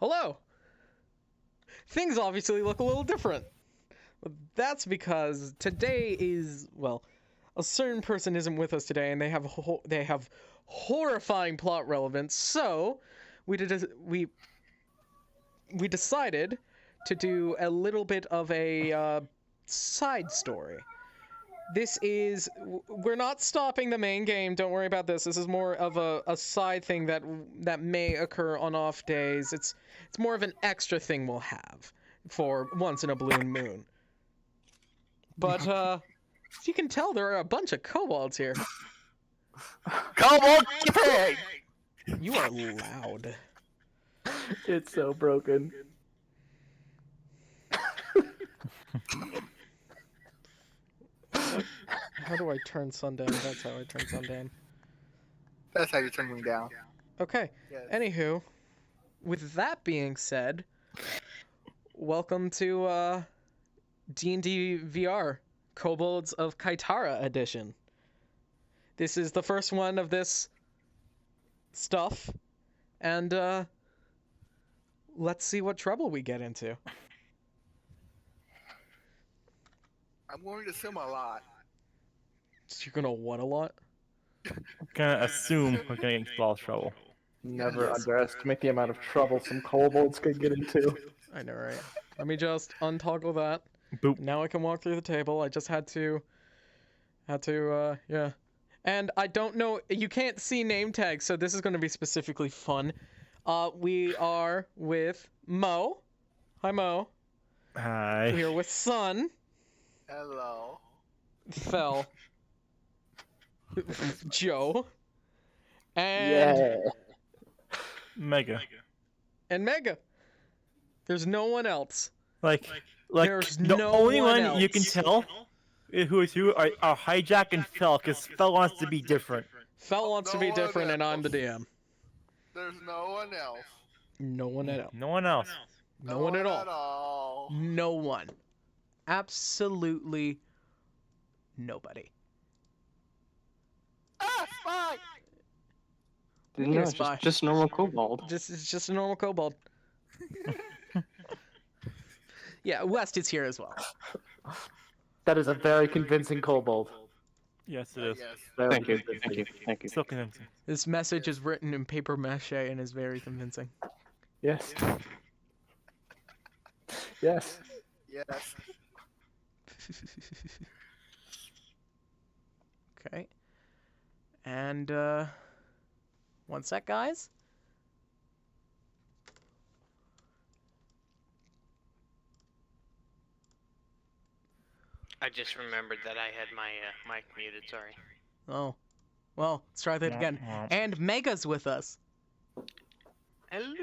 Hello! Things obviously look a little different. But that's because today is, well, a certain person isn't with us today, and they have horrifying plot relevance. So we decided to do a little bit of a side story. We're not stopping the main game. Don't worry about this. This is more of a side thing that may occur on off days. It's more of an extra thing we'll have for once in a blue moon. But as you can tell, there are a bunch of kobolds here. Kobold pig! You are loud. It's so broken. How do I turn sundown? That's how I turn sundown. That's how you turn me down. Okay. Yes. Anywho, with that being said, welcome to D&D VR, Kobolds of Kitara edition. This is the first one of this stuff, and let's see what trouble we get into. I'm going to assume a lot. You're gonna what a lot? I'm gonna assume we're gonna get into all trouble. Never underestimate the amount of trouble some kobolds could get into. I know, right? Let me just untoggle that. Boop. Now I can walk through the table. I just had to, yeah. And I don't know, you can't see name tags, so this is going to be specifically fun. We are with Mo. Hi, Mo. Hi. We are with Sun. Hello. Fel. Joe. And... Yeah. Mega. And Mega. There's no one else. Like There's the no only one one you can else. tell who is who are Hijack and Fel, because Fel wants to be different. Fel wants to No be one different, and else. I'm the DM. There's no one else. No one at all. No one else. No one at all. all. No one. Absolutely nobody. Ah, spy! Didn't You're a know, spy. just normal kobold. It's just a normal kobold. Yeah, West is here as well. That is a very convincing kobold. Yes, it is. Yes. Very Thank you, convincing. thank you, thank you. So convincing. This message is written in paper mache and is very convincing. Yes. Yes. Yes. Okay. And, one sec, guys. I just remembered that I had my mic muted, sorry. Oh. Well, let's try that again. And Mega's with us. Hello!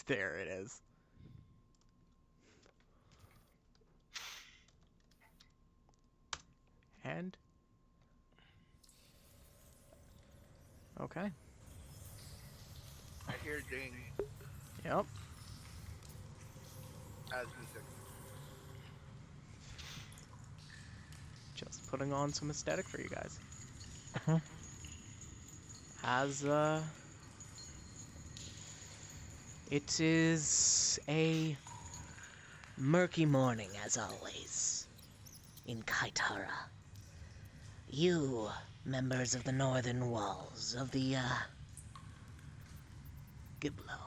There it is. And... Okay. I hear ding Yep. as music. Just putting on some aesthetic for you guys. Uh-huh. As, it is a murky morning, as always, in Kitara. You, members of the northern walls of the, Giblo,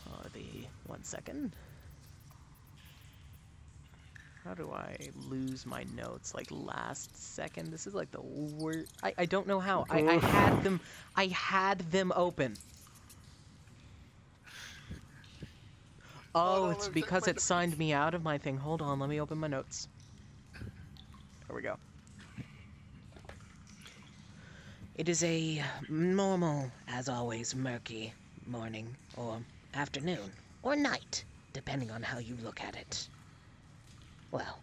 or the... 1 second. How do I lose my notes, like, last second? This is like the worst... I don't know how. I had them open. Oh, it's because it signed me out of my thing. Hold on, let me open my notes. There we go. It is a normal, as always, murky morning, or afternoon, or night, depending on how you look at it. Well,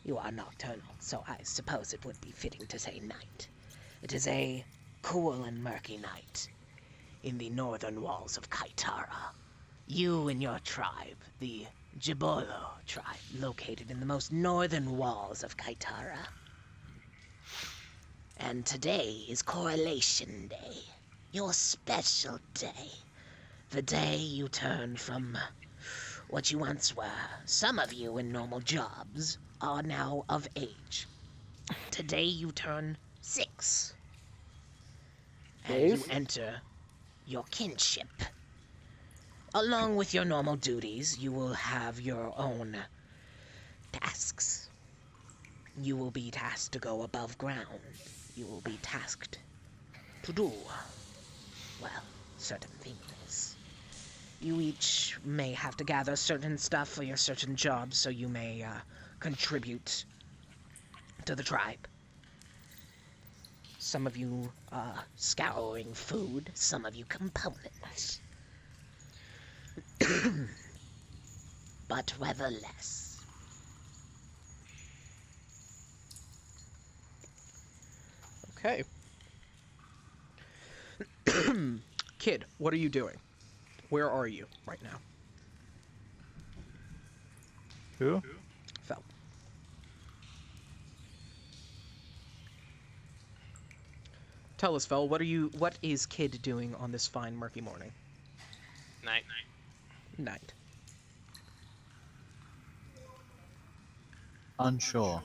you are nocturnal, so I suppose it would be fitting to say night. It is a cool and murky night in the northern walls of Kitara. You and your tribe, the Gibolo tribe, located in the most northern walls of Kitara. And today is Correlation Day, your special day. The day you turn from what you once were, some of you in normal jobs are now of age. Today you turn 6. And you Days? enter your kinship. Along with your normal duties, you will have your own tasks. You will be tasked to go above ground. You will be tasked to do, well, certain things. You each may have to gather certain stuff for your certain jobs, so you may contribute to the tribe. Some of you scouring food, some of you components. But rather less. Okay. Kid, what are you doing? Where are you right now? Who? Fel. Tell us, Fel, what is Kid doing on this fine murky morning? Night. Night. Unsure.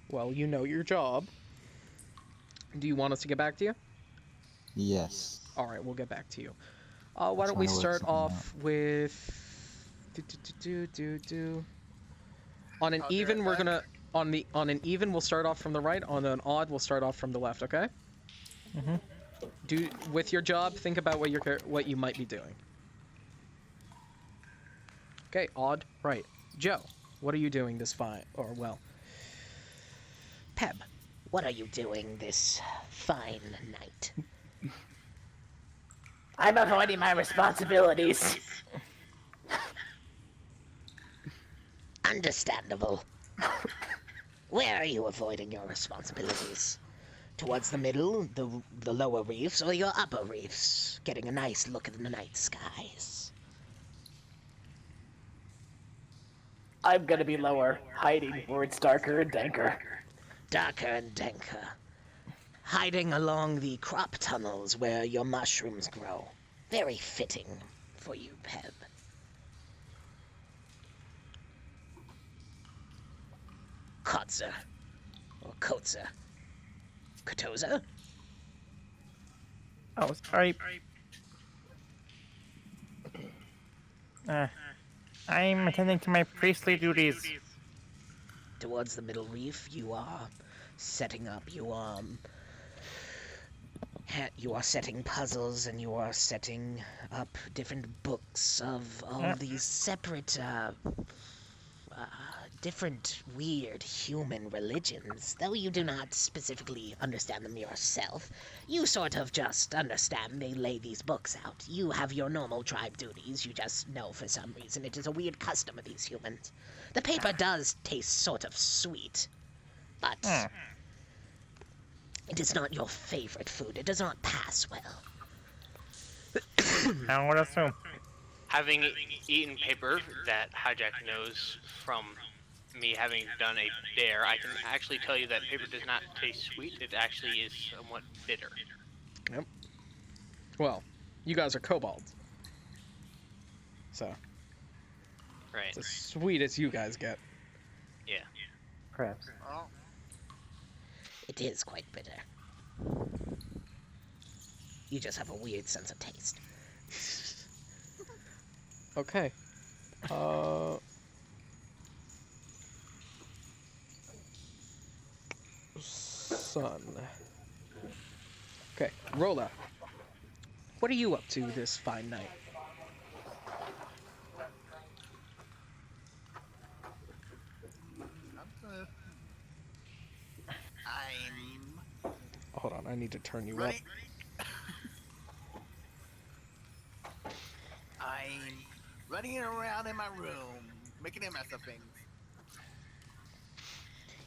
Well, you know your job. Do you want us to get back to you? Yes. All right, we'll get back to you. Why don't trying we to work start something off with on an I'll be even right we're back. gonna on an even we'll start off from the right. On an odd we'll start off from the left. Okay. Mhm. Do with your job. Think about what you might be doing. Okay, odd right. Joe, what are you doing this fine or well? Peb, what are you doing this fine night? I'm avoiding my responsibilities. Understandable. Where are you avoiding your responsibilities? Towards the middle, the lower reefs, or your upper reefs? Getting a nice look at the night skies. I'm gonna be lower, hiding where it's darker and danker. Darker and danker. Hiding along the crop tunnels where your mushrooms grow. Very fitting for you, Peb. Kotzer. Or Kotzer. Kotoza? Oh, sorry. I'm attending to my priestly duties. Towards the middle reef, you are setting up, you are setting puzzles, and you are setting up different books of all these separate, different weird human religions. Though you do not specifically understand them yourself, you sort of just understand they lay these books out. You have your normal tribe duties, you just know for some reason it is a weird custom of these humans. The paper does taste sort of sweet, but it is not your favorite food. It does not pass well. I would assume. Having eaten paper that Hijack knows from me having done a dare, I can actually tell you that paper does not taste sweet. It actually is somewhat bitter. Well, you guys are kobolds, so Right. it's as sweet as you guys get. Yeah. Perhaps. Oh, It is quite bitter. You just have a weird sense of taste. Okay. Son. Okay, Rolla. What are you up to this fine night? I'm Hold on, I need to turn you right. up. I'm running around in my room, making a mess of things.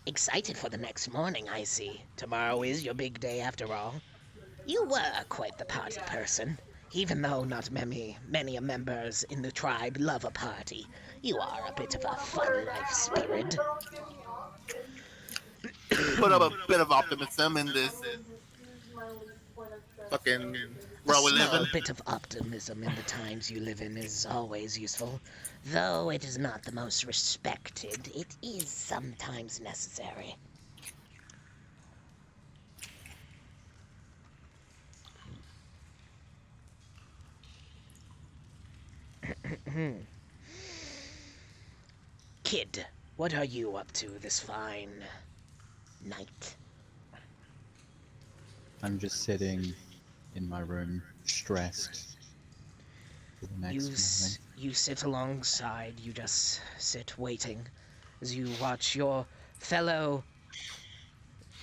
Excited for the next morning, I see. Tomorrow is your big day after all. You were quite the party person. Even though not many members in the tribe love a party, you are a bit of a fun life spirit. Put up a bit of optimism in this fucking A Where we small living? bit of optimism in the times you live in is always useful. Though it is not the most respected, it is sometimes necessary. Kid, what are you up to this fine night? I'm just sitting in my room, stressed for the next morning. You sit alongside, you just sit waiting as you watch your fellow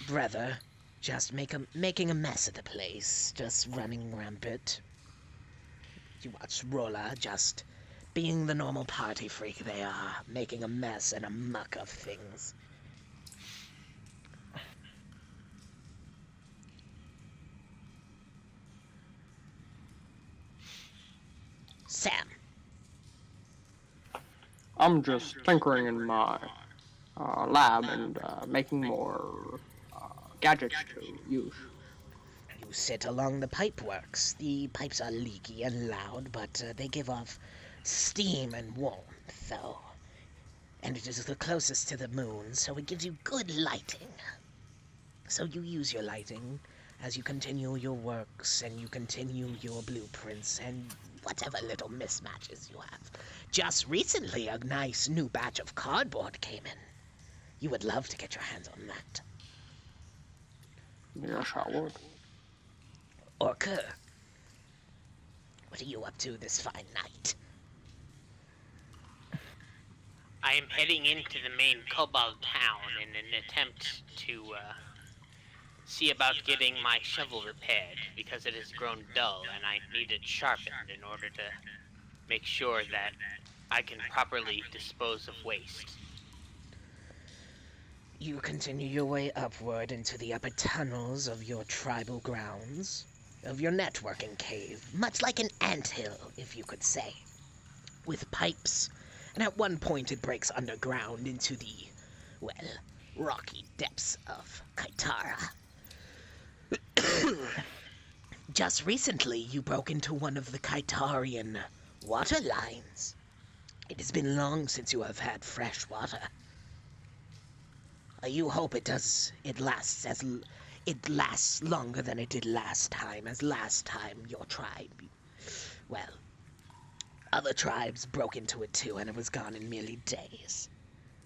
brother just making a mess of the place, just running rampant. You watch Rolla just being the normal party freak they are, making a mess and a muck of things. Sam, I'm just tinkering in my lab and making more gadgets to use. you sit along the pipeworks. The pipes are leaky and loud, but they give off steam and warmth, though. And it is the closest to the moon, so it gives you good lighting. So you use your lighting as you continue your works and you continue your blueprints and whatever little mismatches you have. Just recently, a nice new batch of cardboard came in. You would love to get your hands on that. Yes, I would. Orker, what are you up to this fine night? I am heading into the main kobold town in an attempt to see about getting my shovel repaired because it has grown dull and I need it sharpened in order to make sure that I can properly dispose of waste. You continue your way upward into the upper tunnels of your tribal grounds, of your networking cave, much like an anthill, if you could say, with pipes, and at one point it breaks underground into the, well, rocky depths of Kitara. Just recently, you broke into one of the Kitarian water lines. It has been long since you have had fresh water. You hope it lasts longer than it did last time, as last time your tribe, well, other tribes broke into it too, and it was gone in merely days.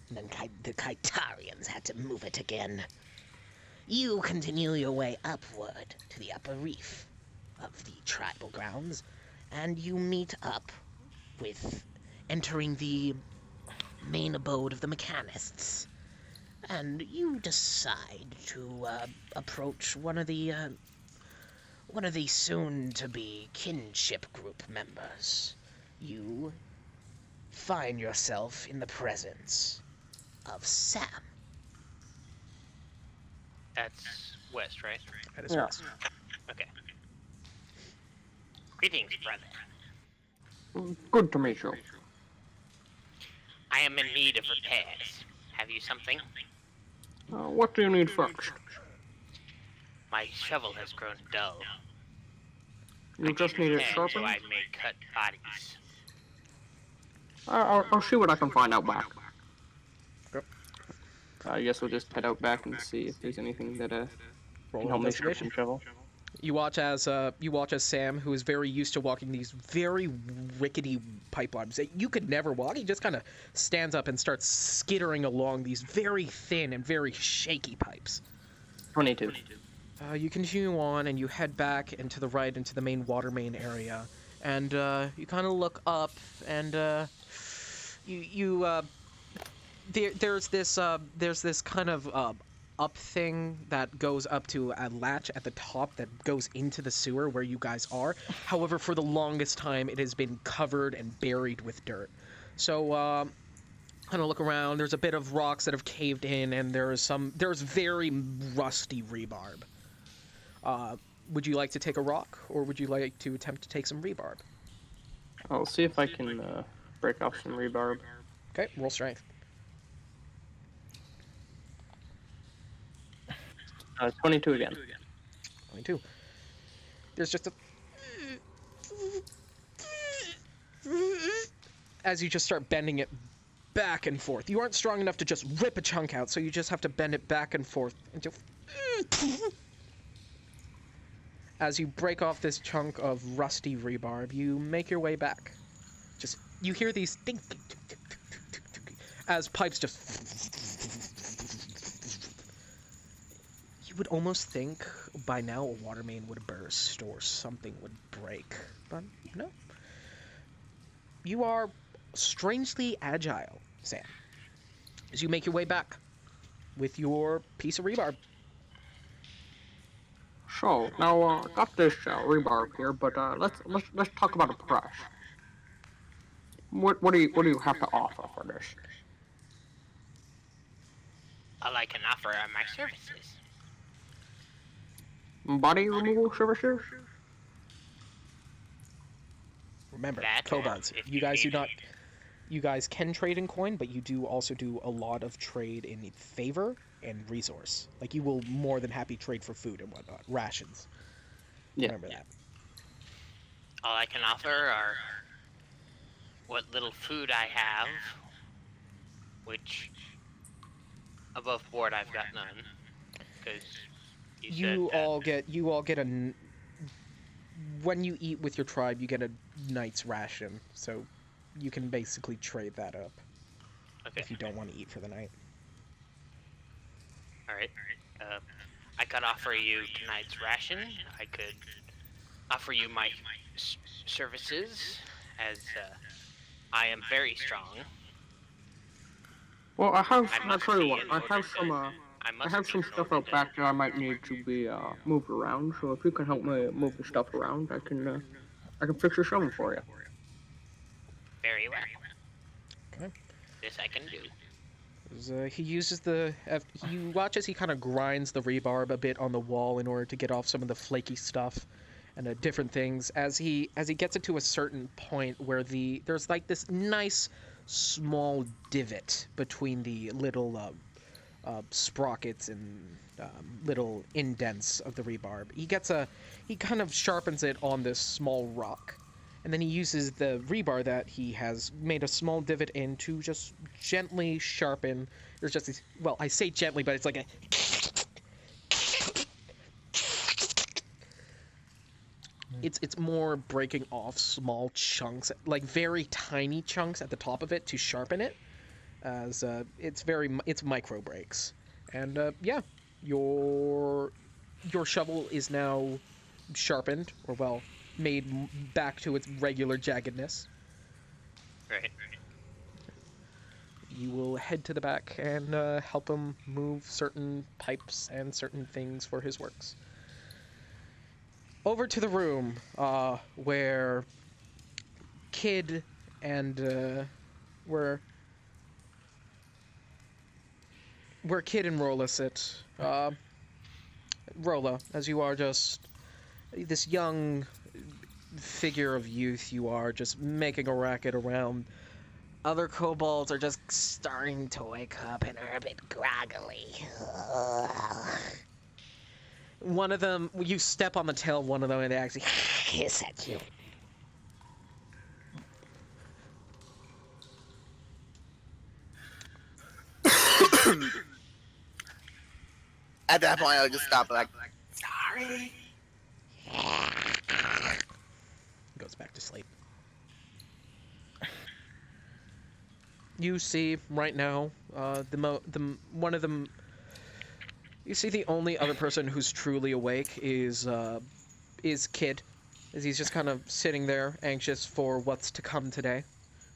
And then the Kitarians had to move it again. You continue your way upward to the upper reef of the tribal grounds, and you meet up with entering the main abode of the mechanists. And you decide to approach one of the soon-to-be kinship group members. You find yourself in the presence of Sam. That's west, right? That is Yeah. west. Okay. Greetings, brother. Good to meet you. I am in need of repairs. Have you something? What do you need first? My shovel has grown dull. You just need it And so sharpened? I may cut bodies. I'll see what I can find out back. Yep. I guess we'll just head out back and see if there's anything that Roll can an help me sharpen investigation. the shovel. You watch as Sam, who is very used to walking these very rickety pipelines that you could never walk. He just kind of stands up and starts skittering along these very thin and very shaky pipes. 22. You continue on and you head back and to the right into the main water main area, and you kind of look up and there's this kind of up thing that goes up to a latch at the top that goes into the sewer where you guys are. However, for the longest time, it has been covered and buried with dirt. So, kind of look around. There's a bit of rocks that have caved in, and there's very rusty rebarb. Would you like to take a rock, or would you like to attempt to take some rebarb? I'll see if I can break off some rebarb. Okay, roll strength. 22 again. 22. There's just as you just start bending it back and forth. You aren't strong enough to just rip a chunk out, so you just have to bend it back and forth until... As you break off this chunk of rusty rebarb, you make your way back. Just, you hear these ding, ding, ding, ding, ding, ding, ding, ding, as pipes just... You would almost think by now a water main would burst or something would break, but no. You are strangely agile, Sam, as you make your way back with your piece of rebarb. So now, got this rebarb here, but let's talk about a price. What do you have to offer for this? All I can offer are my services. Body removal services? Remember, That, kobolds, if you guys do need- not... You guys can trade in coin, but you do also do a lot of trade in favor and resource. Like, you will more than happy trade for food and whatnot. Rations. Yeah. Remember that. All I can offer are what little food I have, which above board I've got none, because You all get a... When you eat with your tribe, you get a night's ration, so you can basically trade that up Okay. if you don't want to eat for the night. All right. I could offer you tonight's ration. I could offer you my services, as I am very strong. Well, I'll must tell you be what. in I order have to- some I I must have be some in stuff order out to- back that I might need to be moved around. So if you can help me move the stuff around, I can fix your shovel for you. Very well. Okay. This I can do. He uses the... you watch as he kind of grinds the rebarb a bit on the wall in order to get off some of the flaky stuff and different things. As he gets it to a certain point where there's like this nice small divot between the little sprockets and little indents of the rebarb. He kind of sharpens it on this small rock. And then he uses the rebar that he has made a small divot in to just gently sharpen. There's just these, well, I say gently, but it's like a... It's more breaking off small chunks, like very tiny chunks at the top of it to sharpen it, as it's micro breaks. And yeah, your shovel is now sharpened, or well, made back to its regular jaggedness. Right. You will head to the back and help him move certain pipes and certain things for his works. Over to the room where Kid and where Kid and Rolla sit. Rolla, as you are just this young figure of youth, you are just making a racket around. Other kobolds are just starting to wake up and are a bit groggily. One of them, you step on the tail of one of them and they actually Hiss at you. At that point, I'll just stop. Like, sorry. goes back to sleep. You see right now, one of them. You see the only other person who's truly awake is Kid, as he's just kind of sitting there, anxious for what's to come today,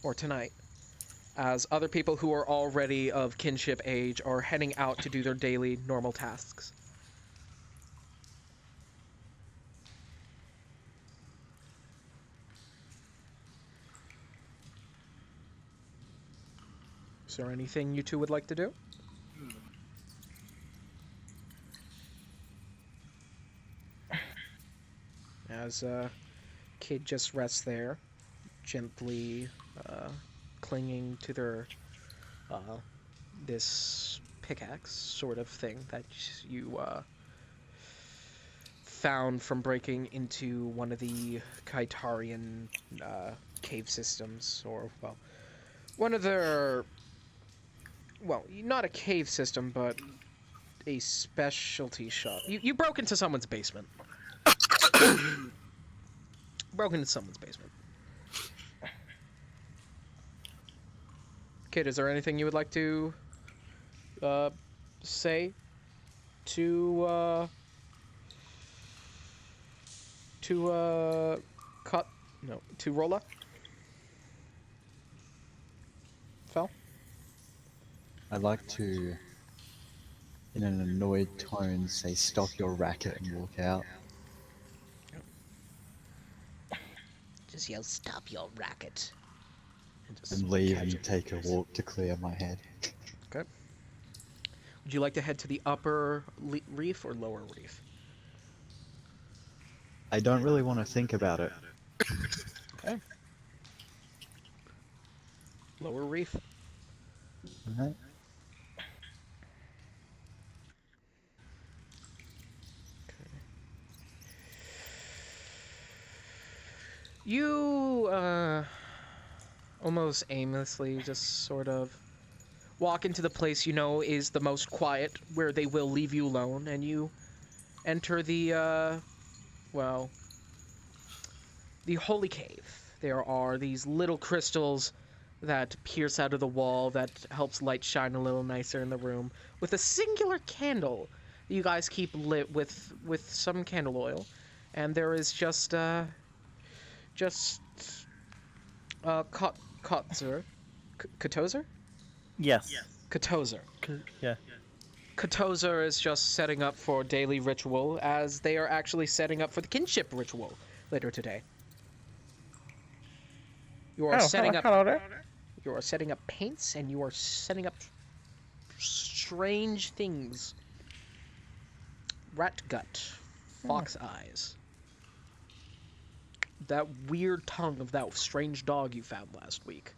or tonight. As other people who are already of kinship age are heading out to do their daily normal tasks. Is there anything you two would like to do? As Kid just rests there, gently clinging to their this pickaxe sort of thing that you found from breaking into one of the Kitarian cave systems, or well, one of their, well, not a cave system, but a specialty shop. You broke into someone's basement. Broke into someone's basement. Kid, is there anything you would like to say to to Rolla? Fel? I'd like to, in an annoyed tone, say stop your racket and walk out. Just yell, "Stop your racket." And leave and take a walk to clear my head. Okay. Would you like to head to the upper reef or lower reef? I don't really want to think about it. Okay. Lower reef. Alright. You almost aimlessly just sort of walk into the place you know is the most quiet, where they will leave you alone, and you enter the the holy cave. There are these little crystals that pierce out of the wall that helps light shine a little nicer in the room, with a singular candle that you guys keep lit with some candle oil, and there is just Kotzer, Katozer? Yes. Katozer. Yeah. Katozer is just setting up for daily ritual, as they are actually setting up for the kinship ritual later today. You are setting up. Hello there. You are setting up paints, and you are setting up strange things. Rat gut, fox eyes. That weird tongue of that strange dog you found last week.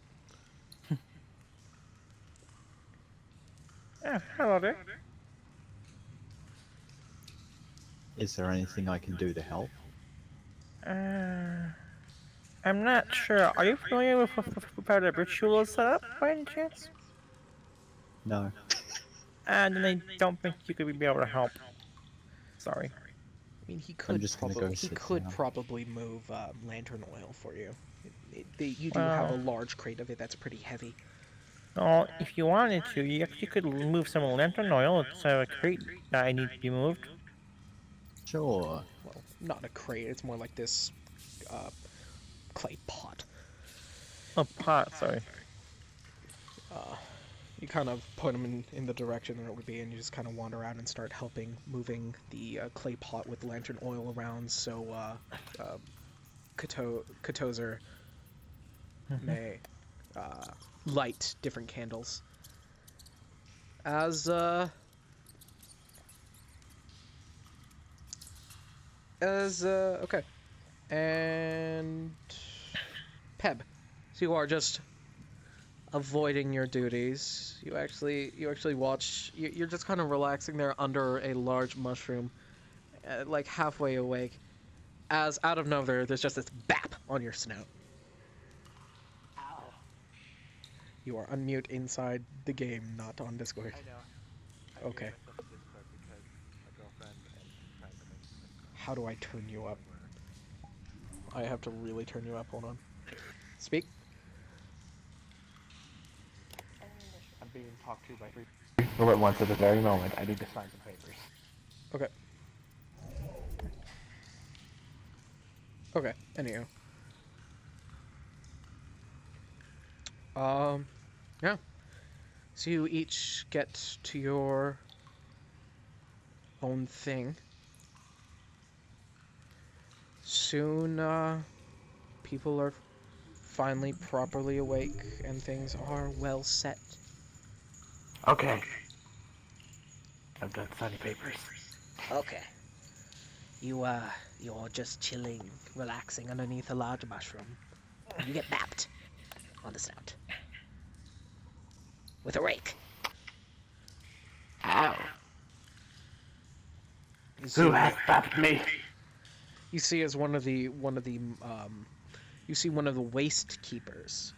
Hello there. Is there anything I can do to help? I'm not sure. Are you familiar with how the ritual is set up by any chance? No. And then I don't think you could be able to help. Sorry. I mean, he could just gonna probably go sit down. probably move lantern oil for you. You do have a Well- large crate of it that's pretty heavy. Well, if you wanted to, you actually could move some lantern oil. It's a crate that I need to be moved. Sure. Well, not a crate. It's more like this clay pot. Oh, pot, sorry. You kind of point him in the direction that it would be, and you just kind of wander around and start helping moving the clay pot with lantern oil around, so Katozer may light different candles. Okay. And Peb, so you are just avoiding your duties. You actually watch. You're just kind of relaxing there under a large mushroom, like halfway awake, as out of nowhere there's just this bap on your snout. Ow. You are unmute inside the game, not on Discord. I know. Okay. How do I turn you up? I have to really turn you up. Hold on. Speak. I'm being talked to by three people at once at the very moment. I need to sign some papers. Okay. Okay. Anywho. Yeah. So you each get to your own thing. Soon, people are finally properly awake and things are well set. Okay. I'm done signing papers. Okay. You're just chilling, relaxing underneath a large mushroom. You get bapped on the snout with a rake. Ow. So Who has stopped me? you see as one of the waste keepers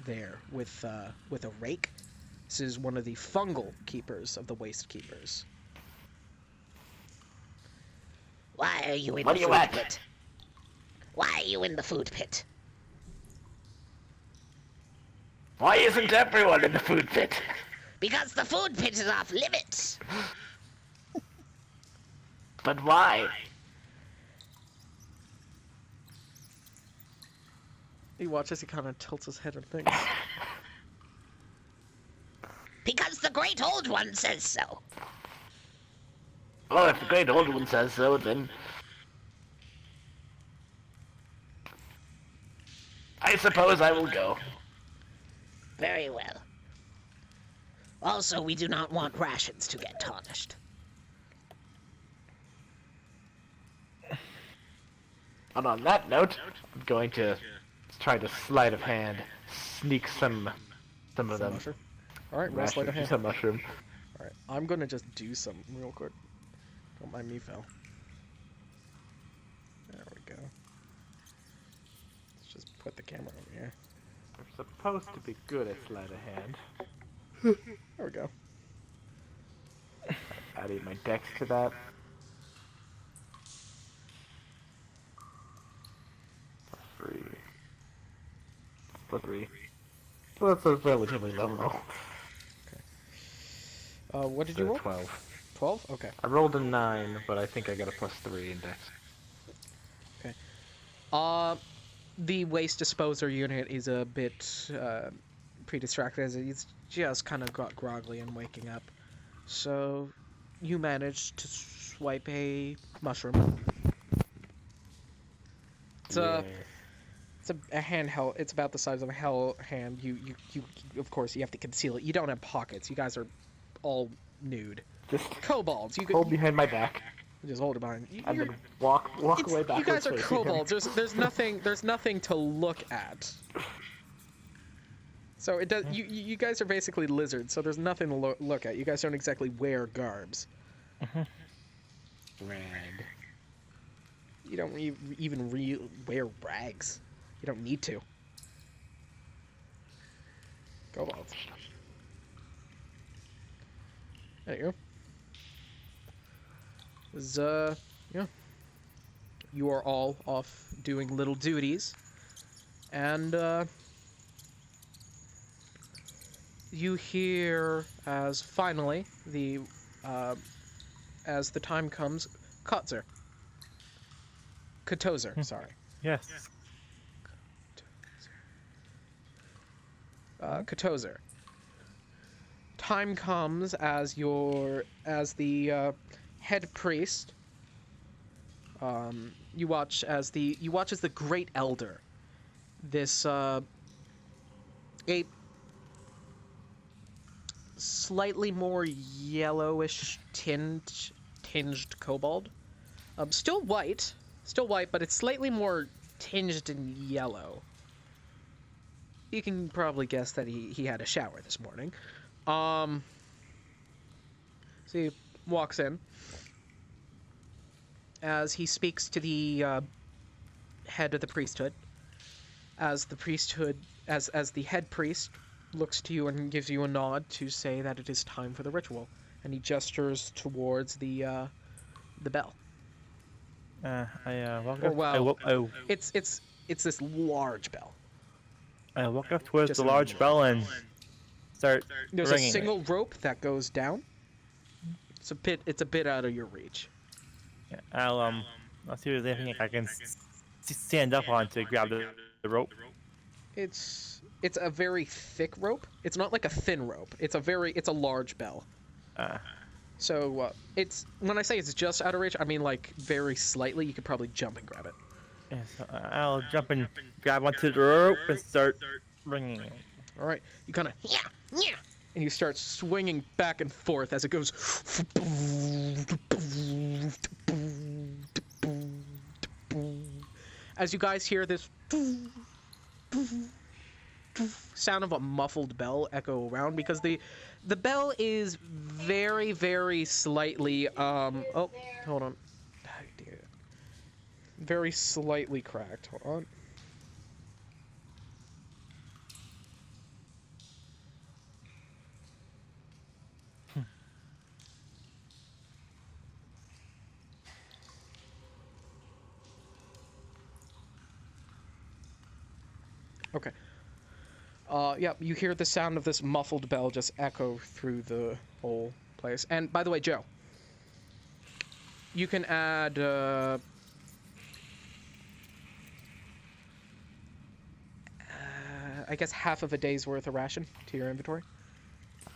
there with a rake. This is one of the fungal keepers of the waste keepers. Why are you in What the are you food at? pit? Why are you in the food pit? Why isn't everyone in the food pit? Because the food pit is off limits. But why? You watch as he kind of tilts his head and thinks. Because the great old one says so. Well, if the great old one says so, then I suppose I will go. Very well. Also, we do not want rations to get tarnished. And on that note, I'm going to try to sleight of hand sneak some of them. Mushroom. All right, roll sleight of hand. Some mushroom. All right, I'm gonna just do some real quick. Don't mind me, Phil. There we go. Let's just put the camera over here. I'm supposed to be good at sleight of hand. There we go. Adding my dex to that. +3. +3. So that's a relatively low roll. What did you roll? 12. 12? Okay. I rolled a 9, but I think I got a +3 in dex. The waste disposer unit is a bit pre-distracted as he's just kind of got groggly and waking up. So you managed to swipe a mushroom. It's a handheld. It's about the size of a hand. You of course you have to conceal it. You don't have pockets. You guys are all nude. Just Kobolds. You hold could behind my back just hold it behind. and then walk away backwards. You guys are facing him. kobolds. There's nothing to look at. So it does. You guys are basically lizards. So there's nothing to look at. You guys don't exactly wear garbs. Rad. You don't even wear rags. You don't need to. Kobolds. There you go. Yeah. You are all off doing little duties, and you hear as finally as the time comes, Katozer, sorry. Yes. Katozer. Time comes as the head priest. You watch as the great elder. This a slightly more yellowish tinged kobold. Still white, but it's slightly more tinged in yellow. You can probably guess that he had a shower this morning. So he walks in. As he speaks to the head of the priesthood, as the head priest looks to you and gives you a nod to say that it is time for the ritual, and he gestures towards the bell. I walk Or, up. well, It's this large bell. I walk up towards Just the a large bell and start There's ringing a it. single rope that goes down. It's a bit out of your reach. Yeah, I'll see if there's anything I can stand up on to grab the rope. It's a very thick rope. It's not like a thin rope. It's a large bell. So it's when I say it's just out of reach, I mean like very slightly. You could probably jump and grab it. Yeah, so I'll jump and grab onto the rope and start ringing it. All right, you kind of and you start swinging back and forth as it goes. As you guys hear this sound of a muffled bell echo around, because the bell is very, very slightly oh, hold on. Very slightly cracked. Hold on. Okay. Yeah, you hear the sound of this muffled bell just echo through the whole place. And by the way, Joe, you can add I guess half of a day's worth of ration to your inventory.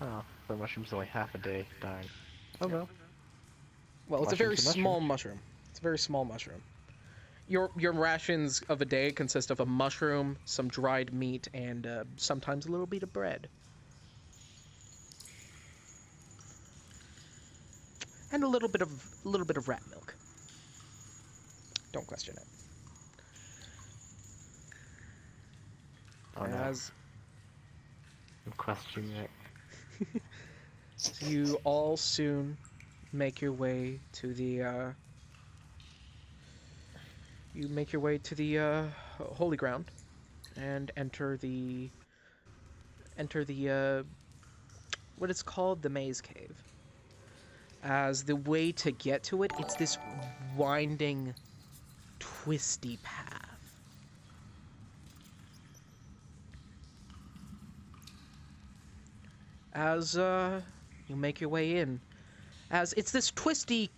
Oh, the mushroom's only half a day. Darn. Oh Yep. well. Well, it's a very Mushroom's a small mushroom. It's a very small mushroom. Your rations of a day consist of a mushroom, some dried meat, and sometimes a little bit of bread. And a little bit of rat milk. Don't question it. Oh no. As I'm questioning it. you all soon make your way to the holy ground and enter the what it's called, the maze cave. As the way to get to it, it's this winding, twisty path. As you make your way in, as it's this twisty,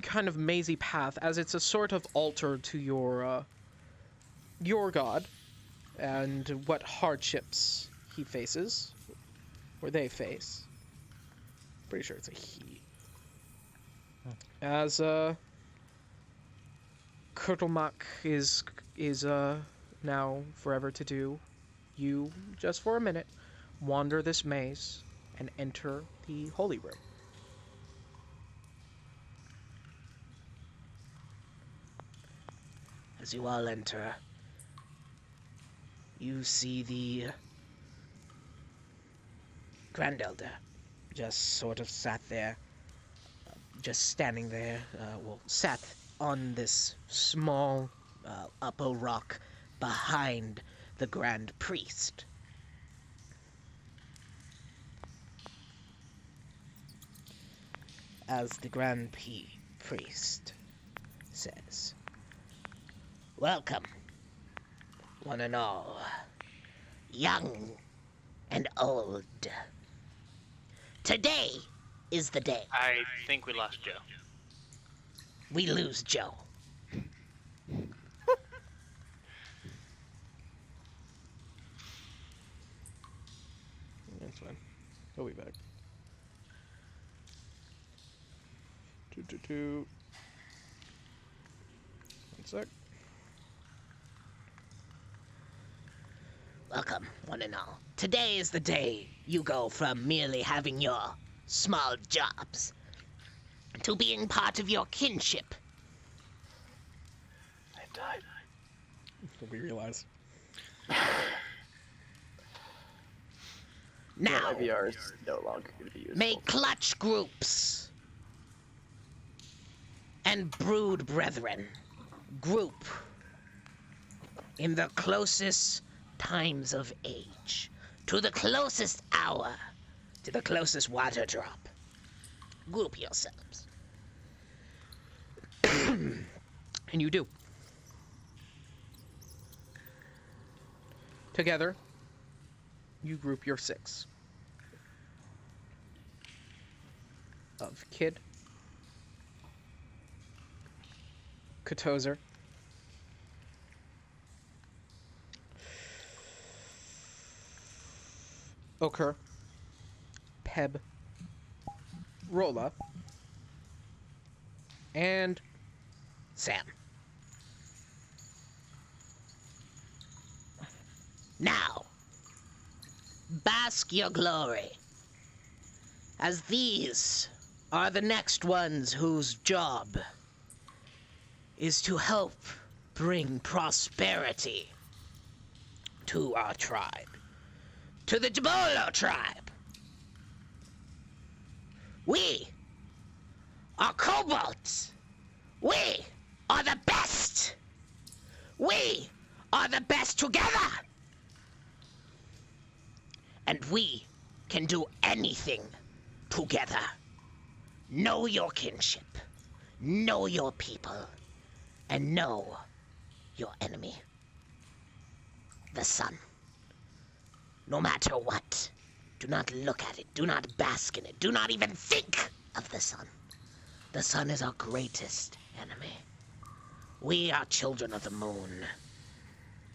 kind of mazy path, as it's a sort of altar to your god, and what hardships he faces, or they face. Pretty sure it's a he. As Kurtlemak is now forever to do, you, just for a minute, wander this maze and enter the holy room. As you all enter, you see the Grand Elder just sort of sat there, just standing there, sat on this small upper rock behind the Grand Priest. As the Grand Priest says, "Welcome, one and all, young and old. Today is the day. I think we lost Joe. We lose Joe. That's fine. He'll be back. 222. One sec. Welcome, one and all. Today is the day you go from merely having your small jobs to being part of your kinship." I died. We realize. Yeah, Now, my VR is no longer going to be useful. may clutch groups and brood brethren group in the closest times of age, to the closest hour, to the closest water drop. Group yourselves. And you do. Together, you group your six. Of Kid, Katozer, Okur, Peb, Rolla, and Sam. Now, bask your glory, as these are the next ones whose job is to help bring prosperity to our tribe, to the Jabolo tribe. We are kobolds. We are the best. We are the best together. And we can do anything together. Know your kinship. Know your people. And know your enemy. The sun. No matter what, do not look at it, do not bask in it, do not even think of the sun. The sun is our greatest enemy. We are children of the moon,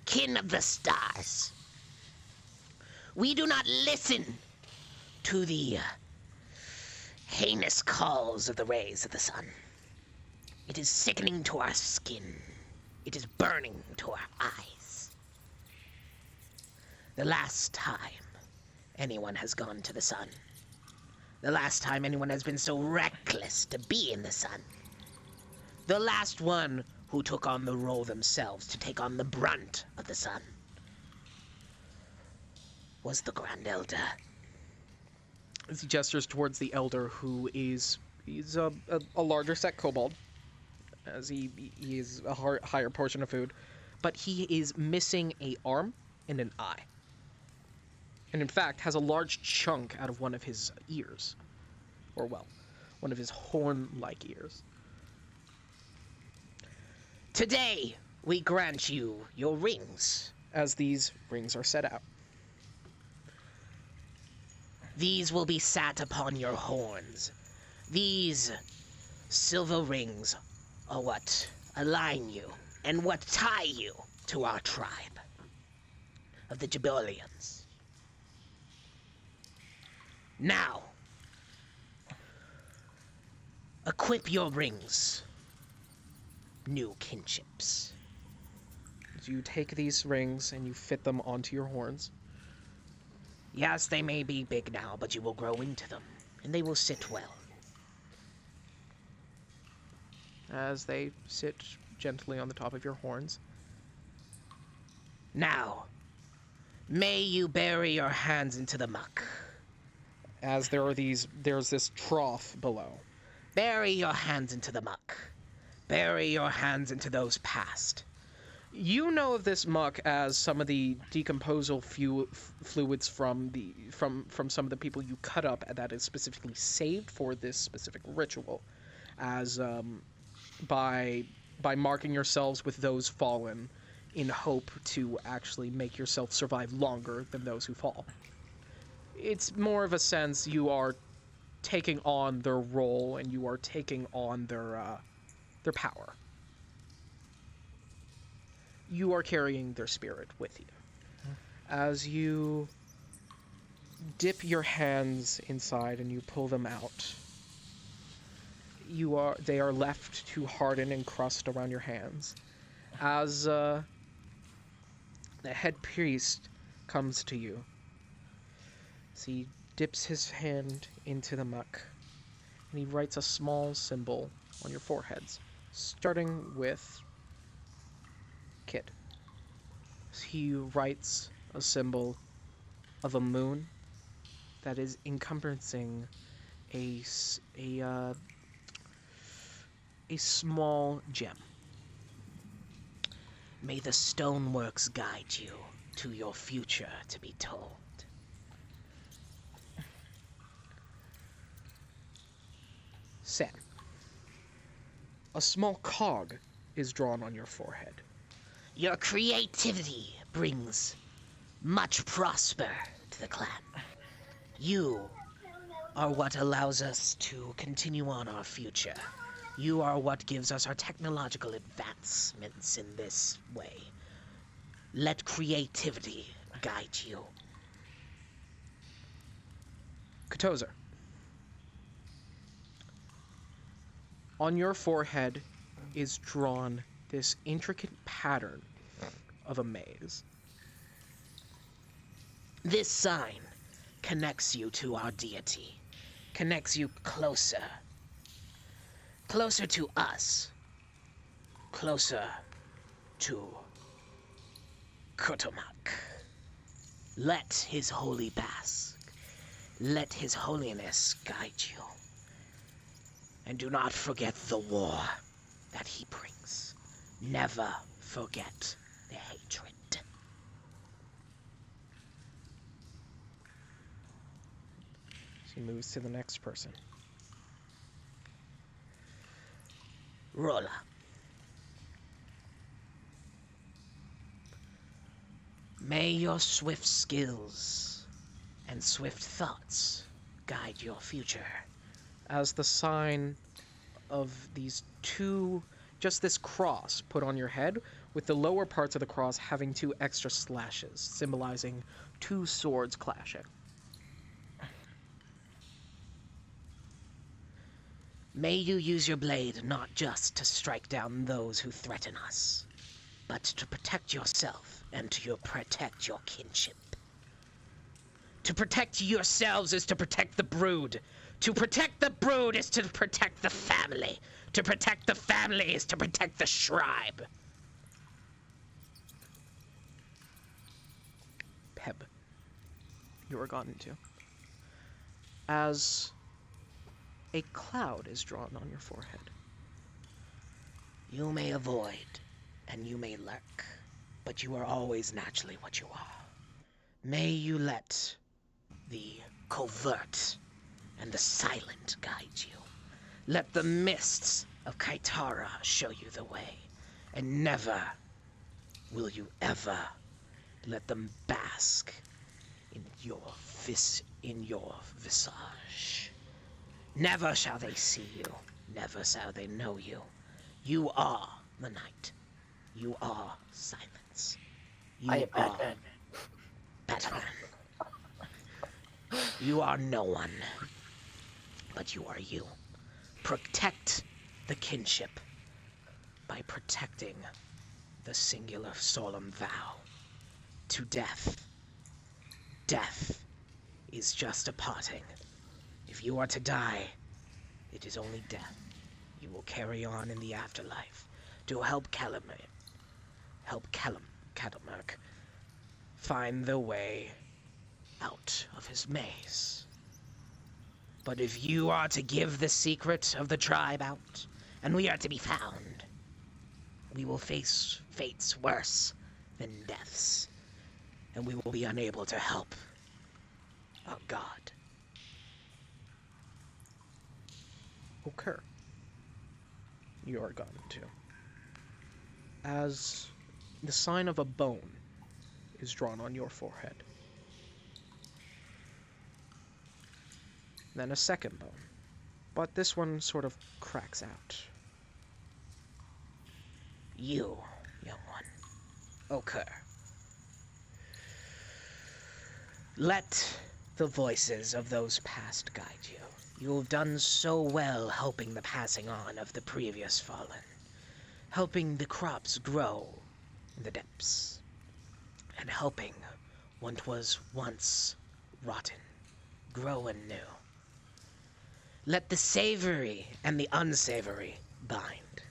kin of the stars. We do not listen to the heinous calls of the rays of the sun. It is sickening to our skin. It is burning to our eyes. The last time anyone has gone to the sun, the last time anyone has been so reckless to be in the sun, the last one who took on the role themselves to take on the brunt of the sun, was the Grand Elder. As he gestures towards the Elder, who he's a larger set kobold, as he is a higher portion of food, but he is missing a arm and an eye. And in fact, has a large chunk out of one of his ears. Or, well, one of his horn-like ears. Today, we grant you your rings. As these rings are set out. These will be sat upon your horns. These silver rings are what align you and what tie you to our tribe of the Jabalians. Now, equip your rings, new kinships. You take these rings and you fit them onto your horns. Yes, they may be big now, but you will grow into them, and they will sit well. As they sit gently on the top of your horns. Now, may you bury your hands into the muck. As there's this trough below. Bury your hands into the muck. Bury your hands into those past. You know of this muck as some of the decomposal fluids from some of the people you cut up that is specifically saved for this specific ritual, as by marking yourselves with those fallen, in hope to actually make yourself survive longer than those who fall. It's more of a sense you are taking on their role and you are taking on their power. You are carrying their spirit with you. As you dip your hands inside and you pull them out, they are left to harden and crust around your hands. As the head priest comes to you, as he dips his hand into the muck, and he writes a small symbol on your foreheads, starting with Kid. He writes a symbol of a moon that is encompassing a small gem. May the stoneworks guide you to your future to be told. Sam, a small cog is drawn on your forehead. Your creativity brings much prosper to the clan. You are what allows us to continue on our future. You are what gives us our technological advancements in this way. Let creativity guide you. Katozer, on your forehead is drawn this intricate pattern of a maze. This sign connects you to our deity, connects you closer to us, closer to Kotomak. Let his holy bask, let his holiness guide you. And do not forget the war that he brings. Never forget the hatred. She moves to the next person. Rolla. May your swift skills and swift thoughts guide your future. As the sign of these two, just this cross put on your head, with the lower parts of the cross having two extra slashes, symbolizing two swords clashing. May you use your blade not just to strike down those who threaten us, but to protect yourself and to protect your kinship. To protect yourselves is to protect the brood. To protect the brood is to protect the family. To protect the family is to protect the tribe. Peb, you are gotten to. As a cloud is drawn on your forehead. You may avoid, and you may lurk, but you are always naturally what you are. May you let the covert and the silent guide you. Let the mists of Kitara show you the way, and never will you ever let them bask in your visage. Never shall they see you, never shall they know you. You are the night. You are silence. You I am are Batman. Batman. You are no one, but you are you. Protect the kinship by protecting the singular solemn vow to death. Death is just a parting. If you are to die, it is only death. You will carry on in the afterlife to help Catamerk find the way out of his maze. But if you are to give the secret of the tribe out, and we are to be found, we will face fates worse than deaths, and we will be unable to help our god. Okay. You are gotten to. As the sign of a bone is drawn on your forehead. Then a second bone, but this one sort of cracks out. You, young one, occur. Let the voices of those past guide you. You have done so well helping the passing on of the previous fallen, helping the crops grow in the depths, and helping what was once rotten grow anew. Let the savory and the unsavory bind.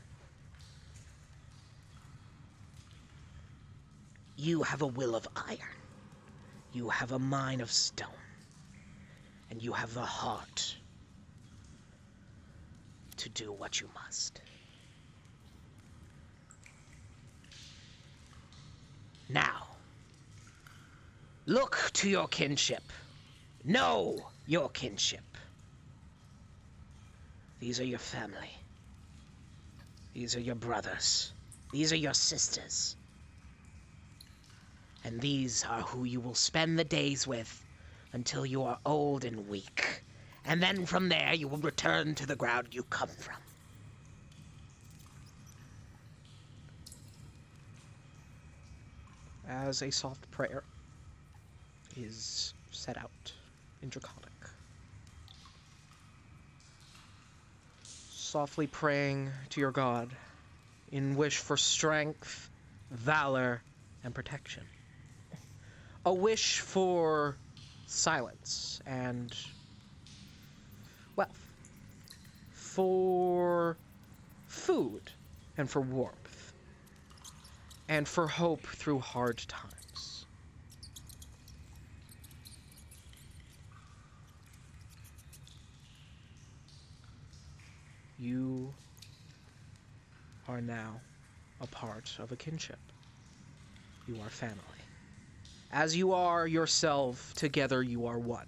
You have a will of iron. You have a mind of stone. And you have the heart to do what you must. Now, look to your kinship. Know your kinship. These are your family. These are your brothers. These are your sisters. And these are who you will spend the days with until you are old and weak. And then from there you will return to the ground you come from. As a soft prayer is set out in Draconic. Softly praying to your god in wish for strength, valor, and protection. A wish for silence and wealth. For food and for warmth. And for hope through hard times. You are now a part of a kinship. You are family. As you are yourself, together you are one.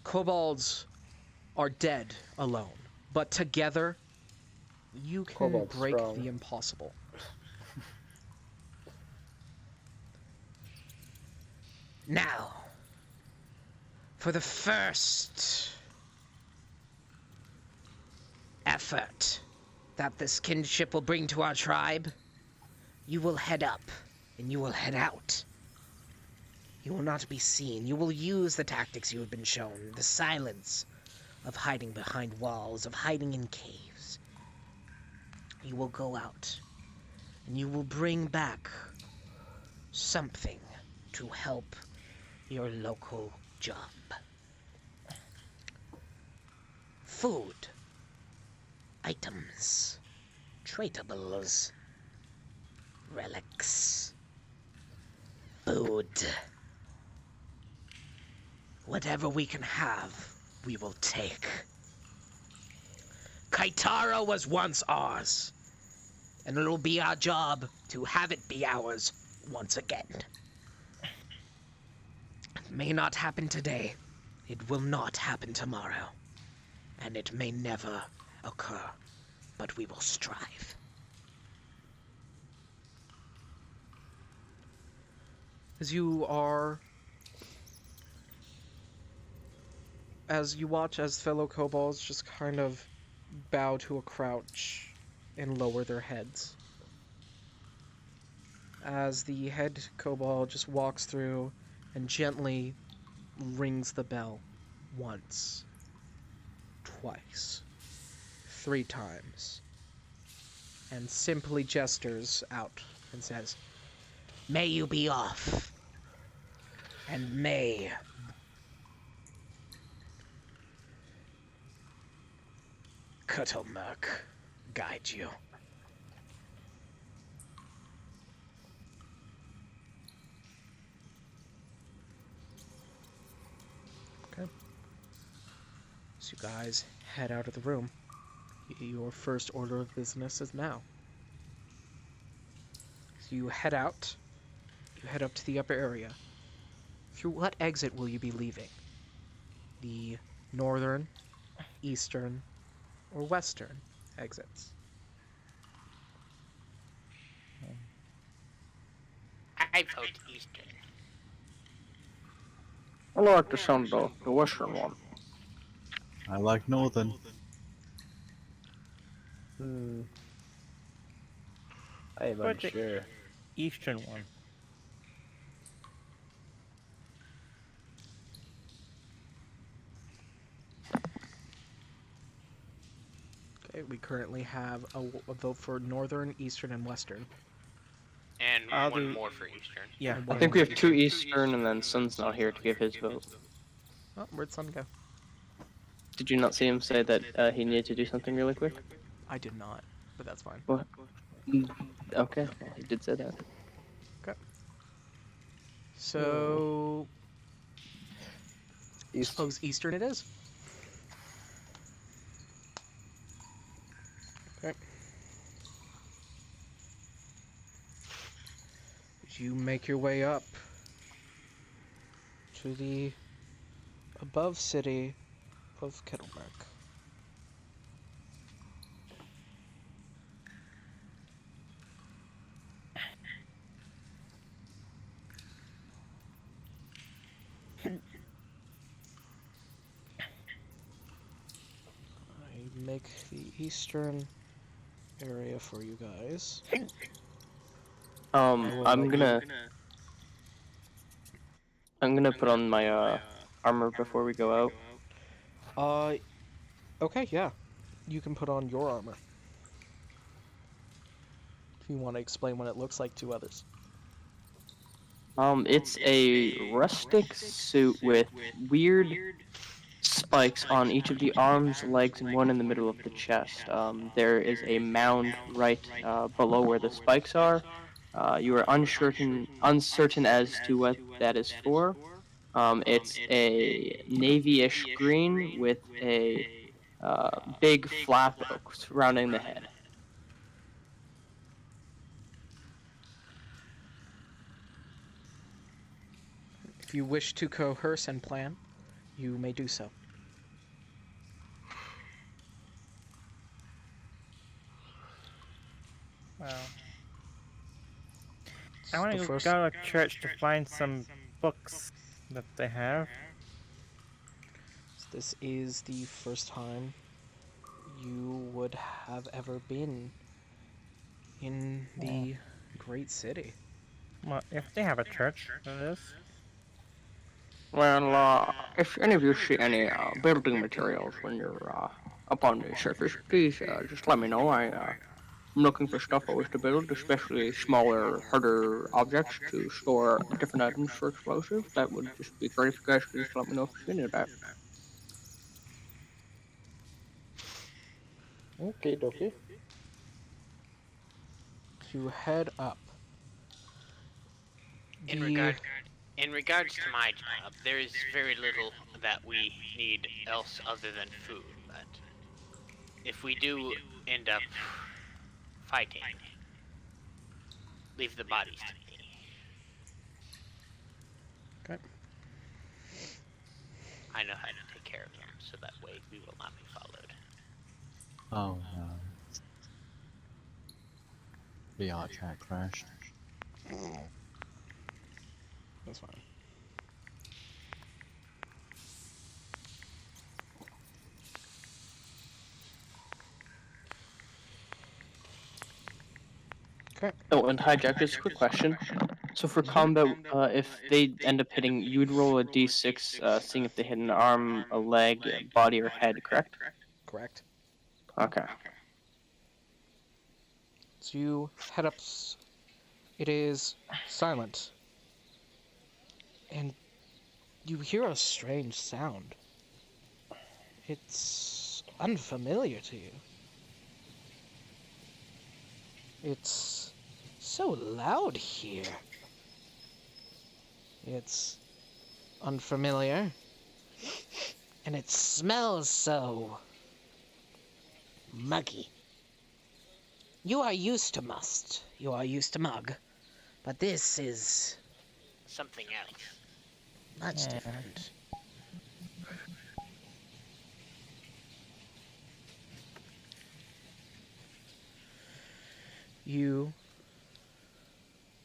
Kobolds are dead alone, but together you can Kobold's break strong. the impossible. Now, for the first effort that this kinship will bring to our tribe, you will head up and you will head out. You will not be seen. You will use the tactics you have been shown, the silence of hiding behind walls, of hiding in caves. You will go out and you will bring back something to help your local job. Food, items, traitables, relics, food. Whatever we can have, we will take. Kitara was once ours, and it'll be our job to have it be ours once again. It may not happen today. It will not happen tomorrow. And it may never occur, but we will strive. As you watch as fellow kobolds just kind of bow to a crouch and lower their heads. As the head kobold just walks through and gently rings the bell once, twice, 3 times, and simply gestures out and says, May you be off, and may Cuttlemerk guide you. Okay. So you guys head out of the room. Your first order of business is now. So you head out. You head up to the upper area. Through what exit will you be leaving? The northern, eastern, or western exits? I vote Eastern. I like the sound of the western one. I like northern. I am But the unsure. eastern one. Okay, we currently have a vote for northern, eastern, and western. And I'll one do- more for Eastern. Yeah. I think we have 2 eastern, and then Sun's not here to give his vote. Oh, where'd Sun go? Did you not see him say that he needed to do something really quick? I did not, but that's fine. What? Okay, well, he did say that. So, suppose eastern it is. Okay. You make your way up to the above city of Kettlemark. I make the eastern area for you guys. I'm gonna put on my armor before we go out. Okay, yeah. You can put on your armor. If you want to explain what it looks like to others. It's a rustic suit with weird spikes on each of the arms, legs, and one in the middle of the chest. There is a mound right below where the spikes are. You are uncertain as to what that is for. It's a navy-ish green with a big flap surrounding the head. If you wish to coerce and plan, you may do so. Well, I want The to first- go to church to find some books that they have. This is the first time you would have ever been in the great city. Well, if they have a church, that is. Well, if any of you see any building materials when you're up on the surface, please just let me know. I'm looking for stuff always to build, especially smaller, harder objects to store different items for explosives. That would just be great if you guys could just let me know if you see any of that. Okay, dokie. To head up. In regards to my job, there is very little that we need else other than food, but if we do end up fighting, leave the bodies to me. Okay. I know how to take care of them, so that way we will not be followed. Oh no. VR chat crashed. That's fine. Okay. Oh, and hijack, just a quick question. So for combat, if they end up hitting, you would roll a d6, seeing if they hit an arm, a leg, a body, or head, correct? Correct. Okay. So you head up. It is silent. And you hear a strange sound. It's unfamiliar to you. It's so loud here. It's unfamiliar. And it smells so muggy. You are used to must. You are used to mug. But this is Something else. much different. You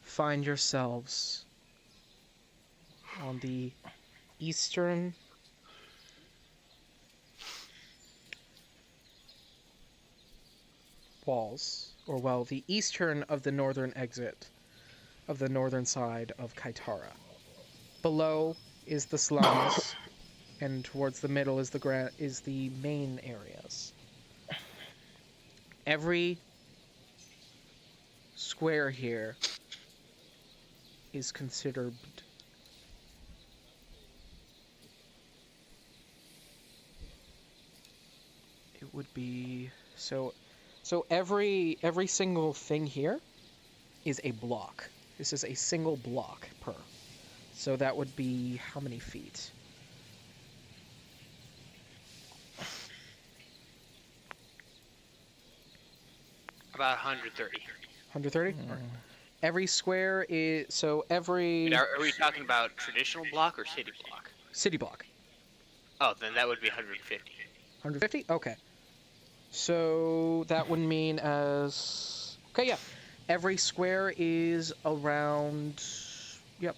find yourselves on the eastern walls, or well, the eastern of the northern exit of the northern side of Kitara. Below is the slums, and towards the middle is the main areas. Every square here is considered it would be so every single thing here is a block. This is a single block per. So that would be how many feet? About 130. 130? Every square is so every Wait, are we talking about traditional block or city block? city block. Oh, then that would be 150. 150? Okay. So that would mean as okay, yeah. Every square is around yep.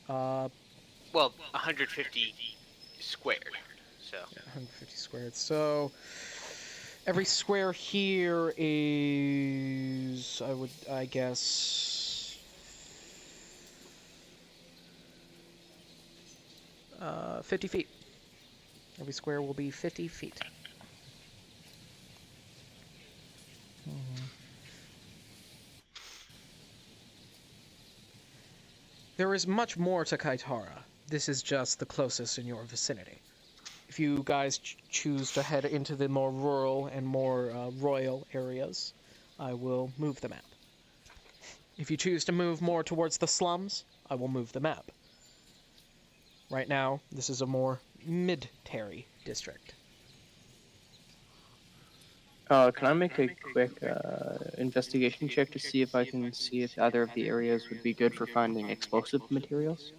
Well, 150 squared. So 150 squared. So every square here is I guess 50 feet. Every square will be 50 feet. There is much more to Kitara. This is just the closest in your vicinity. If you guys choose to head into the more rural and more royal areas, I will move the map. If you choose to move more towards the slums, I will move the map. Right now, this is a more mid-terry district. Can I make a quick investigation check to see if I can see if either of the areas would be good for finding explosive materials?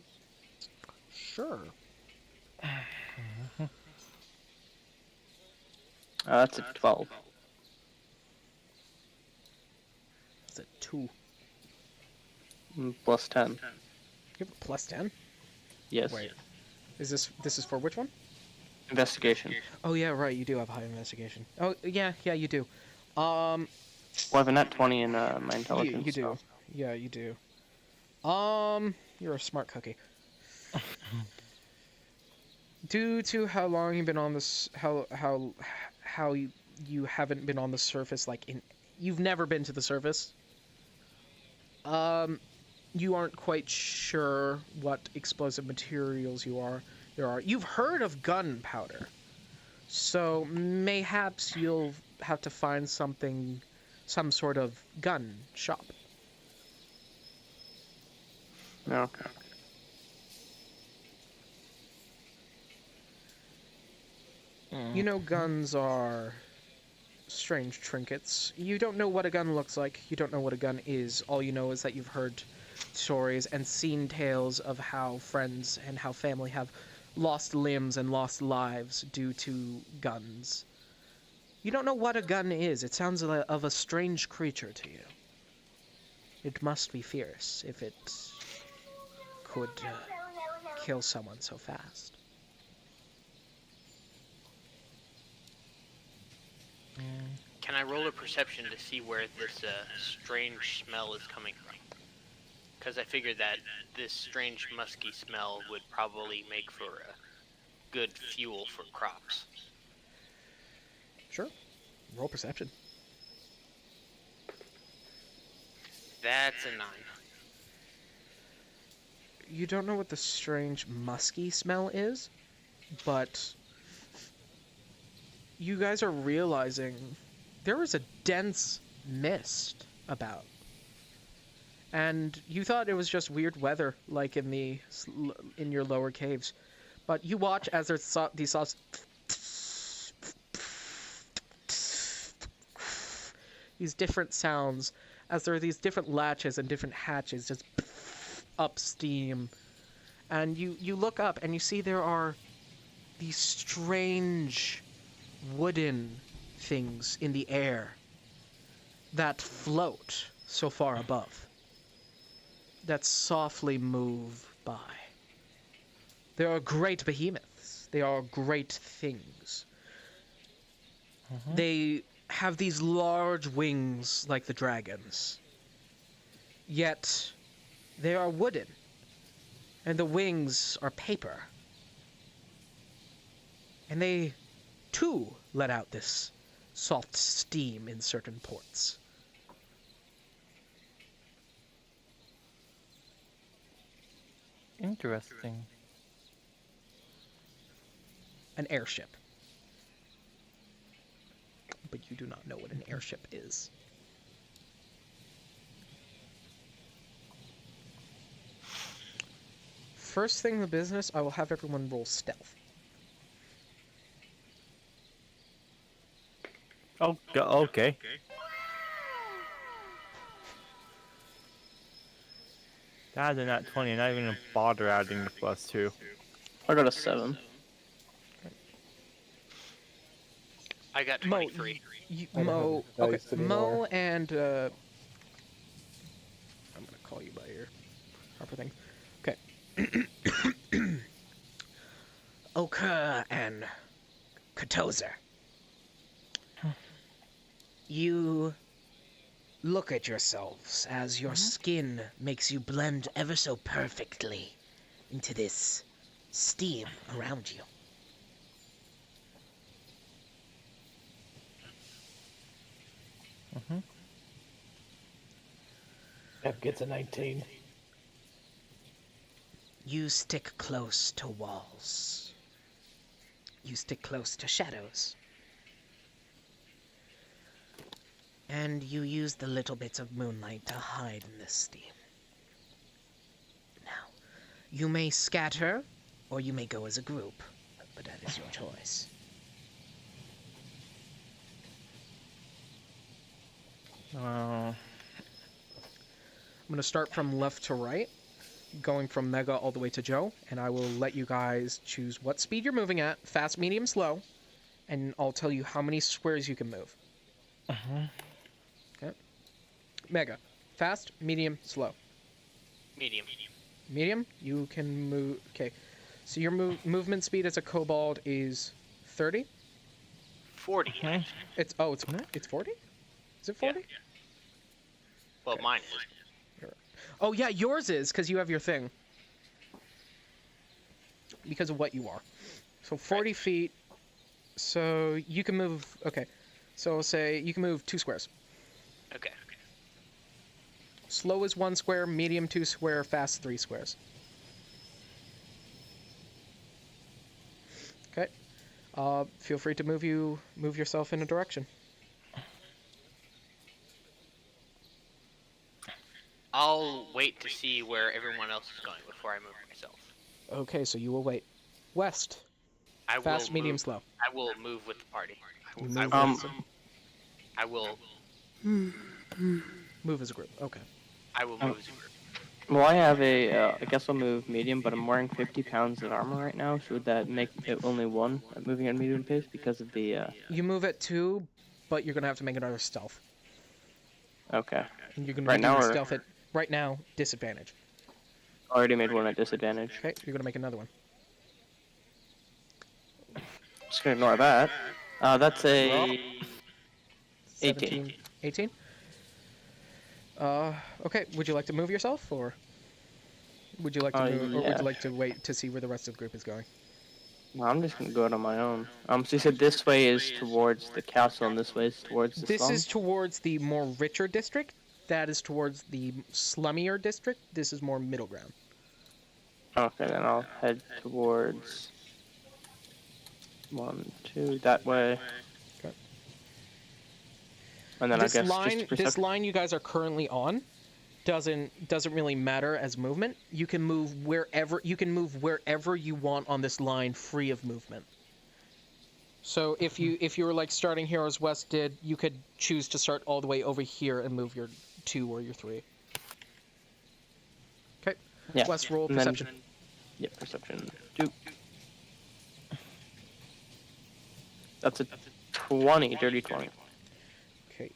Sure. That's a 12. It's a 2. Plus 10. You have a plus 10? Yes. Wait. This is for which one? Investigation. Oh yeah, right. You do have high investigation. Oh yeah, you do. Well, I have a nat 20 in my intelligence. You do. So. Yeah, you do. You're a smart cookie. Due to how long you've been on this, how you haven't been on the surface, like you've never been to the surface. You aren't quite sure what explosive materials there are. You've heard of gunpowder, so mayhaps you'll have to find some sort of gun shop. Okay. You know, guns are strange trinkets. You don't know what a gun looks like. You don't know what a gun is. All you know is that you've heard stories and seen tales of how friends and how family have lost limbs and lost lives due to guns. You don't know what a gun is. It sounds of a strange creature to you. It must be fierce if it could kill someone so fast. Can I roll a perception to see where this strange smell is coming from? Because I figured that this strange musky smell would probably make for a good fuel for crops. Sure. Roll perception. That's a 9. You don't know what the strange musky smell is, but you guys are realizing there is a dense mist about. And you thought it was just weird weather, like in your lower caves. But you watch as there's these different sounds, as there are these different latches and different hatches just up steam. And you look up and you see there are these strange wooden things in the air that float so far above, that softly move by. They are great behemoths. They are great things. They have these large wings like the dragons, yet they are wooden, and the wings are paper. And they, too, let out this soft steam in certain ports. Interesting. An airship. But you do not know what an airship is. First thing in the business, I will have everyone roll stealth. Oh, okay. That's a nat 20, not even gonna bother adding the +2. I got a 7. I got 23. Mo, I okay, used to be Mo more. and I'm gonna call you by your proper thing. Okay. Oka and Katozer. You look at yourselves as your skin makes you blend ever so perfectly into this steam around you. Pep gets a 19. You stick close to walls. You stick close to shadows. And you use the little bits of moonlight to hide in the steam. Now, you may scatter, or you may go as a group, but that is your choice. I'm going to start from left to right, going from Mega all the way to Joe, and I will let you guys choose what speed you're moving at, fast, medium, slow, and I'll tell you how many squares you can move. Okay. Mega, fast, medium, slow. Medium. Medium? You can move... Okay. So your movement speed as a kobold is 30? 40. Mhm. It's 40? Is it 40? Well, Okay. mine is. Oh yeah, yours is because you have your thing. Because of what you are. So 40 feet. So you can move. Okay. So say you can move 2 squares. Okay. Slow is 1 square, medium 2 square, fast 3 squares. Okay. Feel free to move yourself in a direction. I'll wait to see where everyone else is going before I move myself. Okay, so you will wait. West. I Fast, will medium, move. slow. I will move with the party. You I move will. with I will. move as a group. Okay. I will move as a group. Well, I have I guess I'll move medium, but I'm wearing 50 pounds of armor right now, so would that make it only 1 at moving at medium pace because of the, You move at 2, but you're gonna have to make another stealth. Okay. And you're gonna Right be now, doing or- stealth at right now disadvantage. Already made 1 at disadvantage. Okay, you're gonna make another one. Just gonna ignore that. That's a 17, 18. Okay. Would you like to move yourself, or would you like to move, or would yeah. you like to wait to see where the rest of the group is going? Well, I'm just gonna go out on my own. So you said this way is towards the castle, and this way is towards the This slum? is towards the more richer district. That is towards the slummier district. This is more middle ground. Okay, then I'll head towards 1, 2, that way. Okay. And then This I guess line, just this perception. line you guys are currently on, doesn't really matter as movement. You can move wherever you want on this line, free of movement. So if you were like starting here as West did, you could choose to start all the way over here and move your 2 or your 3. Okay. Yeah. West, roll and then- perception. Yeah, perception. 2. That's a 20, dirty 20. Okay.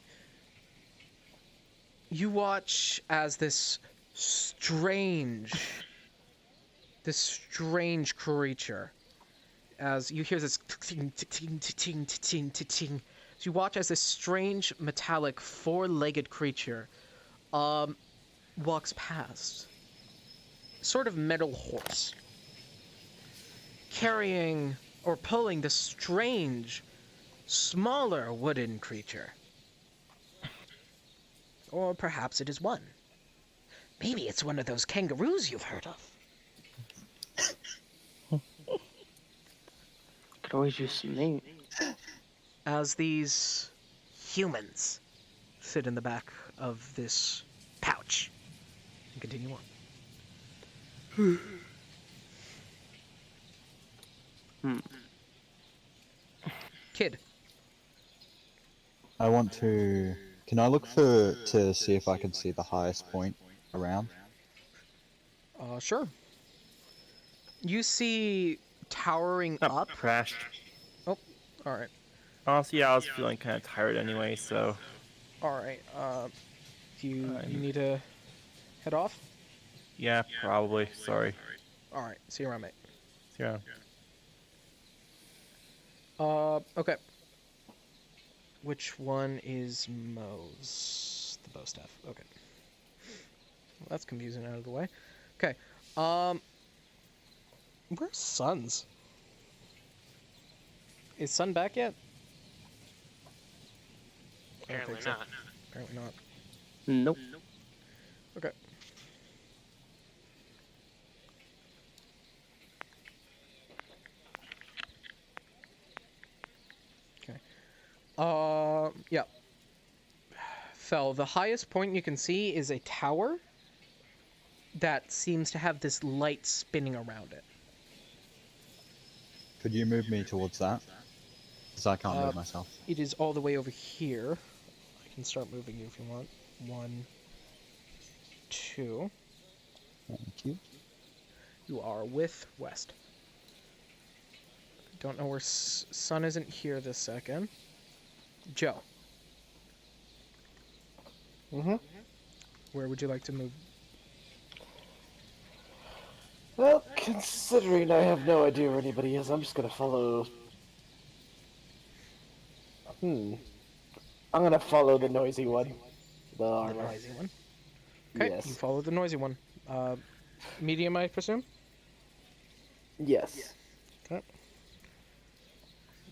You watch as this strange creature, as you hear this ting ting ting ting ting. So you watch as this strange metallic 4-legged creature walks past. Sort of metal horse. Carrying or pulling this strange, smaller wooden creature. Or perhaps it is one. Maybe it's one of those kangaroos you've heard of. Could always use some names. As these humans sit in the back of this pouch. And continue on. Kid. I want to. Can I look to see if I can see the highest point around? Sure. You see towering up. Crashed. Oh, alright. Honestly, yeah, I was feeling kind of tired anyway, so. Alright, do you need to head off? Yeah, probably. Sorry. Alright, see you around, mate. See you around. Okay. Which one is Mo's? The bow staff. Okay. Well, that's confusing out of the way. Okay. Where's Sons? Is Sun back yet? I don't Apparently think so. not. Apparently not. Nope. Okay. Yeah. Fel, the highest point you can see is a tower that seems to have this light spinning around it. Could you move me towards that? Because I can't move myself. It is all the way over here. I can start moving you if you want. 1, 2. Thank you. You are with West. Don't know where Sun isn't here this second. Joe. Mm-hmm. Where would you like to move? Well, considering I have no idea where anybody is, I'm just gonna follow. I'm gonna follow the noisy one. The The armor. noisy one. Okay, you Yes. follow the noisy one. Medium, I presume? Yes. Okay.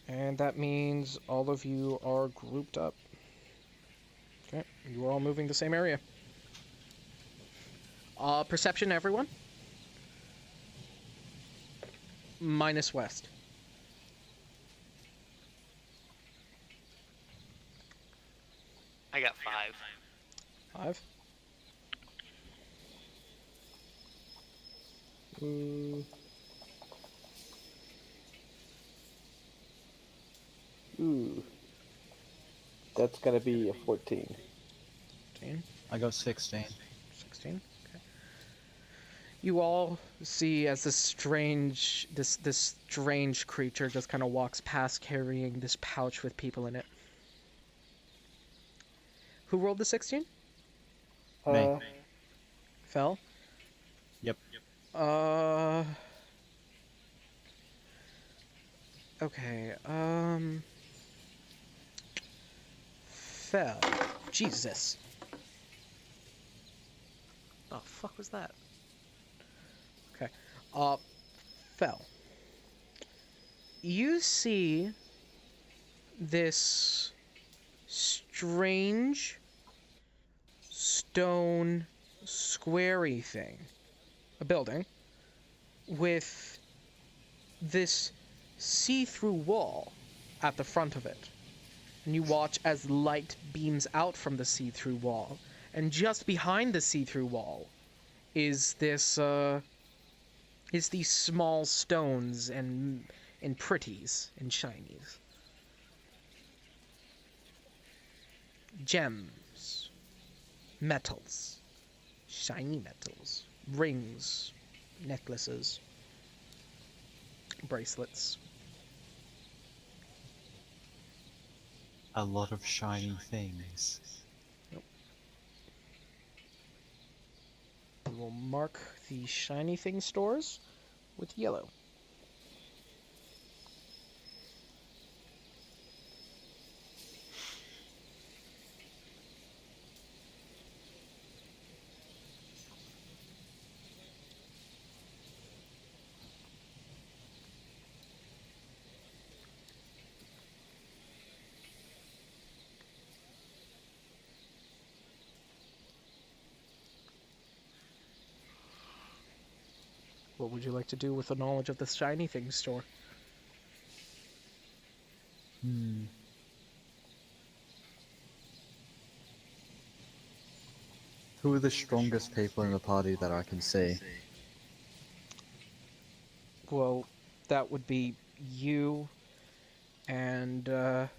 And that means all of you are grouped up. Okay, you are all moving the same area. Perception, everyone? Minus west. I got 5. 5. Ooh. That's gonna be a 14. 15. I got 16. 16. Okay. You all see as this strange creature just kind of walks past carrying this pouch with people in it. Who rolled the 16? Me. Fell? Yep. Okay, Fell. Jesus. The fuck was that? Okay. Fell. You see this strange stone squarey thing, a building, with this see-through wall at the front of it. And you watch as light beams out from the see-through wall. And just behind the see-through wall is this, is these small stones and pretties and shinies. Gems. Metals. Shiny metals. Rings. Necklaces. Bracelets. A lot of shiny things. We will mark the shiny thing stores with yellow. What would you like to do with the knowledge of the shiny thing store? Who are the strongest people in the party that I can see? Well, that would be you and well,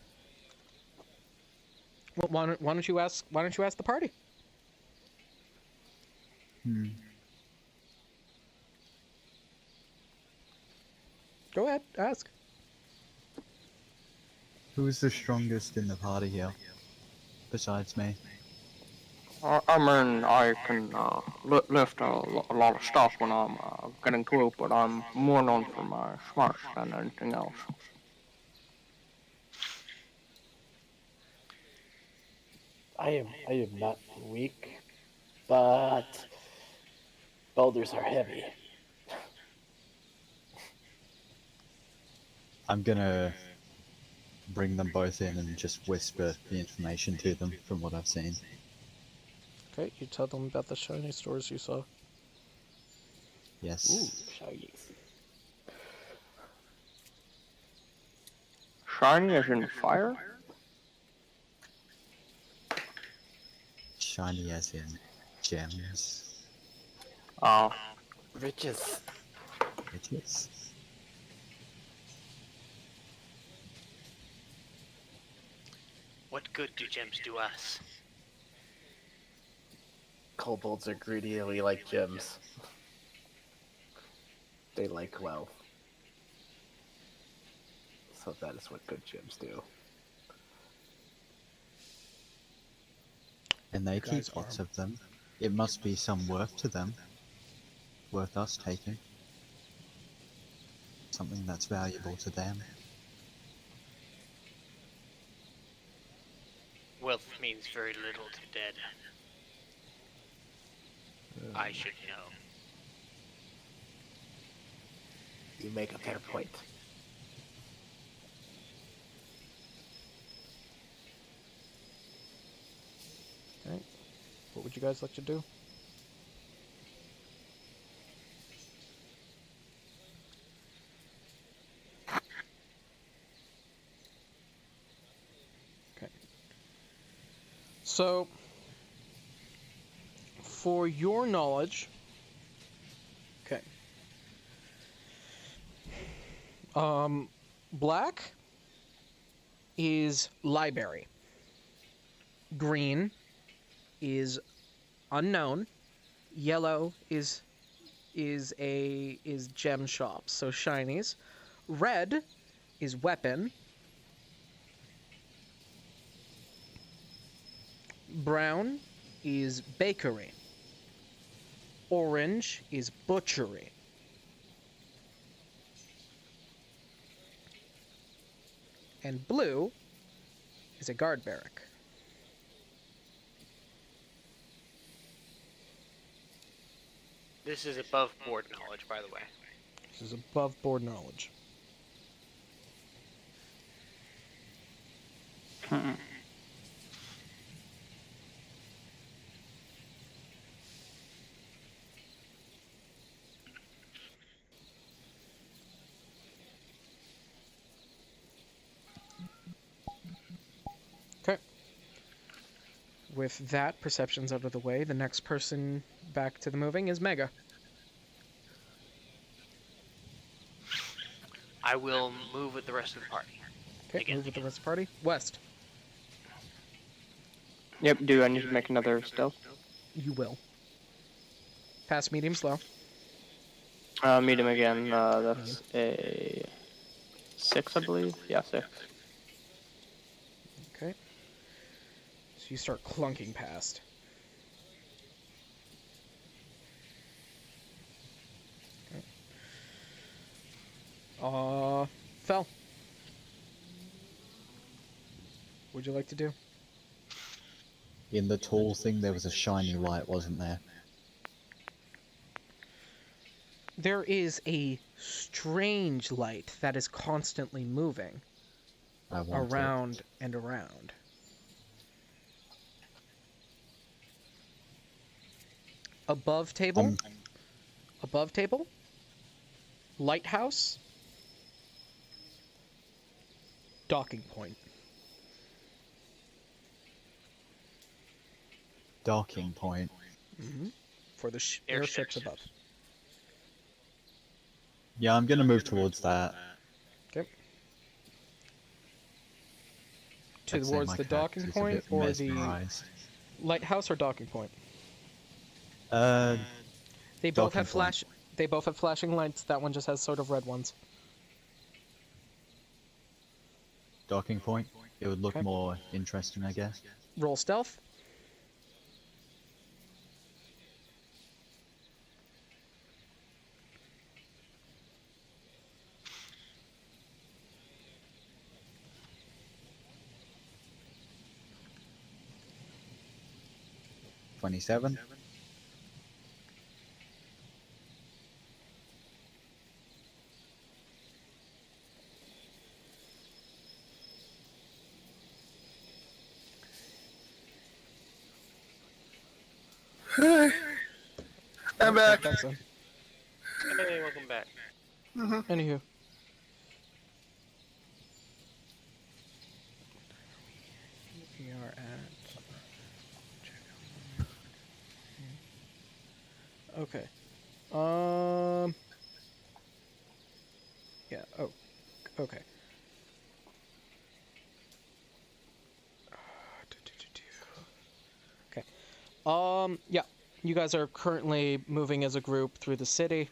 why don't you ask the party? Go ahead, ask. Who is the strongest in the party here? Besides me. I mean, I can lift a lot of stuff when I'm getting to it, but I'm more known for my smarts than anything else. I am not weak, but boulders are heavy. I'm gonna bring them both in and just whisper the information to them from what I've seen. Okay, you tell them about the shiny stores you saw. Yes. Shinies. Shiny as in fire? Shiny as in gems. Oh. Riches. Riches. What good do gems do us? Kobolds are greedy and we like gems. They like wealth. So that is what good gems do. And they Guys keep lots of them. It must be some worth to them. Worth us taking. something that's valuable to them. Wealth means very little to dead. I should know. You make a fair point. Okay. What would you guys like to do? Okay. So, for your knowledge, okay. Black is library. Green is unknown. Yellow is gem shop, so shinies. Red is weapon. Brown is bakery. Orange is butchery. And blue is a guard barrack. This is above board knowledge, by the way. This is above board knowledge. Okay. With that, perception's out of the way. The next person back to the moving is Mega. I will move with the rest of the party. Okay, Again. move with the rest of the party. West. Yep, do I need to make another stealth? You will. Pass medium slow. Meet him again. That's a 6, I believe. Yeah, 6. Okay. So you start clunking past. Okay. Fel. What'd you like to do? In the tall thing, there was a shiny light, wasn't there? There is a strange light that is constantly moving I want around and around. Above table. Above table. Lighthouse. Docking point. Docking point. For the airships above. Yeah, I'm gonna move towards that. Okay. I'd say Towards my the character's docking a point bit or the mesmerised. lighthouse or docking point? They both Docking have flash. They both have flashing lights. That one just has sort of red ones. Docking point. It would look Okay. more interesting, I guess. Roll stealth. $27. I'm back. That's it. Hey, welcome back. Anywho. We are at. Okay. Yeah. Oh. Okay. Okay. Yeah. You guys are currently moving as a group through the city.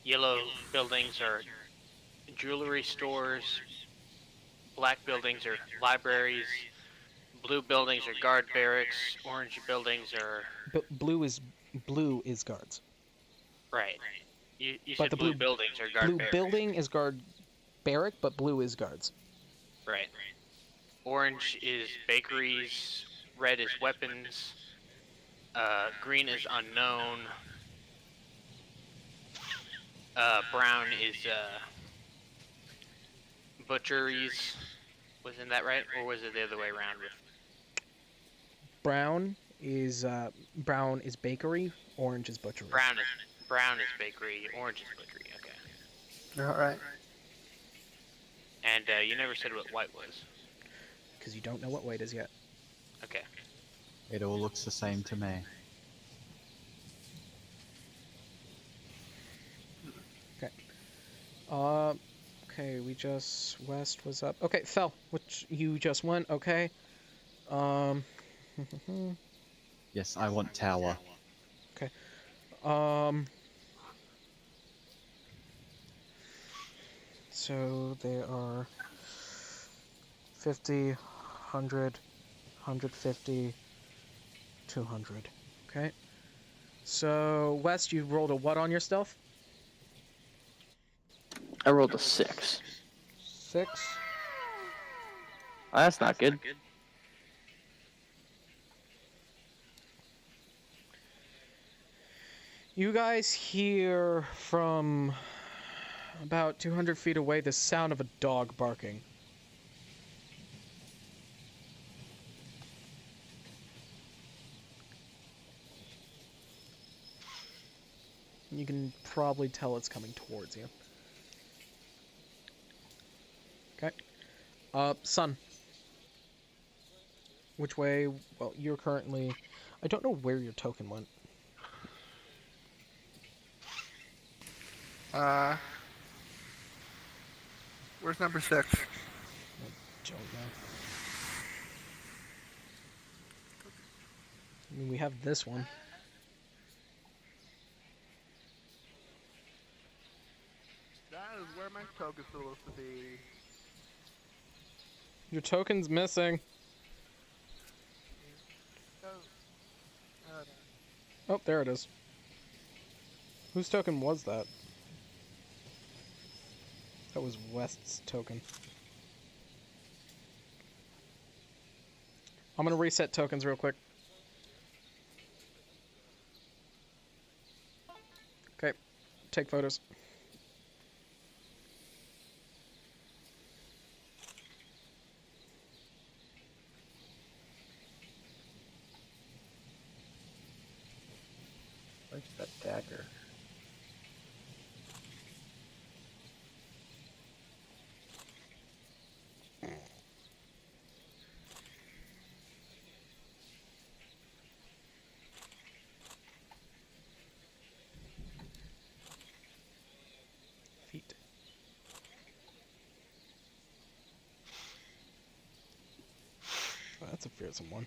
Yellow buildings are jewelry stores. Black buildings are libraries. Blue buildings are guard barracks. Orange buildings are... Blue is guards. Right. You But said the blue blue- buildings are guard Blue barracks. building is guard barrack, but blue is guards. Right. Orange is bakeries. Red is weapons. Green is unknown. Brown is butcheries. Wasn't that right, or was it the other way around? With Brown is bakery. Orange is butchery. brown is bakery. Orange is butchery. Okay. All right. And you never said what white was. Because you don't know what white is yet. Okay. It all looks the same to me. Okay, West was up. Okay, Fel, which you just went, okay. Yes, I want tower. So there are 50, 100, 150, 200. Okay. So, West, you rolled a what on your stealth? I rolled a 6. 6. Oh, that's not good. You guys hear from about 200 feet away the sound of a dog barking. You can probably tell it's coming towards you. Okay. Sun. Which way? Well, you're currently... I don't know where your token went. Where's number 6? I don't know. I mean, we have this one. That is where my token's supposed to be. Your token's missing. Oh, there it is. Whose token was that? That was West's token. I'm gonna reset tokens real quick. Okay, take photos. Where's that dagger? Feet. Oh, that's a fearsome one.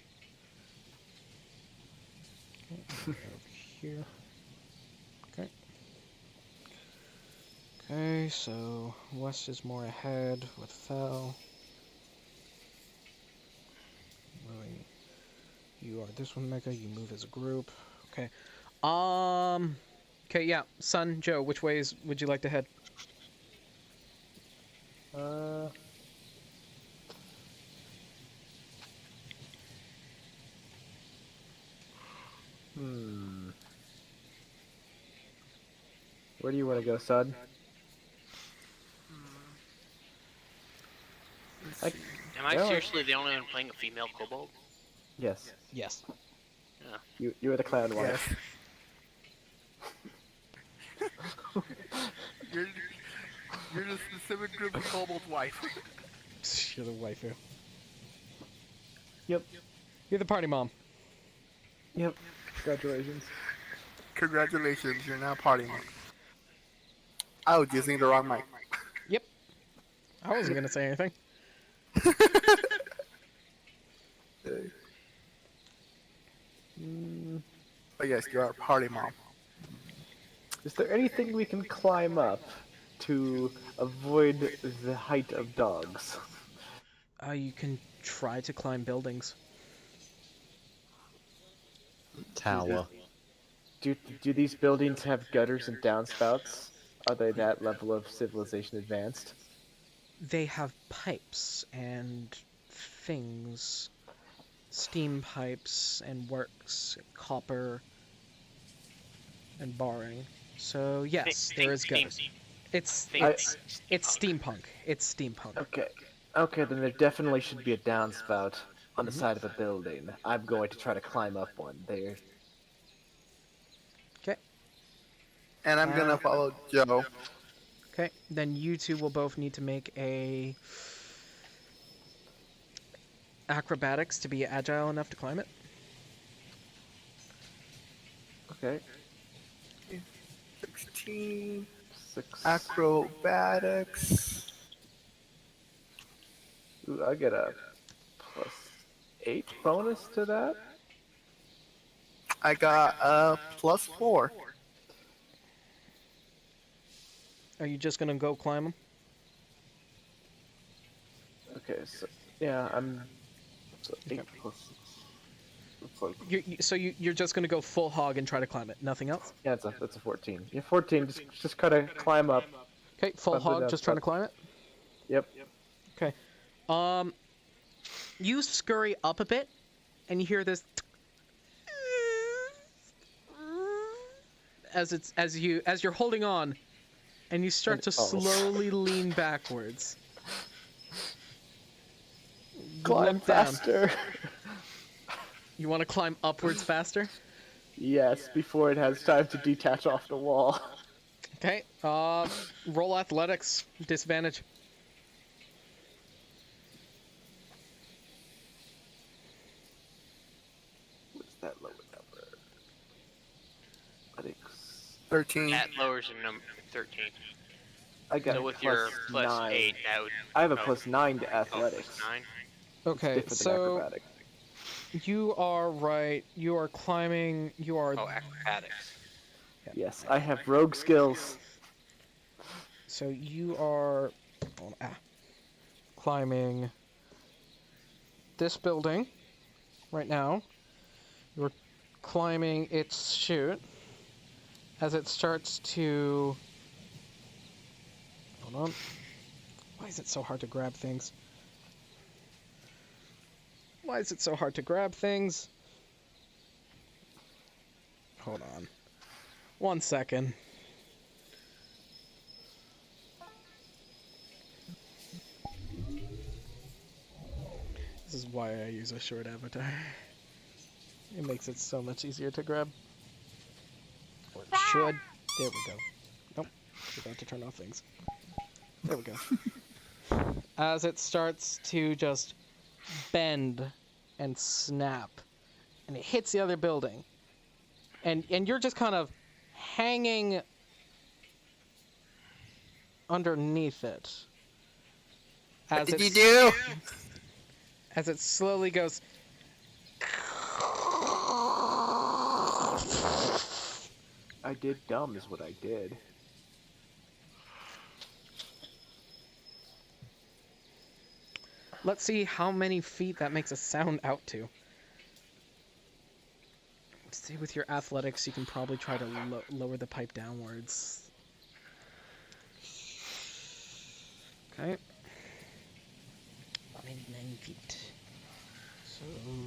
Okay, over here. Okay. Okay, so West is more ahead with Fel. Moving. You are this one, Mega. You move as a group. Okay. Okay, yeah. Sun, Joe, which ways would you like to head? Where do you want to go, Sud? Am I Yeah. seriously the only one playing a female kobold? Yes. Yes. You are the clown wife. You're the specific group of kobold's wife. You're the waifu. Yep. You're the party mom. Yep. Congratulations. Congratulations, you're now party mom. I was using the wrong mic. Yep. I wasn't gonna say anything. But yes, you are party mom. Is there anything we can climb up to avoid the height of dogs? You can try to climb buildings. Tower. Do these buildings have gutters and downspouts? Are they that level of civilization advanced? They have pipes and things, steam pipes and works, copper and barring. So yes, there is gutters. It's steampunk. It's steampunk. Okay. Okay, then there definitely should be a downspout on the side of a building. I'm going to try to climb up one. There. Okay. And I'm gonna follow Joe. Okay. Then you two will both need to make a acrobatics to be agile enough to climb it. Okay. 16. 6. Acrobatics. Ooh, I get a +8 bonus to that. I got a +4. Are you just gonna go climb them? Okay, so yeah, I'm. So 8 Okay. plus 6. It's like, You're just gonna go full hog and try to climb it. Nothing else. yeah, that's a 14. Yeah, 14. Just kind of climb up. Okay. Full Up and hog. up, Just trying to up. climb it. Yep. Okay. You scurry up a bit, and you hear this as you're holding on, and you start And to it falls. slowly lean backwards. Climb Look down. faster. You want to climb upwards faster? Yes, before it has time to detach off the wall. Okay. Roll athletics. Disadvantage. What's that lower number? I think 13. That lowers a number 13. I got So a with your plus +9. 8, that would. I have a oh, +9 to oh, athletics. +9. Okay. Different than So acrobatics. you are right. You are climbing. You are. Oh, acrobatics. Yes, I have rogue skills. So you are climbing this building right now. You're climbing its chute as it starts to. Hold on. Why is it so hard to grab things? Why is it so hard to grab things? Hold on. 1 second. This is why I use a short avatar. It makes it so much easier to grab. Or it should. There we go. Nope. Forgot to turn off things. There we go. As it starts to just bend and snap. And it hits the other building. And you're just kind of hanging underneath it. What did you do? As it slowly goes. I did dumb is what I did. Let's see how many feet that makes a sound out to. See, with your athletics, you can probably try to lower the pipe downwards. Okay. 99 feet. So, 90.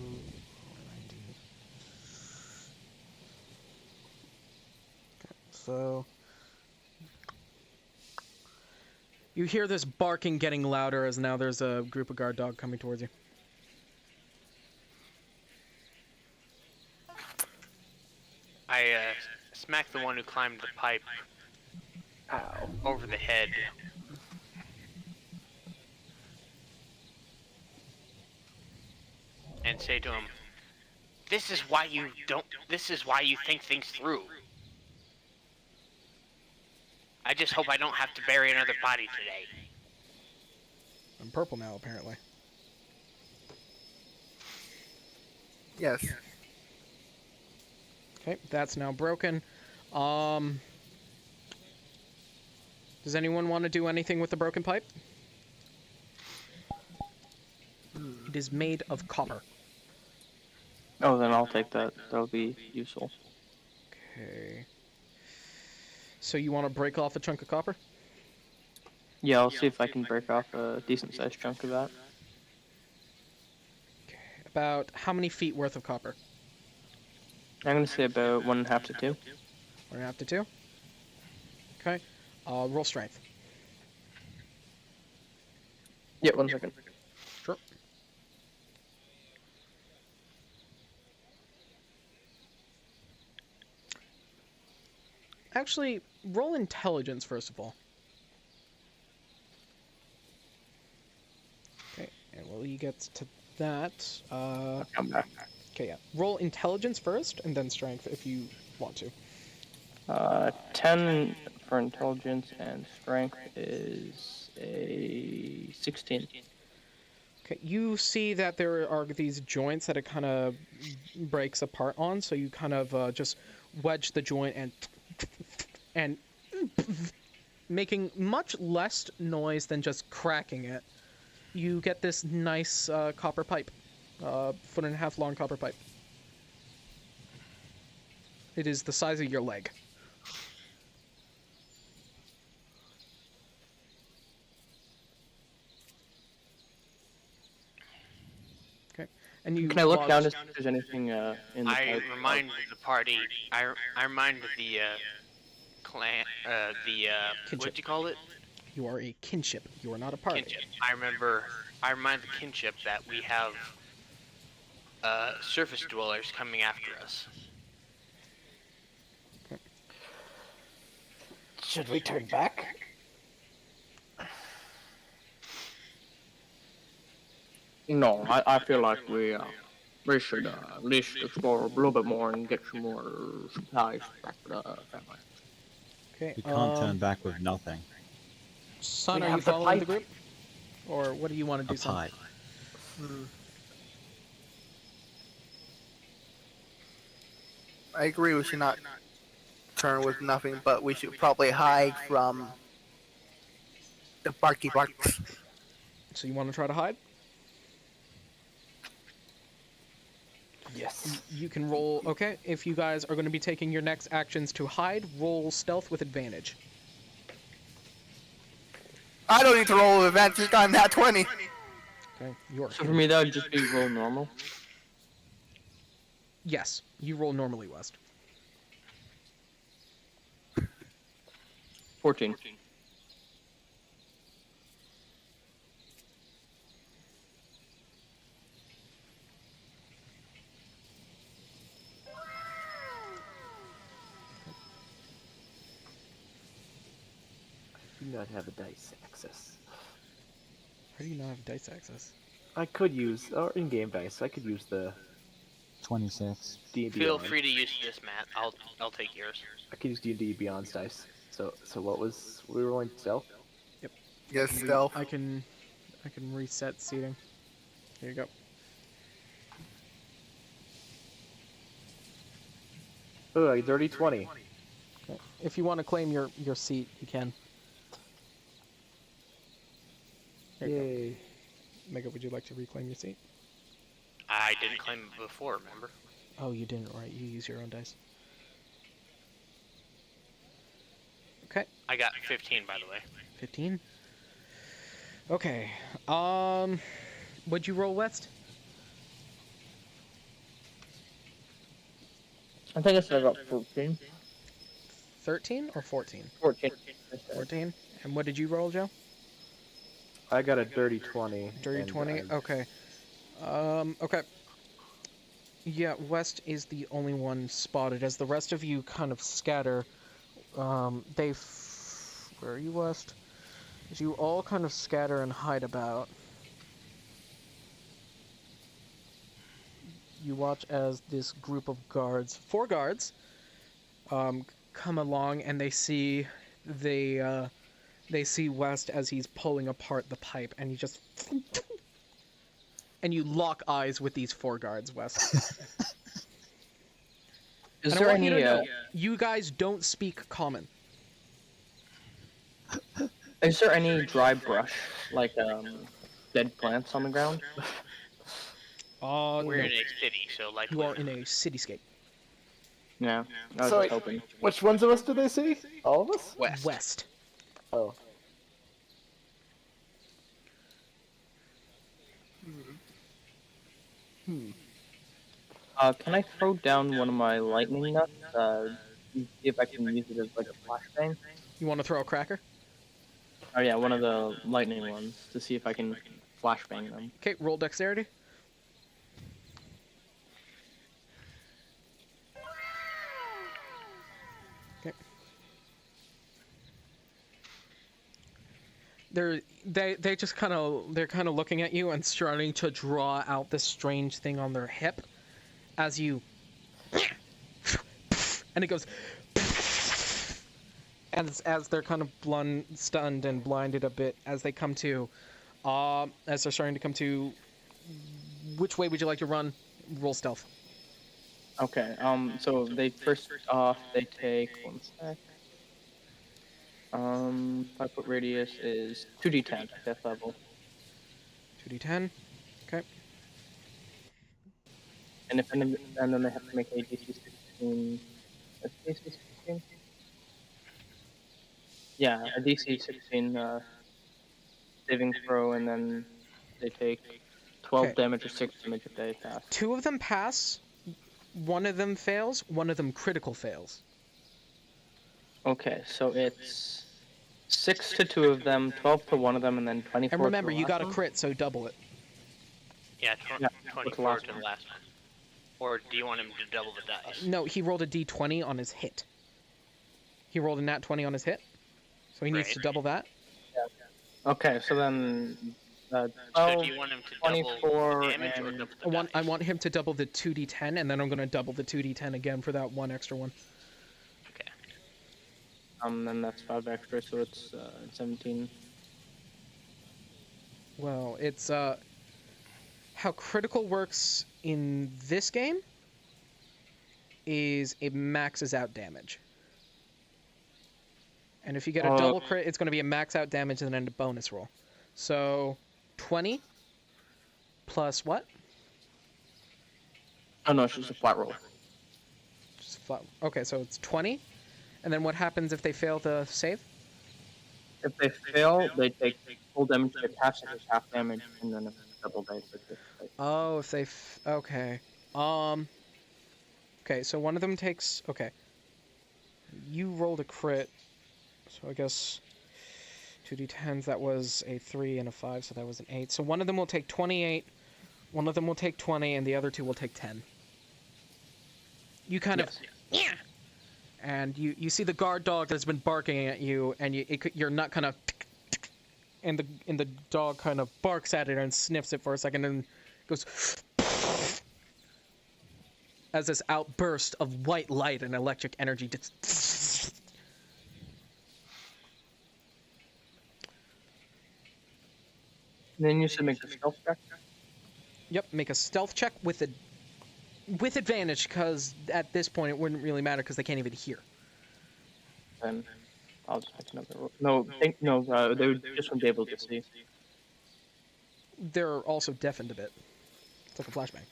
Okay, so... You hear this barking getting louder as now there's a group of guard dog coming towards you. I smacked the one who climbed the pipe Ow. over the head. And say to him, this is why you think things through. I just hope I don't have to bury another body today. I'm purple now, apparently. Yes. Okay, that's now broken. Does anyone want to do anything with the broken pipe? It is made of copper. Oh, then I'll take that. That'll be useful. Okay. So you want to break off a chunk of copper? Yeah, I'll see if I can break off a decent sized chunk of that. About how many feet worth of copper? I'm gonna say about 1.5 to 2. 1.5 to 2. Okay. Roll strength. Yeah, 1 second. Sure. Actually, roll intelligence first of all. Okay, and while he gets to that, Come back. okay, yeah. Roll intelligence first, and then strength if you want to. 10 for intelligence, and strength is a 16. Okay, you see that there are these joints that it kind of breaks apart on, so you kind of just wedge the joint and making much less noise than just cracking it. You get this nice copper pipe, 1.5 foot long copper pipe. It is the size of your leg. Okay, and you. Can I look lodge- down to see if there's anything in the I pipe? remind the party. I remind the clan. Kinship. What'd you call it? You are a kinship. You are not a party. Kinship. I remind the kinship that we have surface dwellers coming after us. Should we turn back? No, I feel like we should at least explore a little bit more and get some more supplies back to the family. Okay. We can't turn back with nothing. Son, We are you have the following the pipe. group? Or what do you want to do, A son? pipe. I agree. We should not turn with nothing, but we should probably hide from the barky barks. So you want to try to hide? Yes. You can roll. Okay, if you guys are going to be taking your next actions to hide, roll stealth with advantage. I don't need to roll with advantage on that 20. Okay, you're. So for me, that would just be roll normal. Yes, you roll normally, West. 14. I do not have a dice access. How do you not have dice access? I could use, or in-game dice. I could use the 26. D&D. Feel one. free to use this, Matt. I'll take yours. I could use D&D Beyond's dice. So what was we were rolling stealth? Yes, stealth. I can reset seating. Here you go. Oh, a dirty 20. Okay. If you want to claim your seat, you can. There you go. Yay. Mega, would you like to reclaim your seat? I didn't claim it before, remember? Oh, you didn't, right? You use your own dice. Okay, I got 15, by the way. 15. Okay. What'd you roll, West? I think I said about 14. 13 or 14? 14. 14. And what did you roll, Joe? I got a dirty 20. Dirty and 20. I- Okay. Okay. Yeah, West is the only one spotted. As the rest of you kind of scatter, where are you, West? As you all kind of scatter and hide about, you watch as this group of guards, 4 guards, come along, and they see West as he's pulling apart the pipe, and he just and you lock eyes with these 4 guards, West. Is And I there want you any to know, you guys don't speak common. is there any dry brush, like dead plants on the ground? We're No. in a city, so like You are in a cityscape. Yeah, I was So just wait, hoping. which ones of us did they see? All of us? West. West. Oh. Hmm. Can I throw down one of my lightning nuts? See if I can use it as like a flashbang? You want to throw a cracker? Oh yeah, one of the lightning ones to see if I can flashbang them. Okay, roll dexterity. Okay. They just they're kind of looking at you and starting to draw out this strange thing on their hip as you and it goes as they're kind of stunned and blinded a bit as they come to as they're starting to come to. Which way would you like to run? Roll stealth. Okay, so they first off, they take, one sec. 5 foot radius is 2d10 at death level. 2d10. Okay. And and then they have to make a DC 16, a DC 16? Yeah, a DC 16, saving throw, and then they take 12 Okay. damage or 6 damage if they pass. 2 of them pass. 1 of them fails. 1 of them critical fails. Okay, so it's 6 to 2 of them, 12 to 1 of them, and then 24 And remember, to the you last got a one? crit, so double it. Yeah, Yeah, what's the 24 last to the one? last one. Or do you want him to double the dice? No, he rolled a d20 on his hit. He rolled a nat 20 on his hit, so he needs to Right. double that. Okay, so then So 12, do you want him to double 24, the damage or and double the dice? I want him to double the 2d10, and then I'm going to double the 2d10 again for that 1 extra one. Okay. then that's 5 extra, so it's 17. Well, it's how critical works in this game is it maxes out damage. And if you get a double crit, it's going to be a max out damage and then a bonus roll. So 20 plus what? Oh no, it's just a flat roll. Just flat. Okay, so it's 20. And then what happens if they fail the save? If they fail, they take full damage, they pass it as half damage, and then it's double dice. Oh, if they okay. Okay, so one of them takes okay. You rolled a crit. So I guess 2d10s, that was a 3 and a 5, so that was an 8. So one of them will take 28, one of them will take 20, and the other 2 will take 10. You kind of... Yeah! And you see the guard dog that's been barking at you, and your nut kind of... And the dog kind of barks at it and sniffs it for a second, and goes... As this outburst of white light and electric energy just... Then you should make a stealth check. Yep, make a stealth check with advantage, because at this point it wouldn't really matter because they can't even hear. Then I'll just make another roll. They would just wouldn't be able to see. They're also deafened a bit. It's like a flashbang.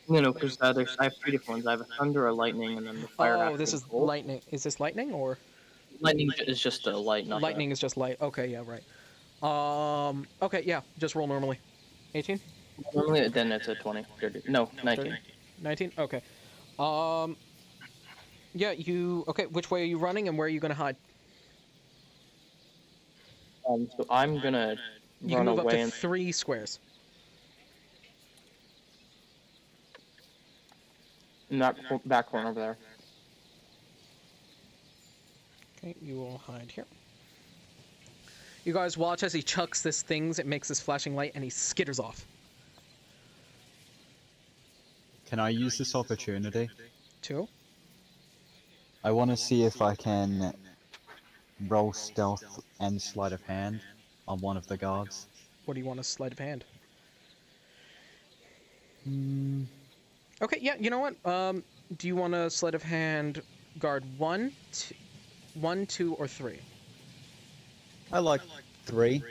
No, because I have 3 different ones. I have a thunder, a lightning, and then the fire. Oh, this is lightning. Is this lightning or? Lightning is just a light, not Lightning is just light. Okay, yeah, right. Okay, yeah, just roll normally. 18? Normally, then it's a 20. 30. No, 19. 19? Okay. Yeah, okay, which way are you running and where are you gonna hide? So I'm gonna You run can move up away to and 3 squares. in that back corner over there. Okay, you will hide here. You guys watch as he chucks this things, it makes this flashing light, and he skitters off. Can I use this opportunity? 2. I want to see if I can roll stealth and sleight of hand on one of the guards. What do you want a sleight of hand? Hmm. Okay, yeah, you know what? Do you want a sleight of hand guard 1, 2, or 3? I like 3.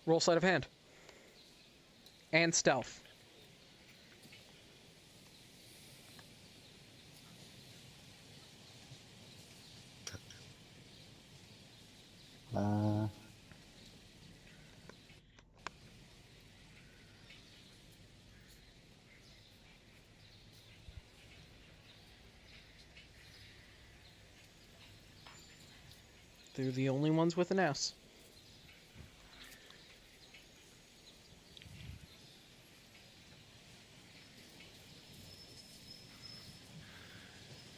Roll sleight of hand. And stealth. They're the only ones with an S.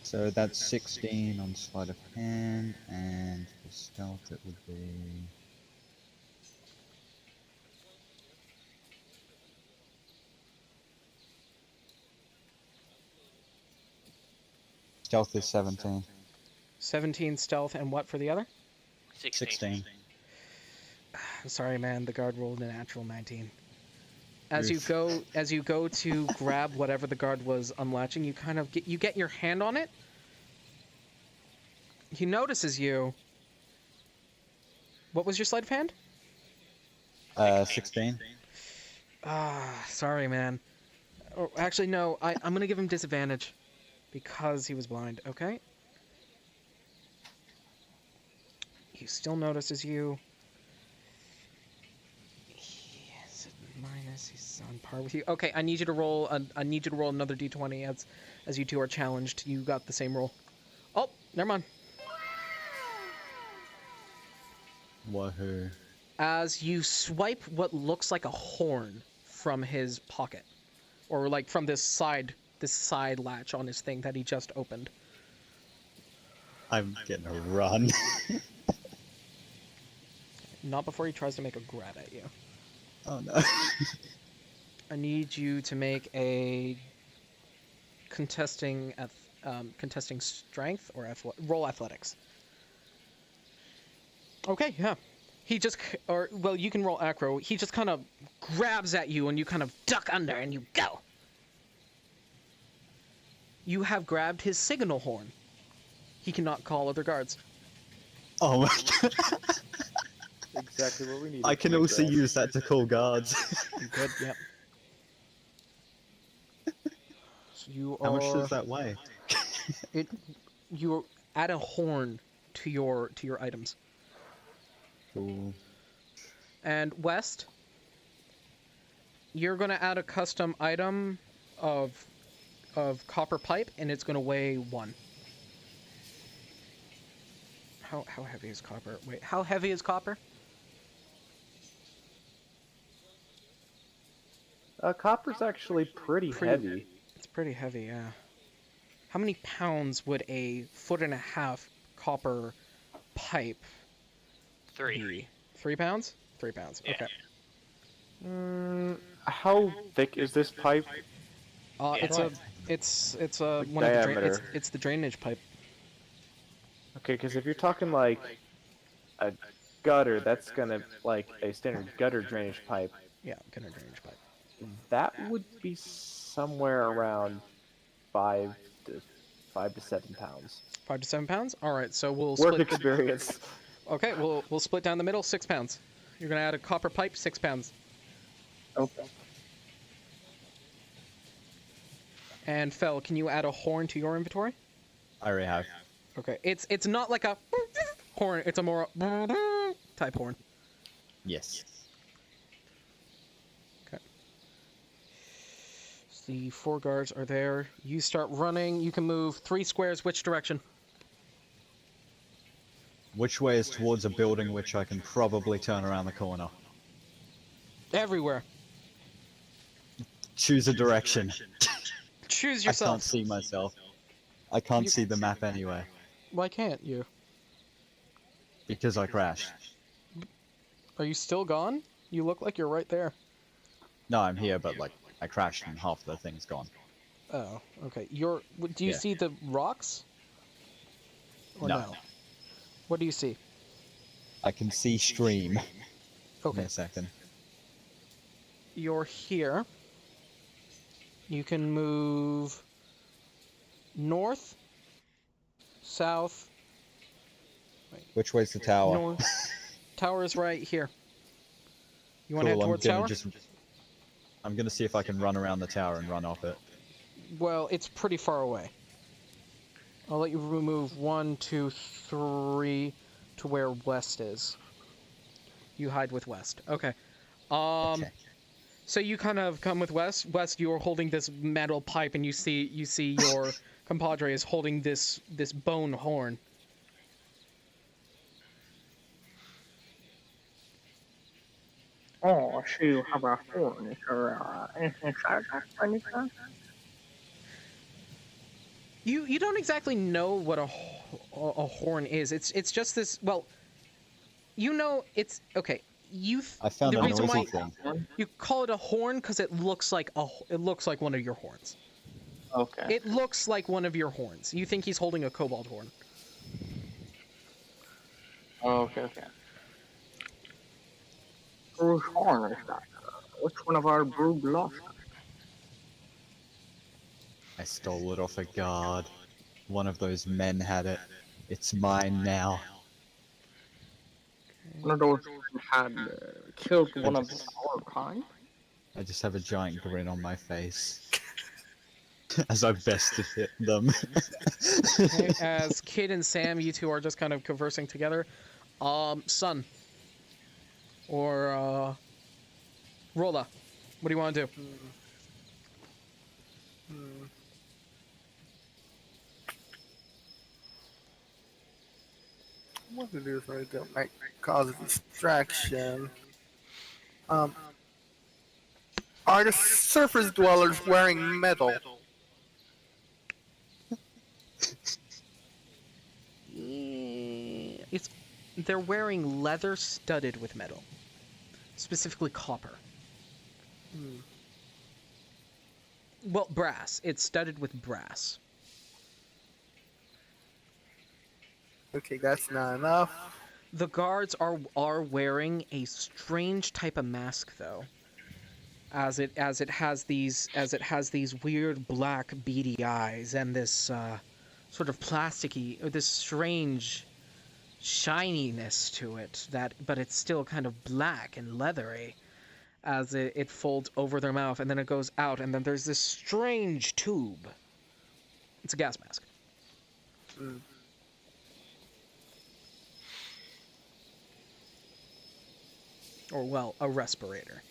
So that's 16 on sleight of hand, and for stealth it would be... Stealth is 17. 17 stealth, and what for the other? 16. I'm sorry, man. The guard rolled a natural 19. As Oof. you go to grab whatever the guard was unlatching, you kind of get your hand on it. He notices you. What was your sleight of hand? 16. Sorry, man. Oh, actually, no. I'm gonna give him disadvantage because he was blind. Okay. He still notices you. Yes, minus. He's on par with you. Okay, I need you to roll. I need you to roll another d20 as you two are challenged. You got the same roll. Oh, never mind. Wahoo. As you swipe what looks like a horn from his pocket, or like from this side latch on his thing that he just opened. I'm gonna run. Not before he tries to make a grab at you. Oh no. I need you to make a contesting strength or roll athletics. Okay, yeah. He just, you can roll acro. He just kind of grabs at you and you kind of duck under and you go. You have grabbed his signal horn. He cannot call other guards. Oh my god. Exactly what we need. I can also use that to call guards. You could, yep. So you How much are. does that weigh? You add a horn to your items. Cool. And West, you're gonna add a custom item of copper pipe, and it's gonna weigh 1. How heavy is copper? Wait, how heavy is copper? Copper's actually pretty heavy. It's pretty heavy, yeah. How many pounds would a 1.5-foot copper pipe 3. be? 3 pounds? 3 pounds. Yeah. Okay. How thick is this pipe? It's a one diameter. of the it's the drainage pipe. Okay, because if you're talking like a gutter, that's gonna like a standard gutter drainage pipe. Yeah, kind of drainage pipe. That would be somewhere around 5 to 7 pounds. 5 to 7 pounds. All right, so we'll Work split. experience. Okay, we'll split down the middle. 6 pounds. You're gonna add a copper pipe. 6 pounds. Okay. And Fel, can you add a horn to your inventory? I already have. Okay, it's not like a horn. It's a more type horn. Yes. Okay. So the 4 guards are there. You start running. You can move 3 squares. Which direction? Which way is towards a building which I can probably turn around the corner? Everywhere. Choose a direction. Choose I yourself. can't see myself. I can't see the map anyway. Why can't you? Because I crashed. Are you still gone? You look like you're right there. No, I'm here, but like, I crashed and half the thing's gone. Oh, okay. Do you Yeah. see the rocks? Or No. What do you see? I can see stream. Give Okay. me a second. You're here. You can move north, south, Which way's the tower? north. Tower is right here. You want to head towards tower? I'm gonna see if I can run around the tower and run off it. Well, it's pretty far away. I'll let you move 1, 2, 3 to where west is. You hide with west. Okay. Okay. So you kind of come with west. West, you're holding this metal pipe, and you see your compadre is holding this bone horn. Oh, so you have a horn. Is there anything inside that by any chance? You don't exactly know what a horn is. It's just this. Well, you know it's okay. I found the a reason noisy why thing. you call it a horn because it looks like one of your horns. Okay. It looks like one of your horns. You think he's holding a kobold horn. Okay. Whose horn is that? Which one of our brood lost? I stole it off a guard. One of those men had it. It's mine now. One of those had killed one of our kind? I just have a giant grin on my face. As I bested hit them. Okay, as Kid and Sam, you two are just kind of conversing together. Son. Or, Rolla. What do you want to do? What to do is right that might cause a distraction. Are the surface dwellers wearing metal? They're wearing leather studded with metal. Specifically copper. Well, brass. It's studded with brass. Okay, that's not enough. The guards are wearing a strange type of mask, though. As it has these weird black beady eyes and this sort of plasticky, or this strange shininess to it. But it's still kind of black and leathery, as it folds over their mouth and then it goes out, and then there's this strange tube. It's a gas mask. Or, well, a respirator.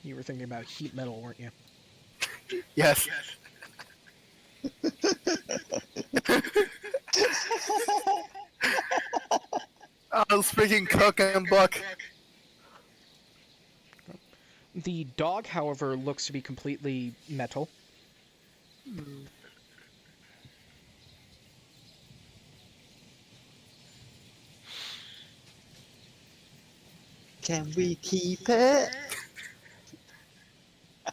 You were thinking about heat metal, weren't you? Yes. I was speaking cook and buck. The dog, however, looks to be completely metal. Can we keep it?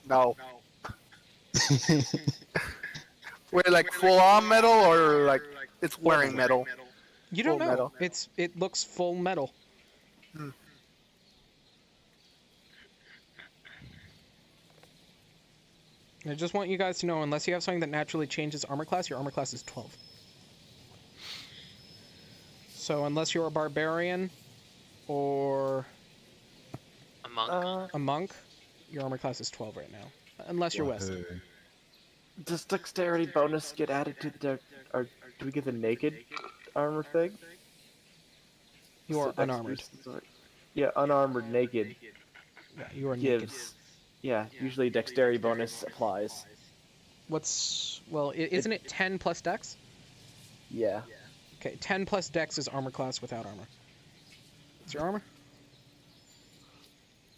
No. We're like full on metal, or like it's wearing metal? You don't Full know. metal. It looks full metal. I just want you guys to know, unless you have something that naturally changes armor class, your armor class is 12. So unless you're a barbarian or A monk. a monk, your armor class is 12 right now. Unless you're West. Wahoo. Does dexterity bonus get added to the, or do we get the naked armor thing? You are So unarmored. Yeah, unarmored naked Yeah, you are naked. gives. Yeah, usually dexterity bonus applies. Isn't it 10 plus dex? Yeah. Okay, 10 plus dex is armor class without armor. What's your armor?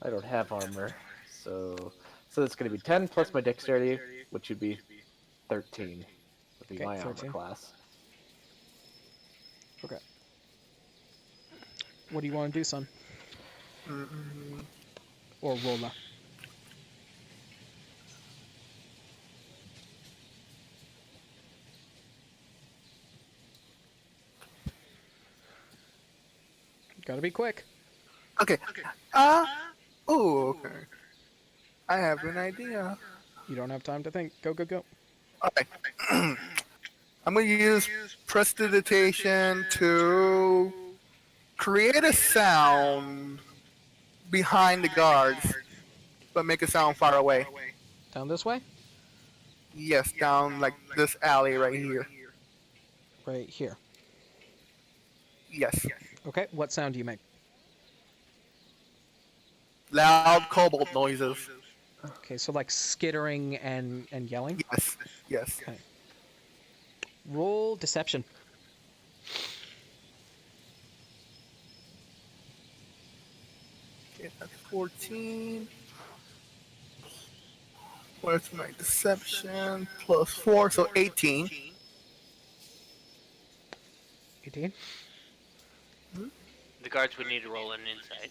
I don't have armor, so it's gonna be 10 plus my dexterity, which would be 13. Would be Okay, my 13. armor class. Okay. What do you want to do, son? Or Rolla? Gotta be quick. Okay. Okay. I have an idea. You don't have time to think. Go, go, go. Okay. I'm going to use prestidigitation to create a sound behind the guards, but make a sound far away. Down this way? Yes, down like this alley right here. Right here. Yes. Okay, what sound do you make? Loud kobold noises. Okay, so like skittering and yelling? Yes. Yes. Okay. Roll deception. Okay, that's 14. Where's my deception? Plus 4, so 18. 18? The guards would need to roll an insight.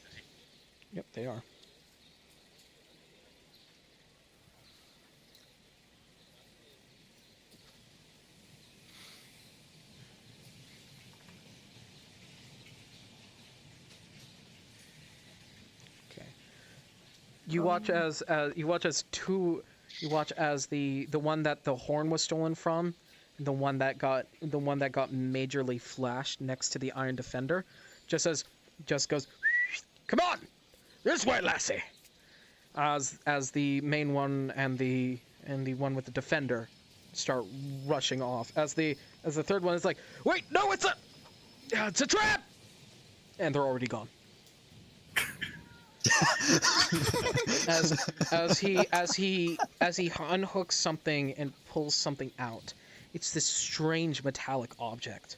Yep, they are. Okay. You watch as the one that the horn was stolen from, the one that got majorly flashed next to the Iron Defender, just goes, "Come on, this way, lassie!" As the main one and the one with the Defender start rushing off. As the third one is like, "Wait, no, it's a trap!" And they're already gone. as he unhooks something and pulls something out. It's this strange metallic object.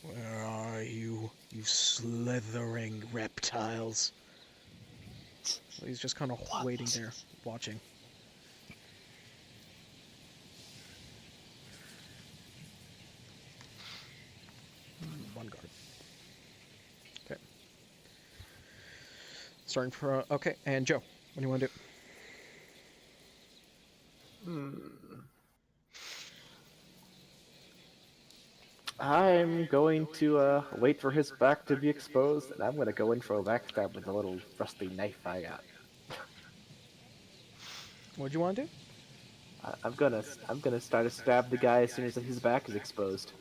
Where are you, you slithering reptiles? So he's just kind of waiting there, watching. One guard. Okay. Starting for okay, and Joe, what do you want to do? I'm going to wait for his back to be exposed, and I'm going to go in for a backstab with a little rusty knife I got. What do you want to do? I'm gonna start to stab the guy as soon as his back is exposed.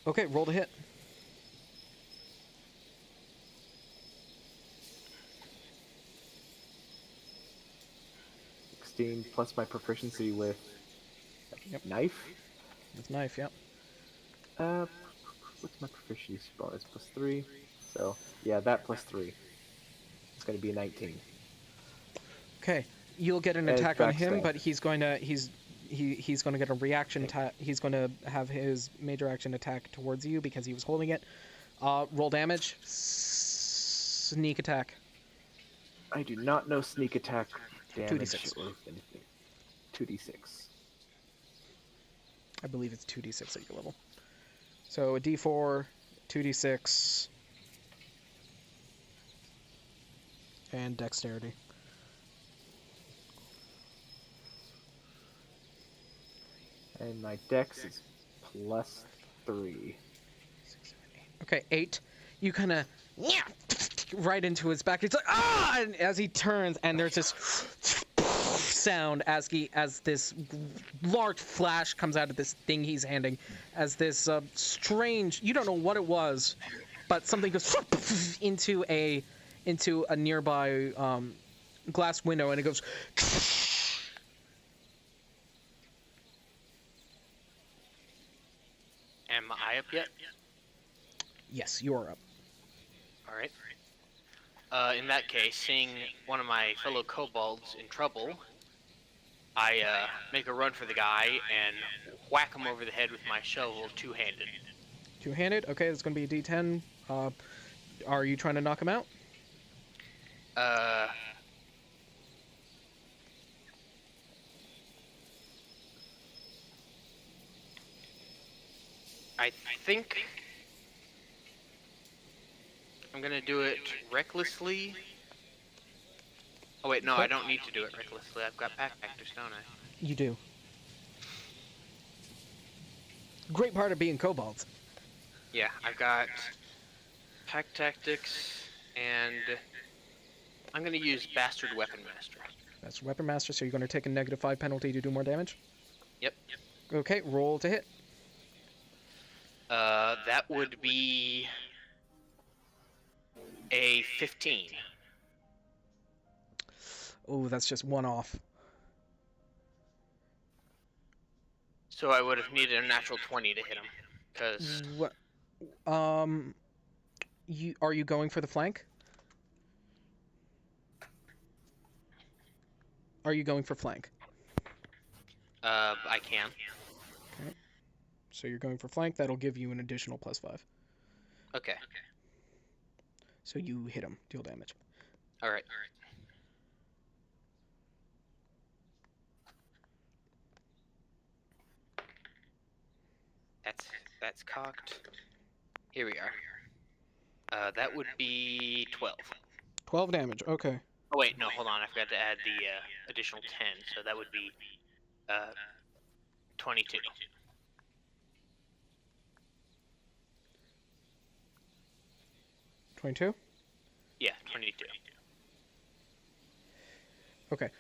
Okay, roll to hit. Plus my proficiency with knife. With knife, yep. What's my proficiency bar? It's plus 3. So yeah, that plus 3. It's gonna be 19. Okay, you'll get an attack on him, but he's going to he's going to get a reaction. He's going to have his major action attack towards you because he was holding it. Roll damage. Sneak attack. I do not know sneak attack damage 2d6. or anything. 2d6. I believe it's 2d6 at your level. So a d4, 2d6, and dexterity. And my dex is plus 3. Okay, 8. You kind of right into his back. It's like ah! And as he turns, and there's this sound as this large flash comes out of this thing he's handing, as this strange, you don't know what it was, but something goes into a nearby glass window, and it goes. Am I up yet? Yes, you're up. All right. In that case, seeing one of my fellow kobolds in trouble, I make a run for the guy and whack him over the head with my shovel, two-handed. Two-handed? Okay, it's going to be a d10. Are you trying to knock him out? I think I'm gonna do it recklessly. Oh wait, no, I don't need to do it recklessly. I've got pack factors, don't I? You do. Great part of being kobolds. Yeah, I've got pack tactics, and I'm gonna use Bastard Weapon Master. That's Weapon Master, so you're going to take a -5 penalty to do more damage? Yep. Okay, roll to hit. That would be a 15. Oh, that's just one off. So I would have needed a natural 20 to hit him. Because What? Are you going for the flank? Are you going for flank? I can. Okay. So you're going for flank. That'll give you an additional +5. Okay. So you hit him. Deal damage. All right. That's cocked. Here we are. That would be 12. 12 damage. Okay. Oh wait, no, hold on. I forgot to add the additional 10, so that would be 22. 22. Yeah, 22. Okay.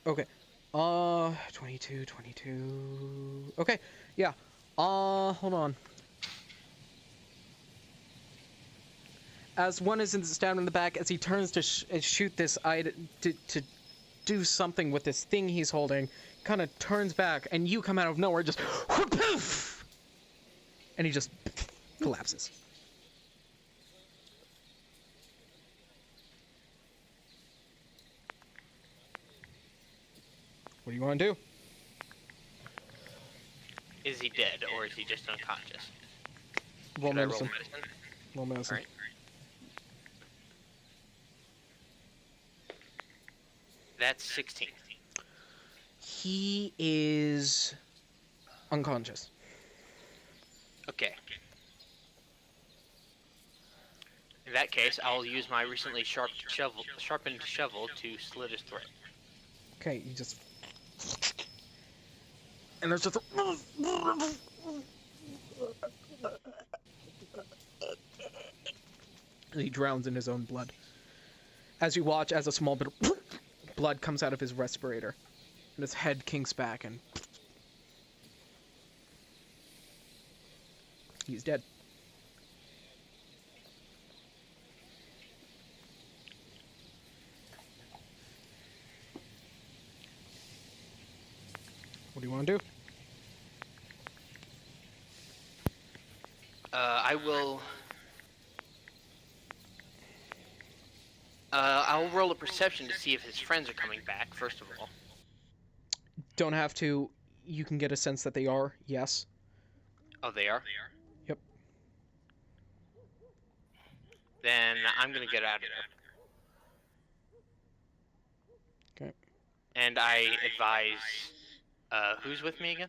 Okay. 22. Okay. Yeah. Hold on. As one is stabbed in the back, as he turns to shoot this item, to do something with this thing he's holding, kind of turns back, and you come out of nowhere, just poof, and he just collapses. What do you want to do? Is he dead, or is he just unconscious? Roll Should I roll medicine. medicine? Roll medicine. Alright. That's 16. He is unconscious. Okay. In that case, I'll use my recently sharpened shovel to slit his throat. Okay, you just... And there's just a... And he drowns in his own blood. As you watch as a small bit of blood comes out of his respirator. And his head kinks back and... He's dead. What do you want to do? I will... I'll roll a perception to see if his friends are coming back, first of all. Don't have to. You can get a sense that they are, yes. Oh, they are? Yep. Then I'm gonna get out of there. Okay. And I advise... who's with me again?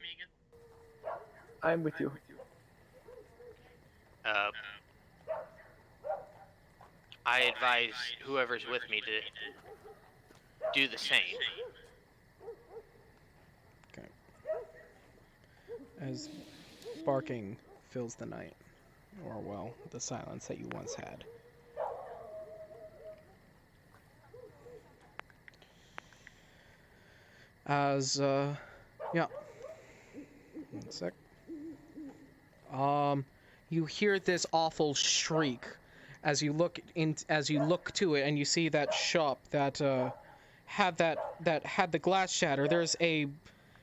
I'm with you. I advise whoever's with me to do the same. Okay. As barking fills the night, or well, the silence that you once had. As yeah. One sec. You hear this awful shriek as you look to it, and you see that shop that had the glass shatter. There's a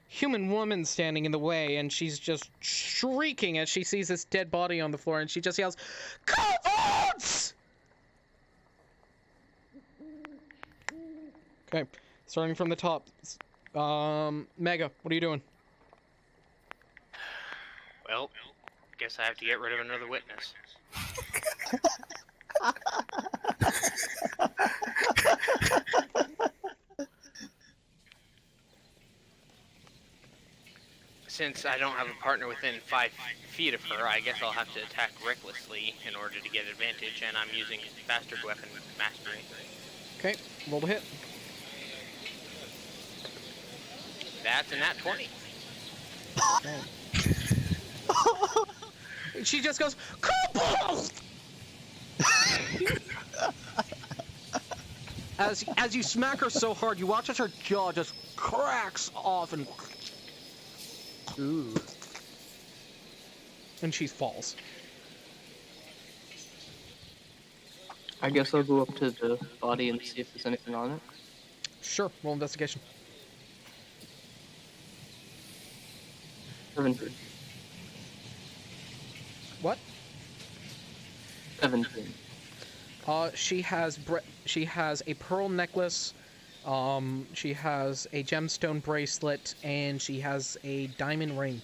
human woman standing in the way, and she's just shrieking as she sees this dead body on the floor, and she just yells, "Kobolds!" Okay, starting from the top. Mega, what are you doing? Well, guess I have to get rid of another witness. Since I don't have a partner within 5 feet of her, I guess I'll have to attack recklessly in order to get advantage, and I'm using Bastard Weapon Mastery. Okay, roll to hit. That's a nat 20. Okay. She just goes, "Kobold!" As you smack her so hard, you watch as her jaw just cracks off and Ooh. And she falls. I guess I'll go up to the body and see if there's anything on it. Sure, roll investigation. 17. What? 17. She has a pearl necklace. She has a gemstone bracelet, and she has a diamond ring.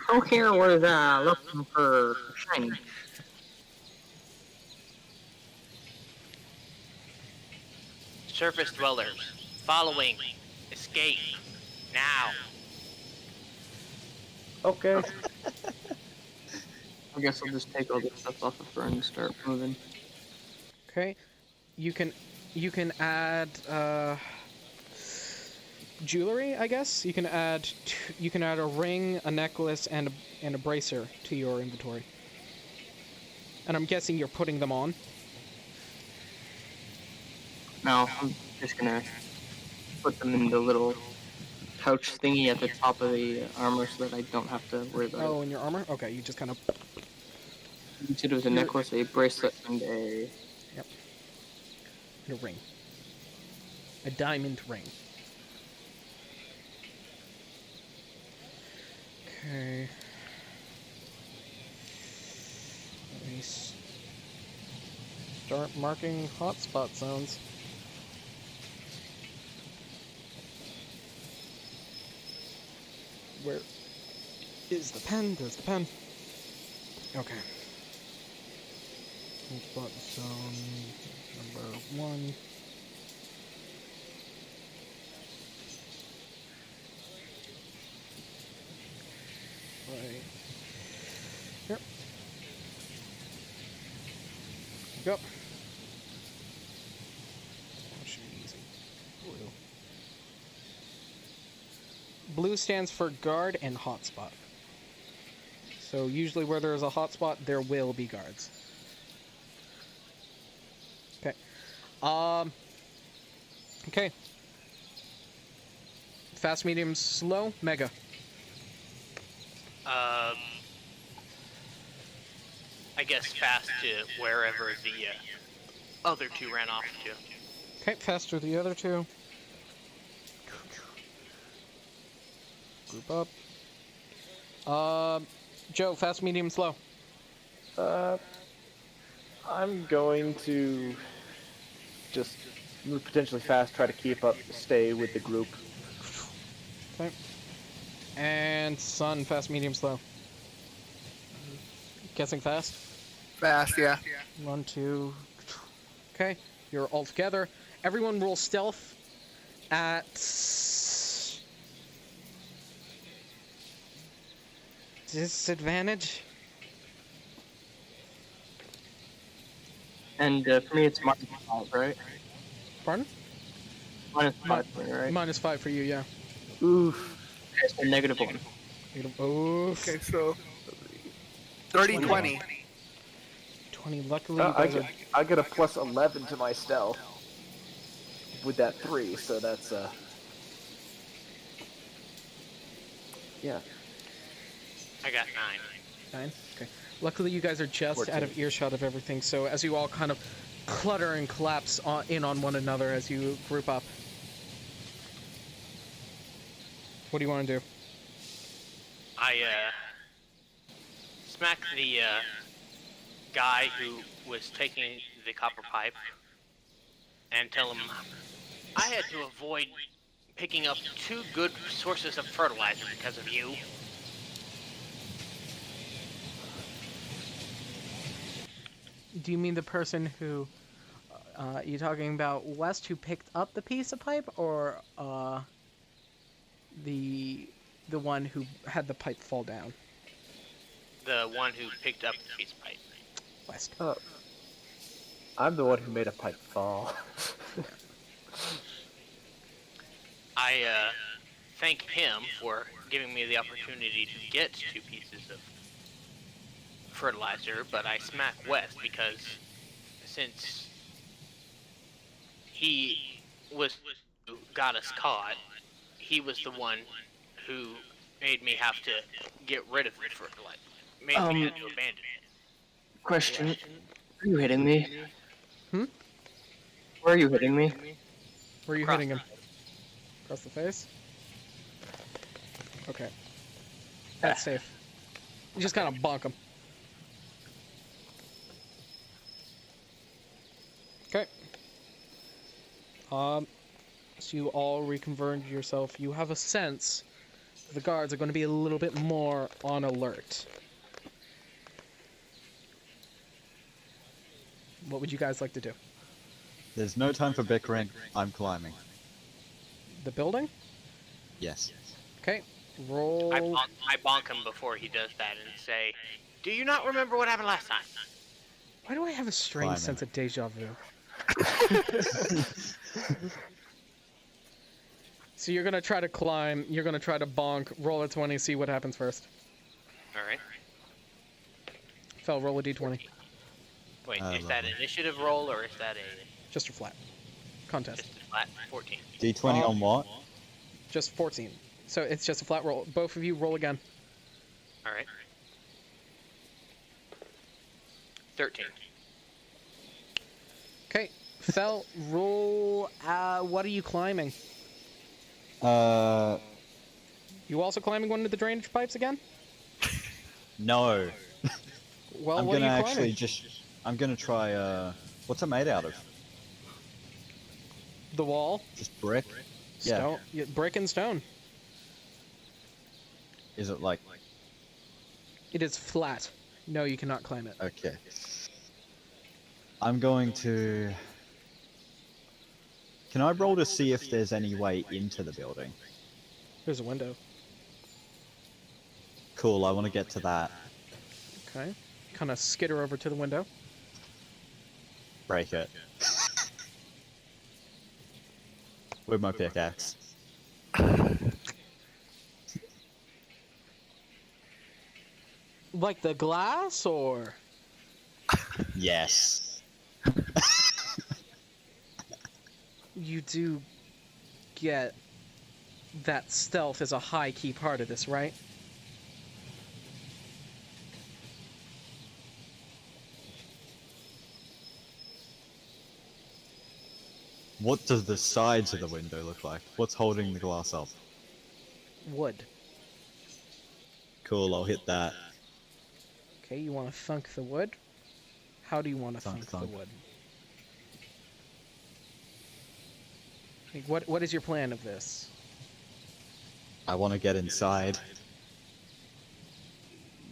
Who here was looking for shiny? Surface dwellers, following, escape, now. Okay. I guess I'll just take all this stuff off of her and start moving. Okay, you can add jewelry, I guess. You can add a ring, a necklace, and a bracer to your inventory. And I'm guessing you're putting them on. No, I'm just gonna put them in the little pouch thingy at the top of the armor so that I don't have to worry about Oh, in your armor? Okay, you just kind of... it. You said it was a necklace, a bracelet, and a... Yep. And a ring. A diamond ring. Okay. Let me start marking hotspot zones. Where is the pen? There's the pen. Okay. Hotspot zone number 1. Right. Here. Go. That should be easy. Blue. Blue stands for guard and hotspot. So usually where there is a hotspot, there will be guards. Okay. Okay. Fast, medium, slow, mega. I guess fast to wherever the other two ran off to. Okay, faster the other two. Group up. Joe, fast, medium, slow. I'm going to just move potentially fast, try to keep up, stay with the group. Okay. And Sun, fast, medium, slow. Guessing fast? Fast, yeah. 1, 2. Okay, you're all together. Everyone roll stealth at disadvantage. And for me, it's -5, right? Pardon? -5 for me, right? -5 for you, yeah. Oof. Okay, so -1. Oof. Okay, so 30, 20. 20. Luckily, you guys are... I get a plus 11 to my stealth with that 3, so that's yeah. I got 9. 9? Okay. Luckily, you guys are just 14. out of earshot of everything, so as you all kind of clutter and collapse in on one another as you group up. What do you want to do? I smacked the guy who was taking the copper pipe and tell him I had to avoid picking up 2 good sources of fertilizer because of you. Do you mean the person who... you talking about West who picked up the piece of pipe, or the one who had the pipe fall down? The one who picked up the piece of pipe. West. I'm the one who made a pipe fall. I thank him for giving me the opportunity to get 2 pieces of fertilizer, but I smack West because since he got us caught, he was the one who made me have to get rid of it for like made me have to abandon it. Question. Are you hitting me? Hmm? Where are you hitting me? Where are you Across hitting him? Across the face? Okay. That's safe. You just kind of bonk him. Okay. So you all reconverted yourself. You have a sense the guards are going to be a little bit more on alert. What would you guys like to do? There's no time for bickering. I'm climbing. The building? Yes. Okay. Roll. I bonk him before he does that and say, "Do you not remember what happened last time?" Why do I have a strange Climbing. sense of deja vu? So you're gonna try to climb, you're gonna try to bonk, roll a 20, see what happens first. Alright. Fell, roll a d20. Wait, I is love that it. an initiative roll or is that Just a flat. Contest. just a flat 14? D20 on what? Just 14. So it's just a flat roll. Both of you roll again. Alright. 13. Okay. Fell, roll, what are you climbing? You also climbing one of the drainage pipes again? No. Well, I'm what gonna are you climbing? I'm gonna try, what's it made out of? The wall? Just brick? Yeah. Stone? Yeah, brick and stone. Is it like, It is flat. No, you cannot climb it. okay. I'm going to... Can I roll to see if there's any way into the building? There's a window. Cool, I want to get to that. Okay. Kind of skitter over to the window. Break it. With my pickaxe. Like the glass, or? Yes. You do get that stealth is a high key part of this, right? What does the sides of the window look like? What's holding the glass up? Wood. Cool, I'll hit that. Okay, you want to thunk the wood? How do you want to Thunk, thunk thunk. the wood? Like, what is your plan of this? I want to get inside.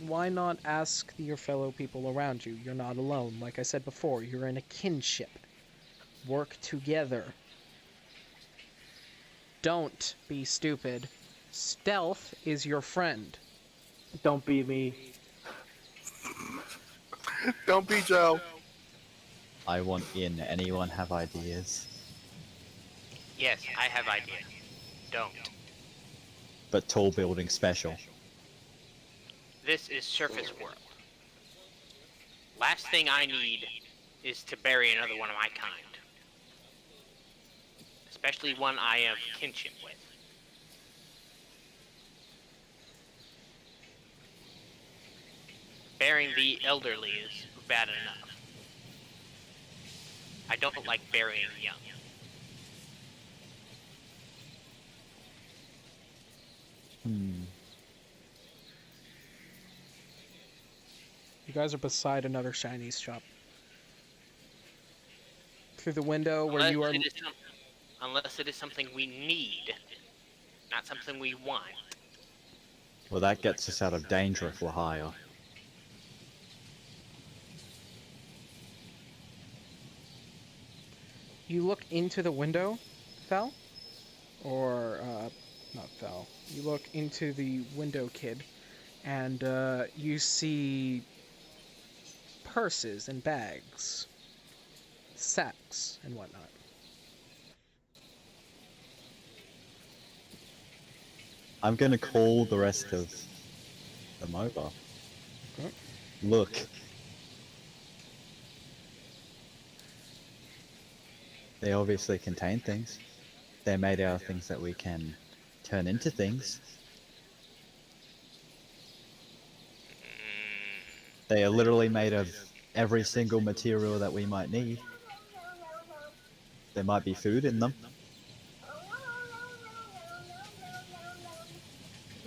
Why not ask your fellow people around you? You're not alone. Like I said before, you're in a kinship. Work together. Don't be stupid. Stealth is your friend. Don't be me. Don't be Joe. I want in. Anyone have ideas? Yes, I have ideas. Don't. But tall building special. This is surface world. Last thing I need is to bury another one of my kind. Especially one I have kinship with. Burying the elderly is bad enough. I don't like burying young. You guys are beside another Chinese shop. Through the window where you are... Unless it is something we need, not something we want. Well, that gets us out of danger if we're higher. You look into the window, Fel? Or, not Fel. You look into the window, kid, and, you see purses and bags, sacks, and whatnot. I'm gonna call the rest of them over. Okay. Look. They obviously contain things. They're made out of things that we can turn into things. They are literally made of every single material that we might need. There might be food in them.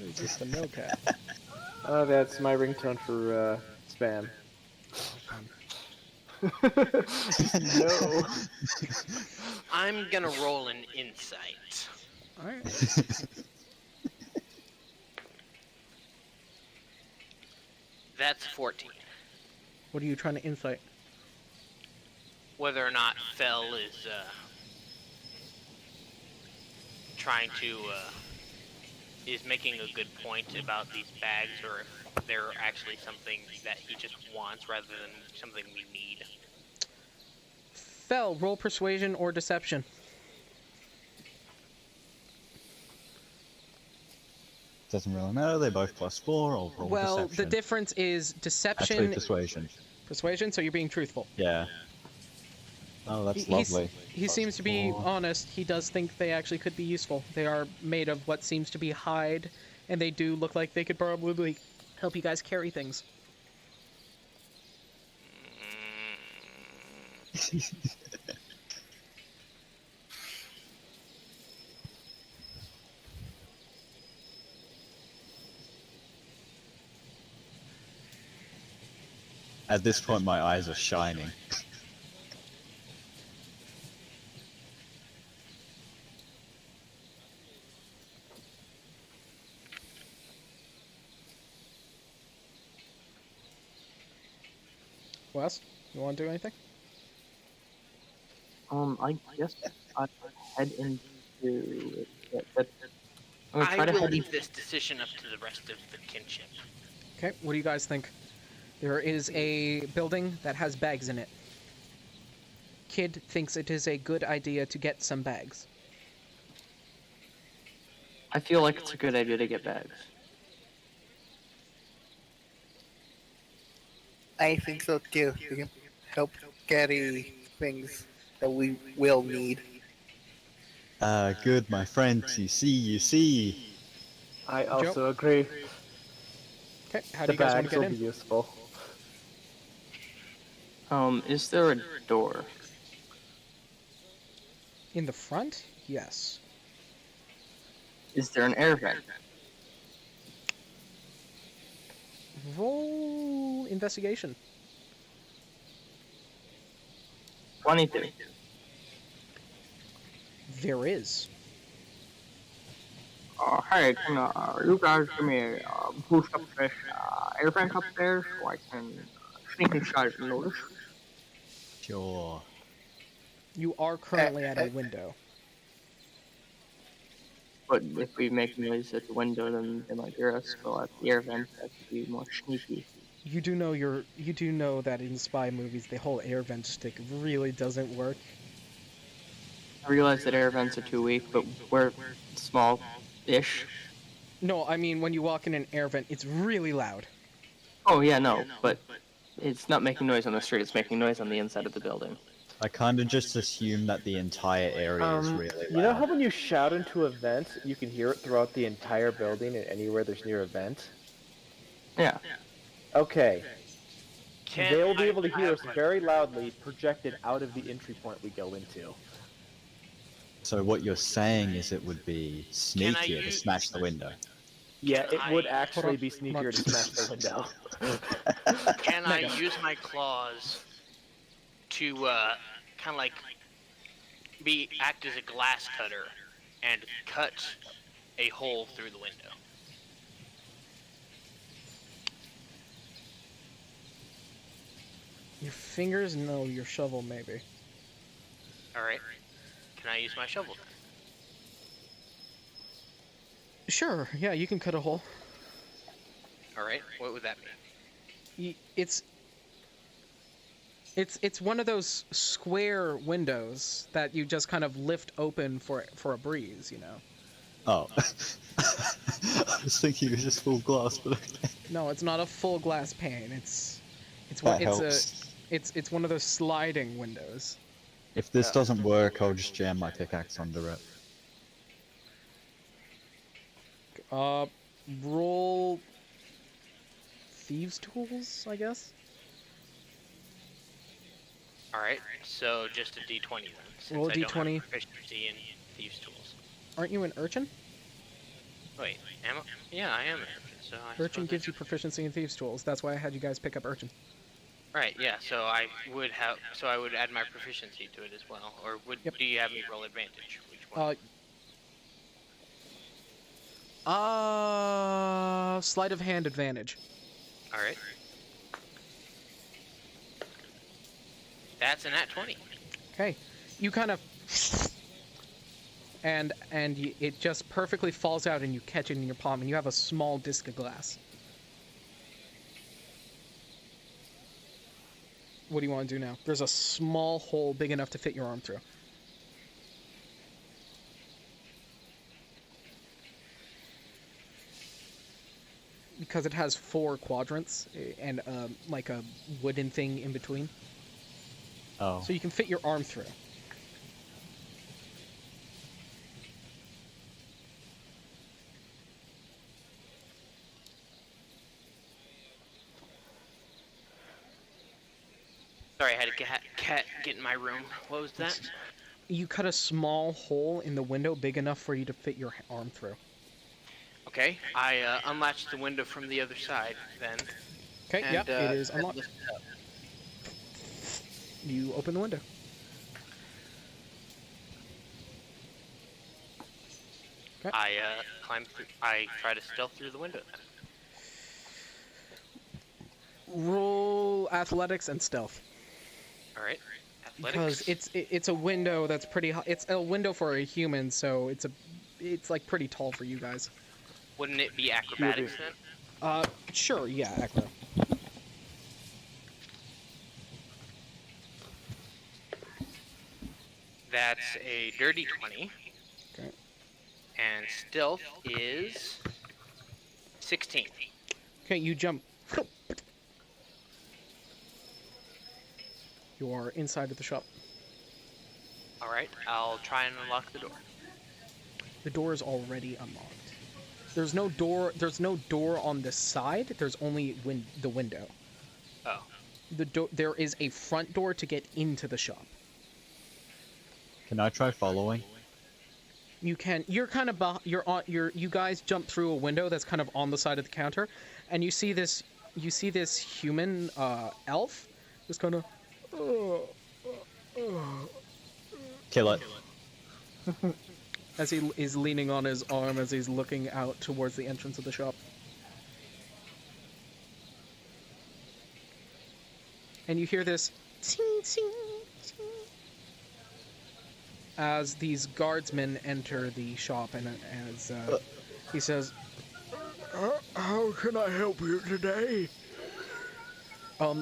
Is this the mill cat? Oh, that's my ringtone for spam. No. I'm gonna roll an insight. Alright. That's 14. What are you trying to insight? Whether or not Fell is trying to is making a good point about these bags, or if they're actually something that he just wants rather than something we need. Fel, roll persuasion or deception. Doesn't really matter, they both +4, I'll roll Well, deception. the difference is Actually, deception, persuasion. persuasion, so you're being truthful. Yeah. Oh, that's He's- lovely. He seems to be +4. honest. He does think they actually could be useful. They are made of what seems to be hide, and they do look like they could probably help you guys carry things. At this point, my eyes are shining. Wes, you want to do anything? I guess I'd head into. I'm gonna try I to will head leave this decision up to the rest of the kinship. Okay, what do you guys think? There is a building that has bags in it. Kid thinks it is a good idea to get some bags. I feel like it's a good idea to get bags. I think so too. We can help carry things that we will need. Good, my friend. You see. I also agree. Okay, how The do you guys want bags to will get be in? useful. Is there a door? In the front? Yes. Is there an air vent? Roll investigation. 22. There is. Hey, can you guys give me a boost up this air vent upstairs so I can sneak inside and notice? Sure. You are currently at a window. But if we make noise at the window, then they might hear us go at the air vent. That could be more sneaky. You do know that in spy movies the whole air vent stick really doesn't work. I realize that air vents are too weak, but we're small-ish. No, I mean when you walk in an air vent, it's really loud. Oh yeah, no, but it's not making noise on the street. It's making noise on the inside of the building. I kind of just assume that the entire area is really loud. You know how when you shout into a vent, you can hear it throughout the entire building and anywhere there's near a vent? Yeah. Okay. Can They'll be I able to hear have us very loudly projected out of the entry point we go into. So what you're saying is it would be Can I sneakier to use- smash the window. Yeah, it would I- actually be Hold on. sneakier to smash the window. Can I use my claws to kind of like act as a glass cutter and cut a hole through the window? Your fingers? No, your shovel maybe. All right. Can I use my shovel then? Sure, yeah, you can cut a hole. All right. What would that mean? It's one of those square windows that you just kind of lift open for a breeze, you know. Oh. I was thinking it was just full glass, but okay. No, it's not a full glass pane. It's That it's helps. it's one of those sliding windows. If this doesn't work, I'll just jam my pickaxe under it. Roll thieves' tools, I guess. All right, so just a D20 then, since Roll a I don't have D20. proficiency in thieves' tools. Aren't you an urchin? Wait, am I? Yeah, I am an urchin, so I Urchin suppose gives you proficiency in thieves' tools. That's why I had you guys pick up urchin. Right, yeah, so I would add my proficiency to it as well, or Yep. do you have me roll advantage? Which one? Sleight of hand advantage. All right. That's an at 20. Okay, you kind of, and it just perfectly falls out, and you catch it in your palm, and you have a small disc of glass. What do you want to do now? There's a small hole big enough to fit your arm through. Because it has 4 quadrants and like a wooden thing in between. Oh. So you can fit your arm through. Sorry, I had a get in my room. What was that? You cut a small hole in the window big enough for you to fit your arm through. Okay, I unlatched the window from the other side then. Okay, and, yep, it is unlocked. lift it up. You open the window. Okay. I climb through. I try to stealth through the window then. Roll athletics and stealth. All right. Athletics. Because it's a window that's pretty high. It's a window for a human, so it's like pretty tall for you guys. Wouldn't it be acrobatics then? Sure, yeah, acro. That's a dirty 20. Okay. And stealth is 16. Okay, you jump. You are inside of the shop. All right, I'll try and unlock the door. The door is already unlocked. There's no door. There's no door on the side. There's only the window. Oh. There is a front door to get into the shop. Can I try following? You can. You're kind of. You guys jump through a window that's kind of on the side of the counter, and you see this. You see this human elf, just kind of. Kill it. As he is leaning on his arm as he's looking out towards the entrance of the shop. And you hear this ting, ting, ting, as these guardsmen enter the shop, and as he says, "How can I help you today?"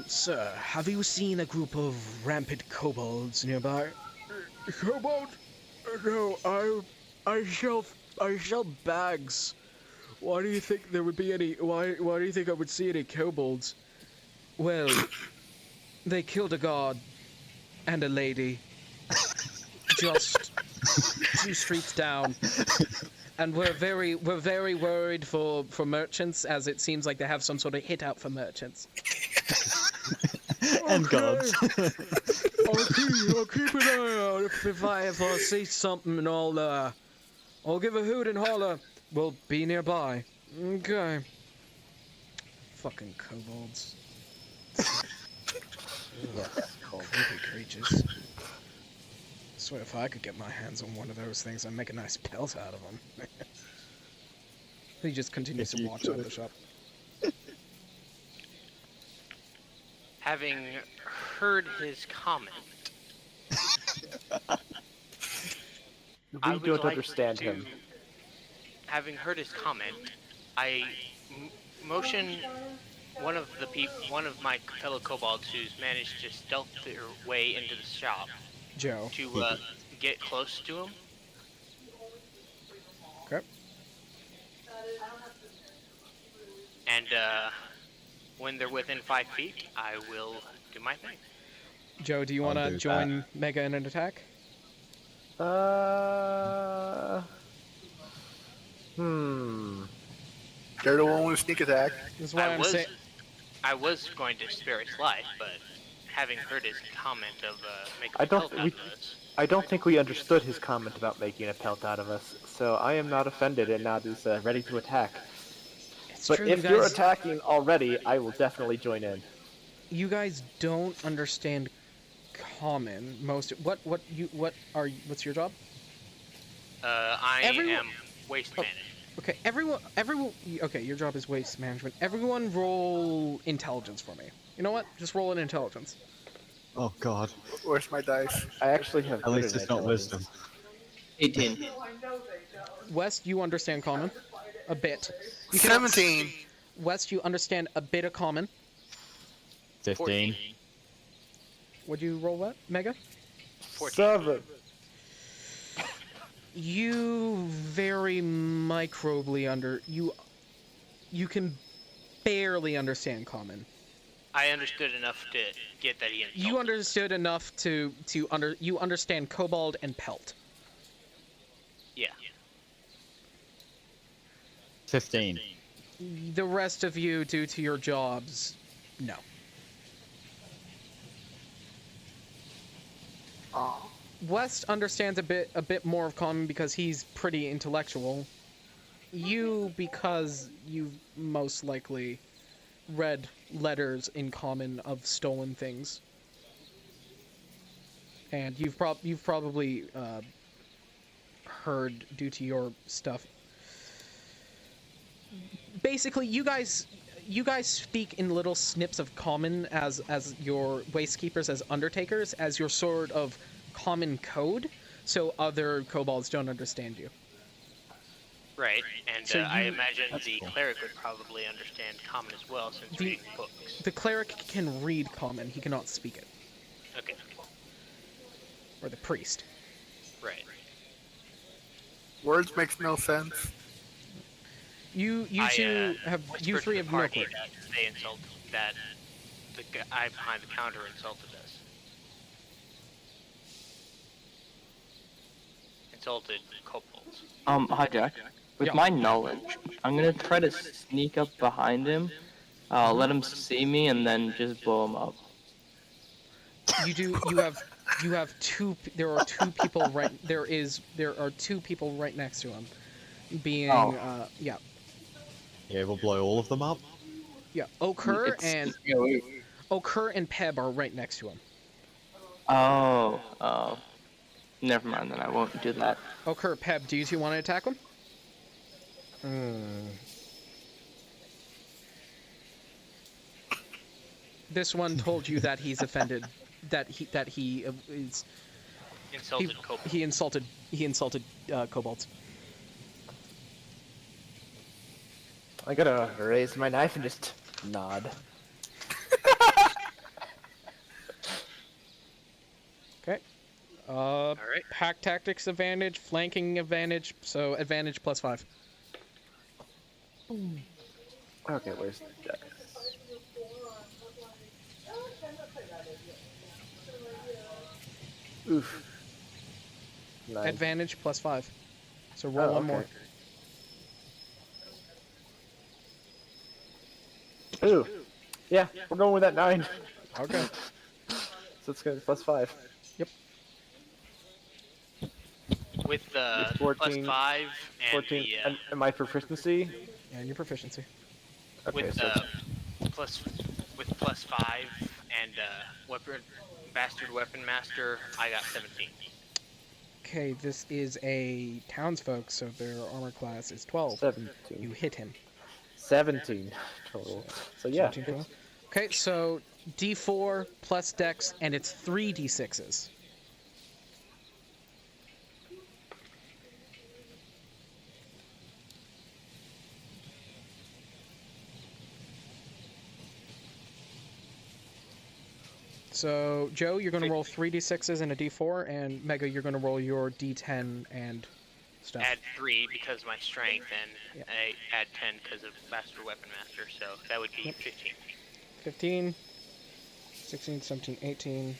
Sir, have you seen a group of rampant kobolds nearby? Kobold? No, I sell bags. Why do you think there would be any? Why do you think I would see any kobolds? Well, they killed a guard and a lady just 2 streets down, and we're very worried for merchants, as it seems like they have some sort of hit out for merchants. And gods. I'll keep an eye out if I see something, and I'll give a hoot and holler. We'll be nearby. Okay. Fucking kobolds. Creepy creatures. I swear if I could get my hands on one of those things, I'd make a nice pelt out of them. He just continues to walk out of the shop. Having heard his comment, We don't understand him. Having heard his comment, I motion one of my fellow kobolds who's managed to stealth their way into the shop Joe. to get close to him. Okay. And when they're within 5 feet, I will do my thing. Joe, do you want to join Mega in an attack? They're the one with sneak attack. That's why I'm saying. I was going to spare his life, but having heard his comment of making I a pelt don't. out We. of us, I don't think we understood his comment about making a pelt out of us, so I am not offended and now is ready to attack. It's But true, if you you're guys. attacking already, I will definitely join in. You guys don't understand common. What's your job? I Everyone- am waste management. Okay, everyone. Okay, your job is waste management. Everyone, roll intelligence for me. You know what? Just roll an intelligence. Oh god. Where's my dice? I actually have. At least it's not wisdom. 18. West, you understand common, a bit. You cannot- 17. West, you understand a bit of common. 15. Would you roll what, Mega? 7. You very microbly you can barely understand common. I understood enough to get that he insulted. You understood enough you understand kobold and pelt. Yeah. 15. The rest of you, due to your jobs, no. West understands a bit more of common because he's pretty intellectual. You, because you've most likely read letters in common of stolen things, and you've probably heard due to your stuff. Basically, you guys speak in little snips of common as your waste keepers, as undertakers, as your sort of common code, so other kobolds don't understand you. Right, and So I you- imagine That's the cool. cleric would probably understand common as well, since The- reading books. The cleric can read common, he cannot speak it. Okay, Or the priest. right. Words makes no sense. You I, two whispered you to three the have no party clue. that they insulted, that the guy behind the counter insulted us. Insulted kobolds. Hi Jack. With Yeah. my knowledge, I'm gonna try to sneak up behind him, let him see me, and then just blow him up. You have two. There are two people right. There are two people right next to him. Being yeah. Yeah, we'll blow all of them up. Yeah. Okur It's- and yeah, wait. Okur and Peb are right next to him. Oh, never mind then, I won't do that. Okur, Peb, do you two want to attack him? This one told you that he's offended, that he is Insulted kobolds. he insulted kobolds. I gotta raise my knife and just nod. Okay. Alright. Pack tactics advantage, flanking advantage, so advantage +5. Okay, where's Jack? Oof. 9. Advantage +5. So roll one more. Ooh. Yeah, we're going with that 9. Okay. So it's gonna be +5. With the 14, +5 and 14. the And my proficiency? And your proficiency. Okay, with so +5 and weapon bastard weapon master, I got 17. Okay, this is a townsfolk, so their armor class is 12. 17. You hit him. 17 total. So yeah. 17 total. Okay, so D4 plus Dex, and it's 3 D6s. So, Joe, you're going to roll 3 D6s and a D4, and Mega, you're going to roll your D10 and stuff. Add 3 because of my strength, and Yeah. I add 10 because of bastard weapon master, so that would be 15. 15, 16, 17, 18,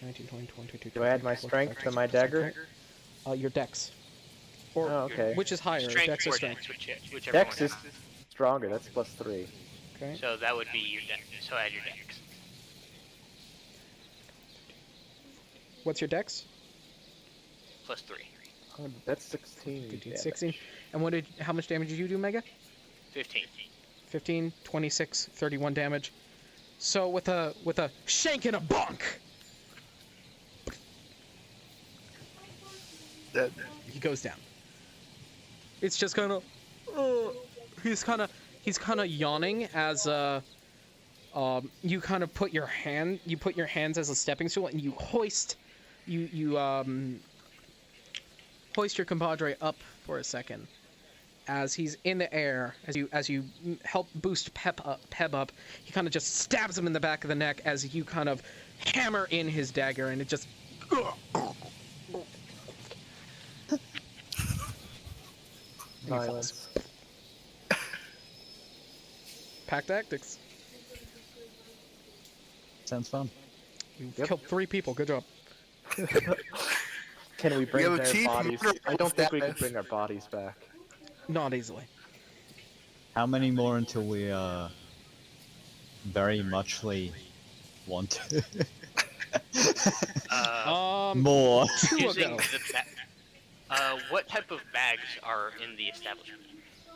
19, 20, 22, Do I add my 23, 24, strength 25, to my 26, dagger? 27. Your Dex. Or Oh, okay. which is higher, Strength dex or or strength? dex, whichever Dex one. is stronger. That's +3. Okay. So that would be your dex. So add your dex. What's your dex? +3. Oh, that's 16. 15, damage. 16. And how much damage did you do, Mega? 15. 15, 26, 31 damage. So with a shank and a bonk, Dead. he goes down. It's just kind of, he's kind of yawning as you kind of put your hands as a stepping stool and you hoist your compadre up for a second. As he's in the air, as you help boost Peb up, he kind of just stabs him in the back of the neck as you kind of hammer in his dagger, and it just. Violence. Pack tactics. Sounds fun. You Yep. killed 3 people. Good job. Can we bring have a their chief bodies? murder I don't think we can status. bring our bodies back. Not easily. How many more until we very muchly want to? More. 2 Using ago, what type of bags are in the establishment?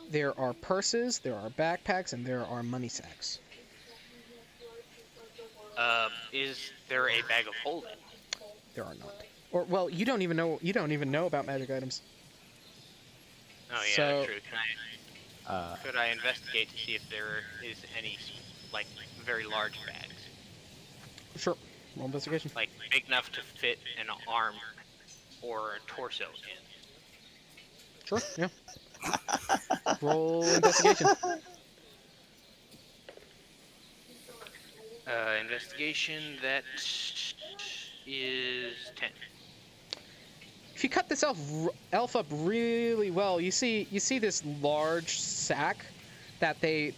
there are purses, there are backpacks, and there are money sacks. Is there a bag of holding? There are not. Or well, you don't even know about magic items. Oh yeah, So- that's true. Could I investigate to see if there is any like very large bags, Sure. Roll investigation. like big enough to fit an arm or a torso in? Sure. Yeah. Roll investigation. Investigation, that is 10. If you cut this elf up really well, you see this large sack that they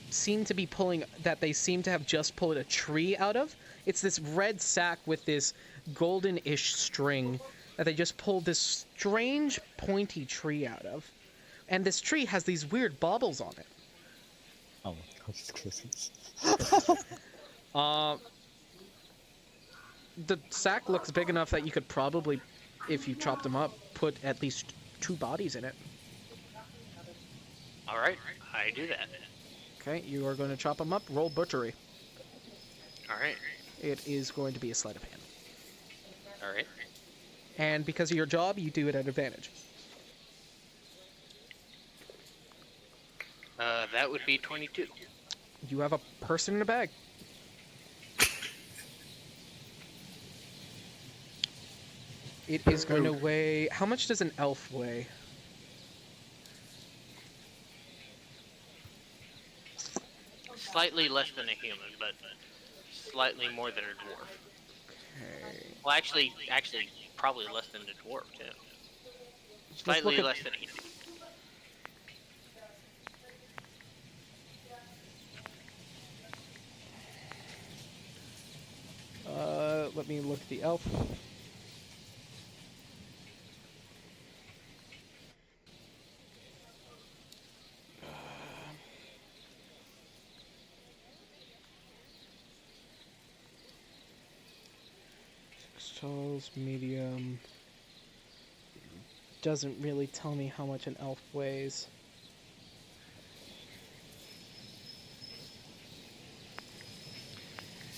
seem to be pulling, that they seem to have just pulled a tree out of. It's this red sack with this golden-ish string that they just pulled this strange pointy tree out of, and this tree has these weird baubles on it. Oh my god, it's Christmas. The sack looks big enough that you could probably, if you chopped them up, put at least 2 bodies in it. All right, I do that. Okay, you are going to chop them up. Roll butchery. All right, It is going to be a sleight of hand. all right. And because of your job, you do it at advantage. That would be 22. You have a person in a bag. It is going to weigh... How much does an elf weigh? Slightly less than a human, but slightly more than a dwarf. Okay. Well, actually, probably less than a dwarf too. Let's Slightly look at- less than a human. Let me look at the elf. Six tolls, medium. Doesn't really tell me how much an elf weighs.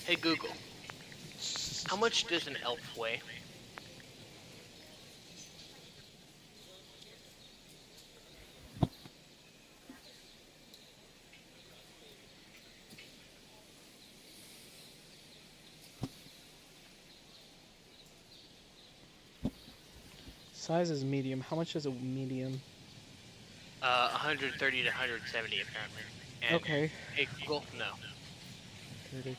Hey Google, how much does an elf weigh? Size is medium. How much is a medium? 130 to 170 apparently. And Okay. Hey Google, no. 30.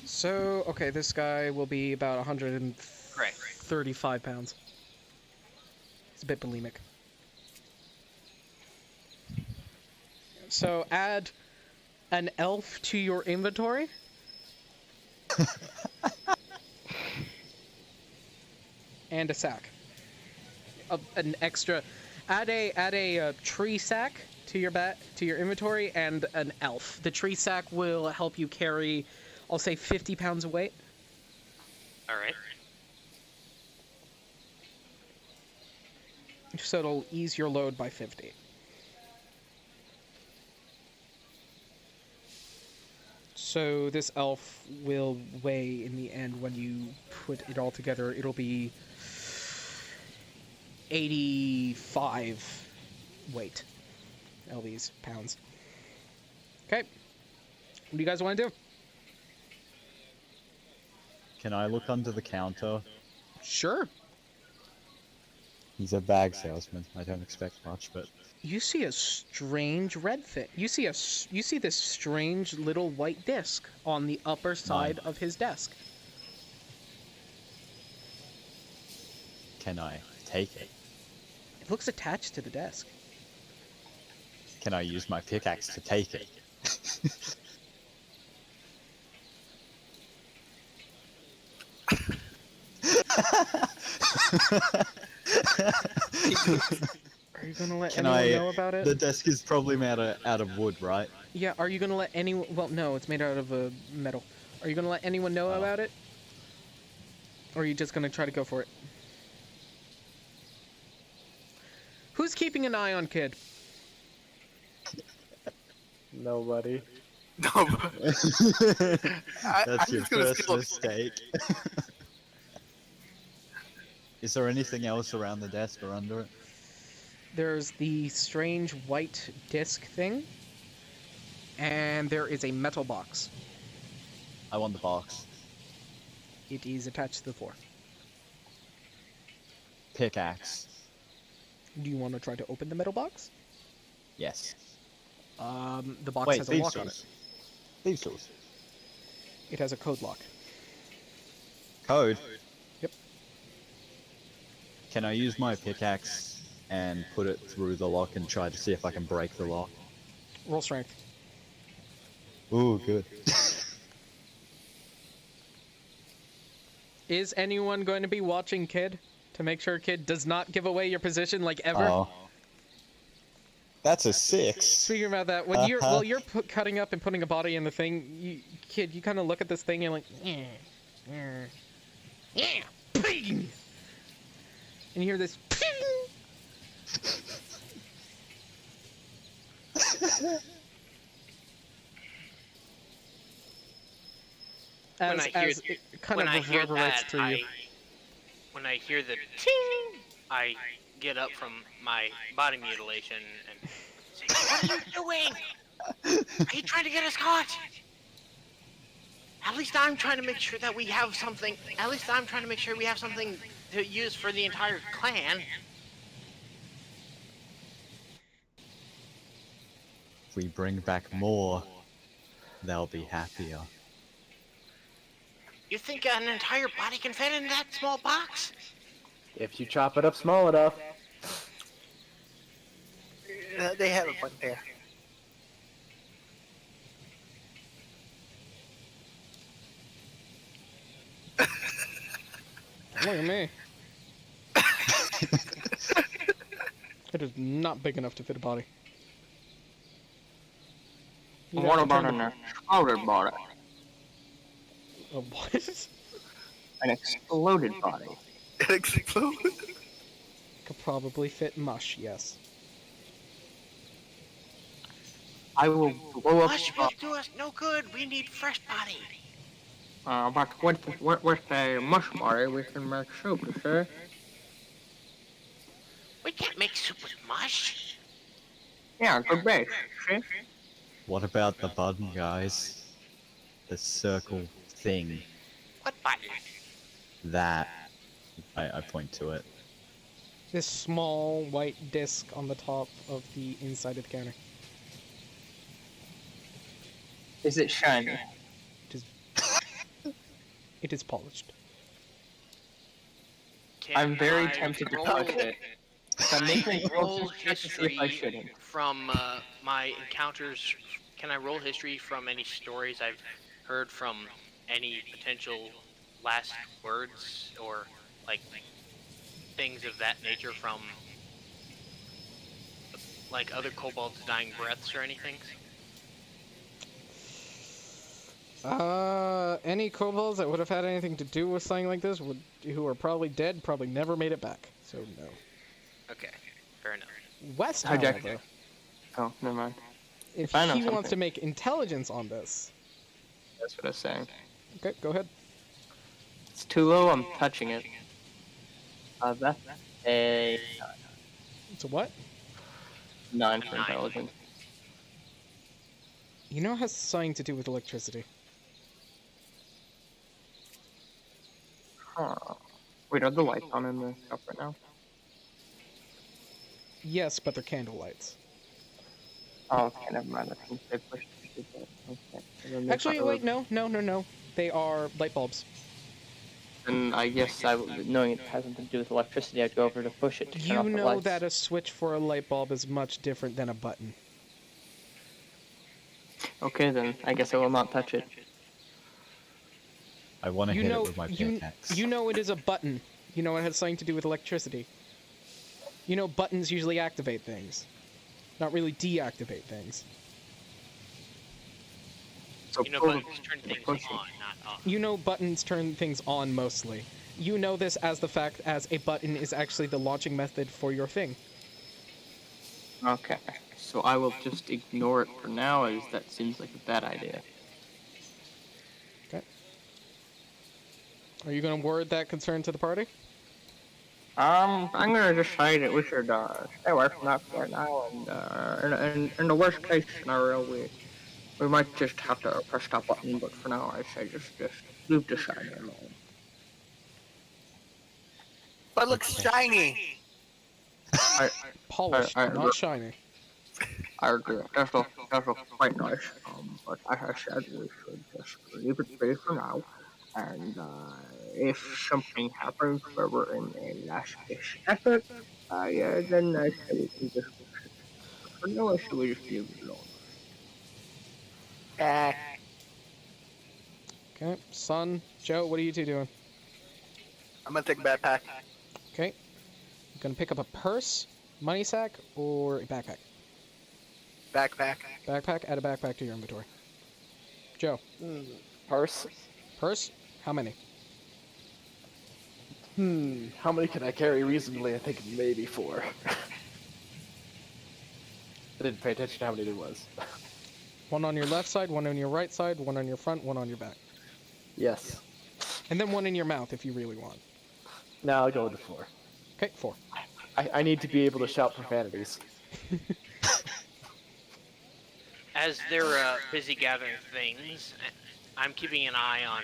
So, okay, this guy will be about 135 Correct. pounds. It's a bit bulimic. So, add an elf to your inventory. And a sack. An extra Add a tree sack to your inventory and an elf. The tree sack will help you carry, I'll say 50 pounds of weight. Alright. So it'll ease your load by 50. So this elf will weigh in the end when you put it all together. It'll be 85 weight. LBs, pounds. Okay. What do you guys want to do? Can I look under the counter? Sure. He's a bag salesman. I don't expect much, but You see a strange red thing. You see this strange little white disc on the upper side of his desk. can I take it? It looks attached to the desk. Can I use my pickaxe to take it? Are you gonna let Can anyone I? know about it? The desk is probably made out of wood, right? Yeah, are you gonna let anyone... Well, no, it's made out of metal. Are you gonna let anyone know about it? Or are you just gonna try to go for it? Who's keeping an eye on Kid? Nobody. No. That's your just gonna first steal it. mistake. Is there anything else around the desk or under it? There's the strange white disc thing. And there is a metal box. I want the box. It is attached to the floor. Pickaxe. Do you want to try to open the metal box? Yes. The box Wait, has a thieves' lock on it. tools. Thieves' tools. It has a code lock. Code? Yep. Can I use my pickaxe and put it through the lock and try to see if I can break the lock? Roll strength. Ooh, good. Is anyone going to be watching Kid to make sure Kid does not give away your position like ever? Oh. That's a 6. Speaking about that, when you're cutting up and putting a body in the thing, Kid, you kind of look at this thing and you're like, yeah, ping! And you hear this ping! When I hear it kind when of I hear reverberates that, through you. when I hear the ting, I get up from my body mutilation and say, "What are you doing? Are you trying to get us caught? At least I'm trying to make sure that we have something. At least I'm trying to make sure we have something to use for the entire clan." If we bring back more, they'll be happier. You think an entire body can fit in that small box? If you chop it up small enough. They have a point there. Look at me. It is not big enough to fit a body. You What know, about in an terms exploded body? of what? An exploded body. It exploded. Could probably fit mush, yes. I will blow up. Mush will do us no good. We need fresh body. But with a mush body, we can make soup, you see? We can't make soup with mush. Yeah, good base, see? What about the button, guys? The circle thing. What button? That. I point to it. This small white disc on the top of the inside of the counter. Is it shiny? It is polished. I'm very Can I tempted to roll- touch it. I'm making Can I roll rolls just to see if I shouldn't. history from my encounters? Can I roll history from any stories I've heard from any potential last words or like things of that nature from like other kobolds' dying breaths or anything? Any kobolds that would have had anything to do with something like this who are probably dead, probably never made it back. So no. Okay, fair enough. West, Hijack. however, Oh, never mind. if I know he wants something. to make intelligence on this, That's what I was saying. okay, go ahead. It's too low, I'm touching it. That's a So what? 9 for intelligence. You know it has something to do with electricity. Huh. Wait, are the lights on in the shop right now? Yes, but they're candle lights. Oh, okay, never mind. I think they pushed it. Okay. Then they Actually, got wait, rid of- no. They are light bulbs. And I guess knowing it has something to do with electricity, I'd go over to push it to turn off You the know lights. that a switch for a light bulb is much different than a button. Okay, then I guess I will not touch it. I want to You hit know, it with my pickaxe. you know it is a button. You know it has something to do with electricity. You know buttons usually activate things, not really deactivate things. So You know, pull buttons turn things push it. on, not off. You know buttons turn things on mostly. You know this as the fact as a button is actually the launching method for your thing. Okay, so I will just ignore it for now, as that seems like a bad idea. Okay. Are you going to word that concern to the party? I'm gonna decide that we should stay away from that for now, and in the worst case scenario, we might just have to press that button. But for now, I say just leave the shiny alone. But it looks shiny. Polished, not shiny. I agree. That's quite nice. But as I said, we should just leave it be for now. And if something happens where we're in a last ditch effort, then I say we can just push it. But for now, I say we just leave it alone. Okay, Son, Joe, what are you two doing? I'm gonna take a backpack. Okay. You gonna pick up a purse, money sack, or a backpack? Backpack. Backpack, add a backpack to your inventory. Joe, Purse? purse, how many? How many can I carry reasonably? I think maybe 4. I didn't pay attention to how many there was. One on your left side, one on your right side, one on your front, one on your back. Yes. And then one in your mouth if you really want. Now I'll go with the 4. Okay, 4. I need to be able to shout profanities. As they're busy gathering things, I'm keeping an eye on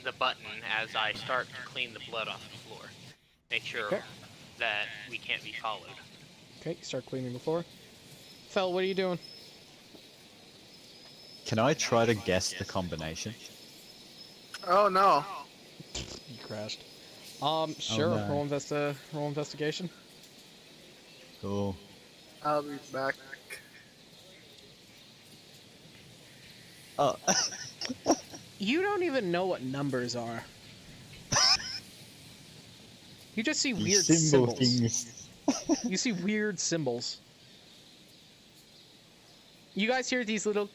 the button as I start to clean the blood off the floor. Make sure Okay. that we can't be followed. Okay, start cleaning the floor. Fel, what are you doing? Can I try to guess the combination? Oh no. You crashed. Sure. no. Roll investigation. Cool. I'll be back. Oh, You don't even know what numbers are. You just see weird these symbol symbols. things. You see weird symbols. You guys hear these little.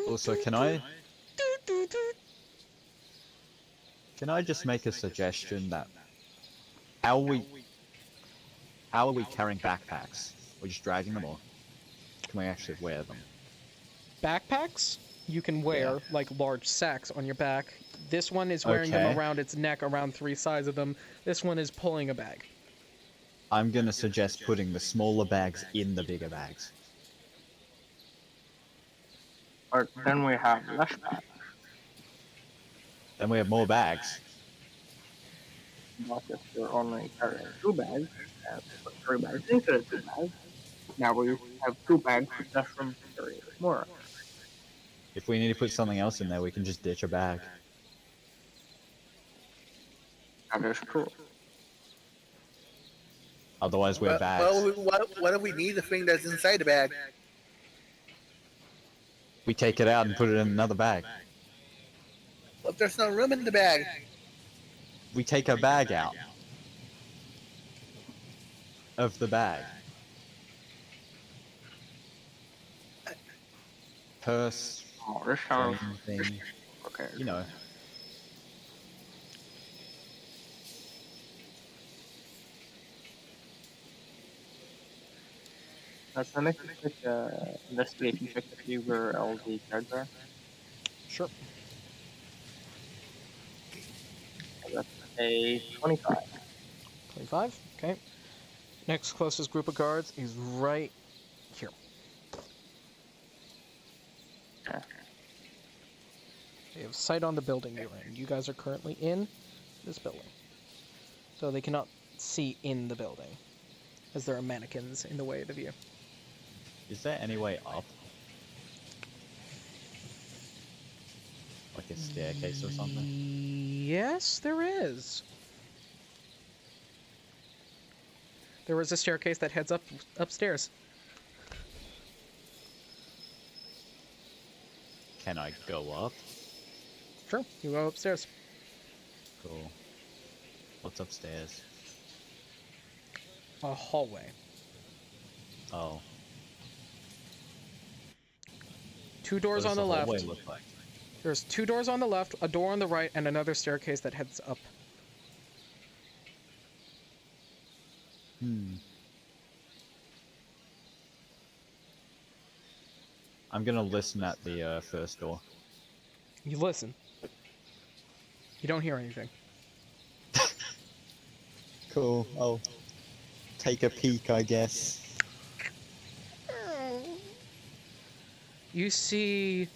Also, can I just make a suggestion that how are we carrying backpacks? We're just dragging them, or can we actually wear them? Backpacks you can wear Yeah. like large sacks on your back. This one is wearing them Okay. around its neck, around 3 sides of them. This one is pulling a bag. I'm gonna suggest putting the smaller bags in the bigger bags. Or then we have less bags. Then we have more bags. Not if we're only carrying 2 bags, put 3 bags into the 2 bags. Now we have 2 bags with less room to carry more. If we need to put something else in there, we can just ditch a bag. That is true. Otherwise, we're bags. What do we need the thing that's inside the bag? We take it out and put it in another bag. Well, if there's no room in the bag. We take a bag out. of the bag. Purse, Oh, this sounds chain thing, okay. you know. Can I make a quick investigation check to see where all the guards are? Sure. That's a 25. 25. Okay. Next closest group of guards is right here. Okay. They have sight on the building you're in. You guys are currently in this building. So they cannot see in the building, as there are mannequins in the way of the view. Is there any way up? Like a staircase or something? Yes, there is. There is a staircase that heads upstairs. Can I go up? Sure, you go upstairs. Cool. What's upstairs? A hallway. Oh. Two What doors does on the the hallway left. look like? There's 2 doors on the left, a door on the right, and another staircase that heads up. I'm gonna listen at the first door. You listen. You don't hear anything. Cool. I'll take a peek, I guess. You see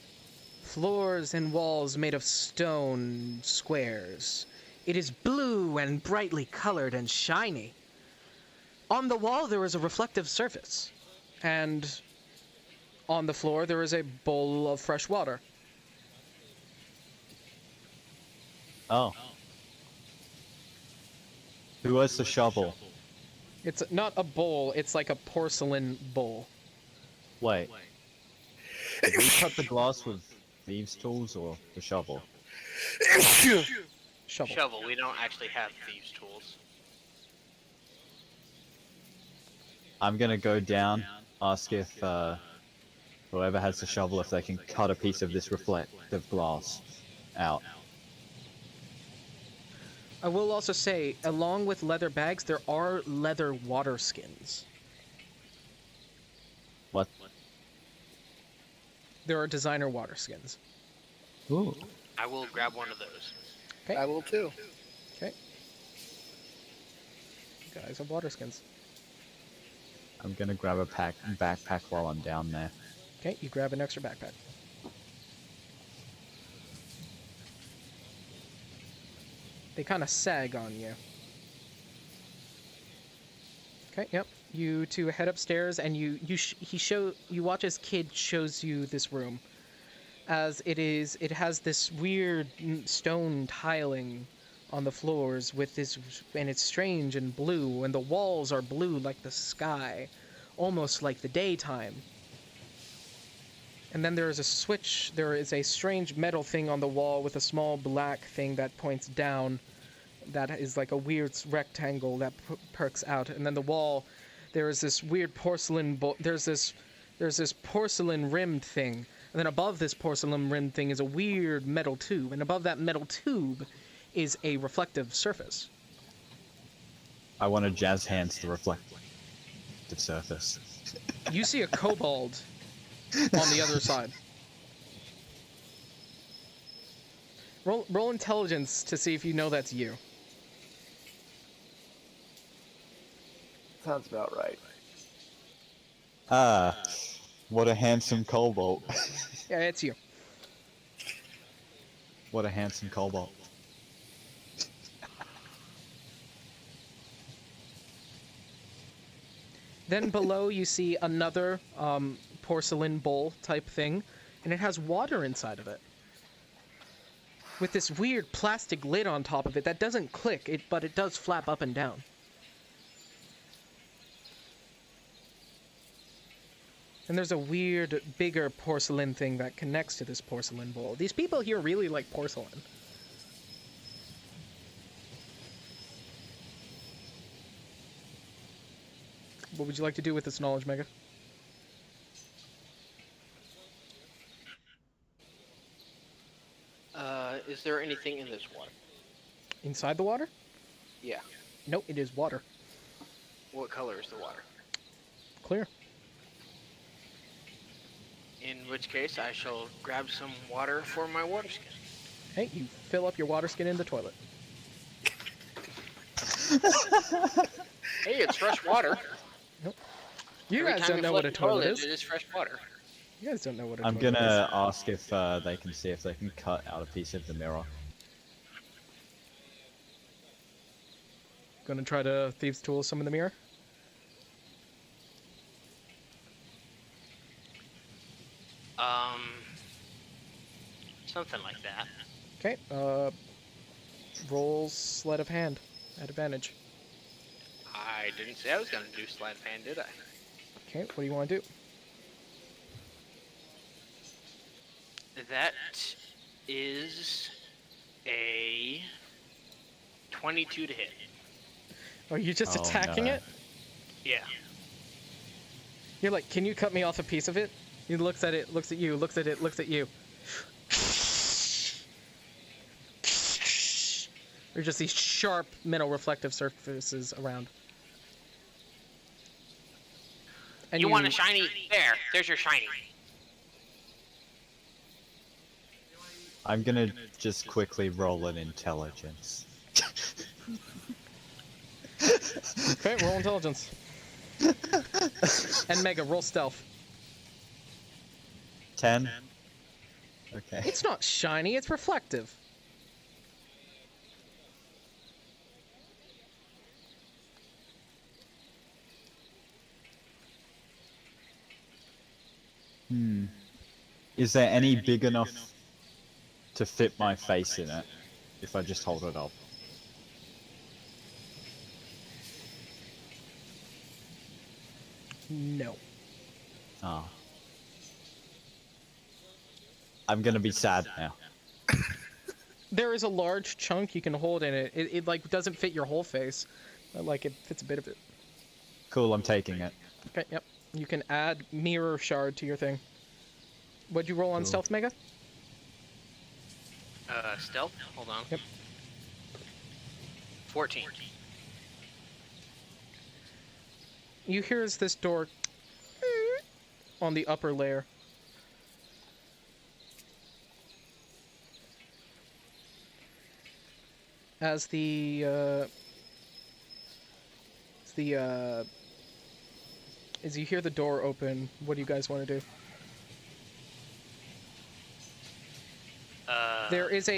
floors and walls made of stone squares. It is blue and brightly colored and shiny. On the wall there is a reflective surface, and on the floor there is a bowl of fresh water. Oh. Who has the shovel? It's not a bowl, it's like a porcelain bowl. Wait. Did we cut the glass with thieves' tools or the shovel? Shovel. Shovel. We don't actually have thieves' tools. I'm gonna go down, ask if whoever has the shovel if they can cut a piece of this reflective glass out. I will also say, along with leather bags, there are leather water skins. What? There are designer water skins. Ooh. I will grab one of those. Okay. I will too. Okay. You guys have water skins. I'm gonna grab a backpack while I'm down there. Okay, you grab an extra backpack. They kind of sag on you. Okay, yep. You two head upstairs, and you watch as Kid shows you this room, as it has this weird stone tiling on the floors with this, and it's strange and blue, and the walls are blue like the sky, almost like the daytime. And then there is a switch. There is a strange metal thing on the wall with a small black thing that points down. That is like a weird rectangle that perks out. And then the wall, there is this weird porcelain. There's this porcelain rimmed thing. And then above this porcelain rimmed thing is a weird metal tube. And above that metal tube is a reflective surface. I want to jazz hands the reflective surface. You see a kobold on the other side. Roll intelligence to see if you know that's you. Sounds about right. Ah, what a handsome cobalt. Yeah, it's you. What a handsome cobalt. Then below you see another porcelain bowl type thing, and it has water inside of it. With this weird plastic lid on top of it that doesn't click, but it does flap up and down. And there's a weird, bigger porcelain thing that connects to this porcelain bowl. These people here really like porcelain. What would you like to do with this knowledge, Mega? Is there anything in this water? Inside the water? Yeah. Nope, it is water. What color is the water? Clear. In which case, I shall grab some water for my water skin. Hey, you fill up your water skin in the toilet. Hey, it's fresh water. Nope. You Every guys time don't you know flood what a the toilet is. It is fresh water. You guys don't know what a I'm toilet gonna ask if they can see if they can cut out a piece of the mirror. is. Gonna try to thieves' tool some in the mirror. Something like that. Okay, roll sleight of hand at advantage. I didn't say I was gonna do sleight of hand, did I? Okay, what do you want to do? That is a 22 to hit. Are you just Oh, attacking no. it? Yeah. You're like, can you cut me off a piece of it? He looks at it, looks at you, looks at it, looks at you. There's just these sharp metal reflective surfaces around. And You want a shiny? There's your shiny. I'm gonna just quickly roll an intelligence. Okay, roll intelligence. And Mega, roll stealth. 10. Okay. It's not shiny, it's reflective. Is there any big enough to fit my face in it if I just hold it up? No. Ah. I'm gonna be sad now. There is a large chunk you can hold in it. It like doesn't fit your whole face. But, like it fits a bit of it. Cool, I'm taking it. Okay, yep. You can add mirror shard to your thing. What'd you roll on Cool. stealth, Mega? Stealth? Hold on. Yep. 14. You hear as this door on the upper layer. As as you hear the door open, what do you guys want to do? There is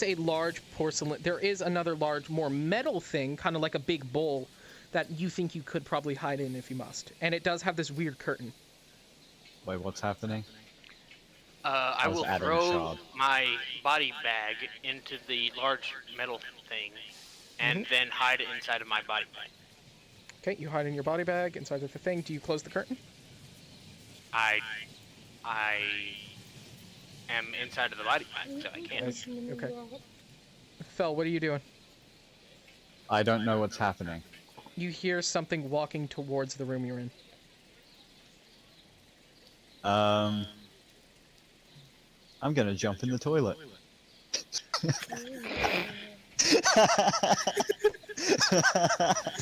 a large porcelain. There is another large, more metal thing, kind of like a big bowl, that you think you could probably hide in if you must. And it does have this weird curtain. Wait, what's happening? I was will adding a throw shard. my body bag into the large metal thing, and then hide it inside of my body bag. Okay, you hide in your body bag inside of the thing. Do you close the curtain? I am inside of the body bag, so I can't. Yes. Okay. Fel, what are you doing? I don't know what's happening. You hear something walking towards the room you're in. I'm gonna jump in the toilet.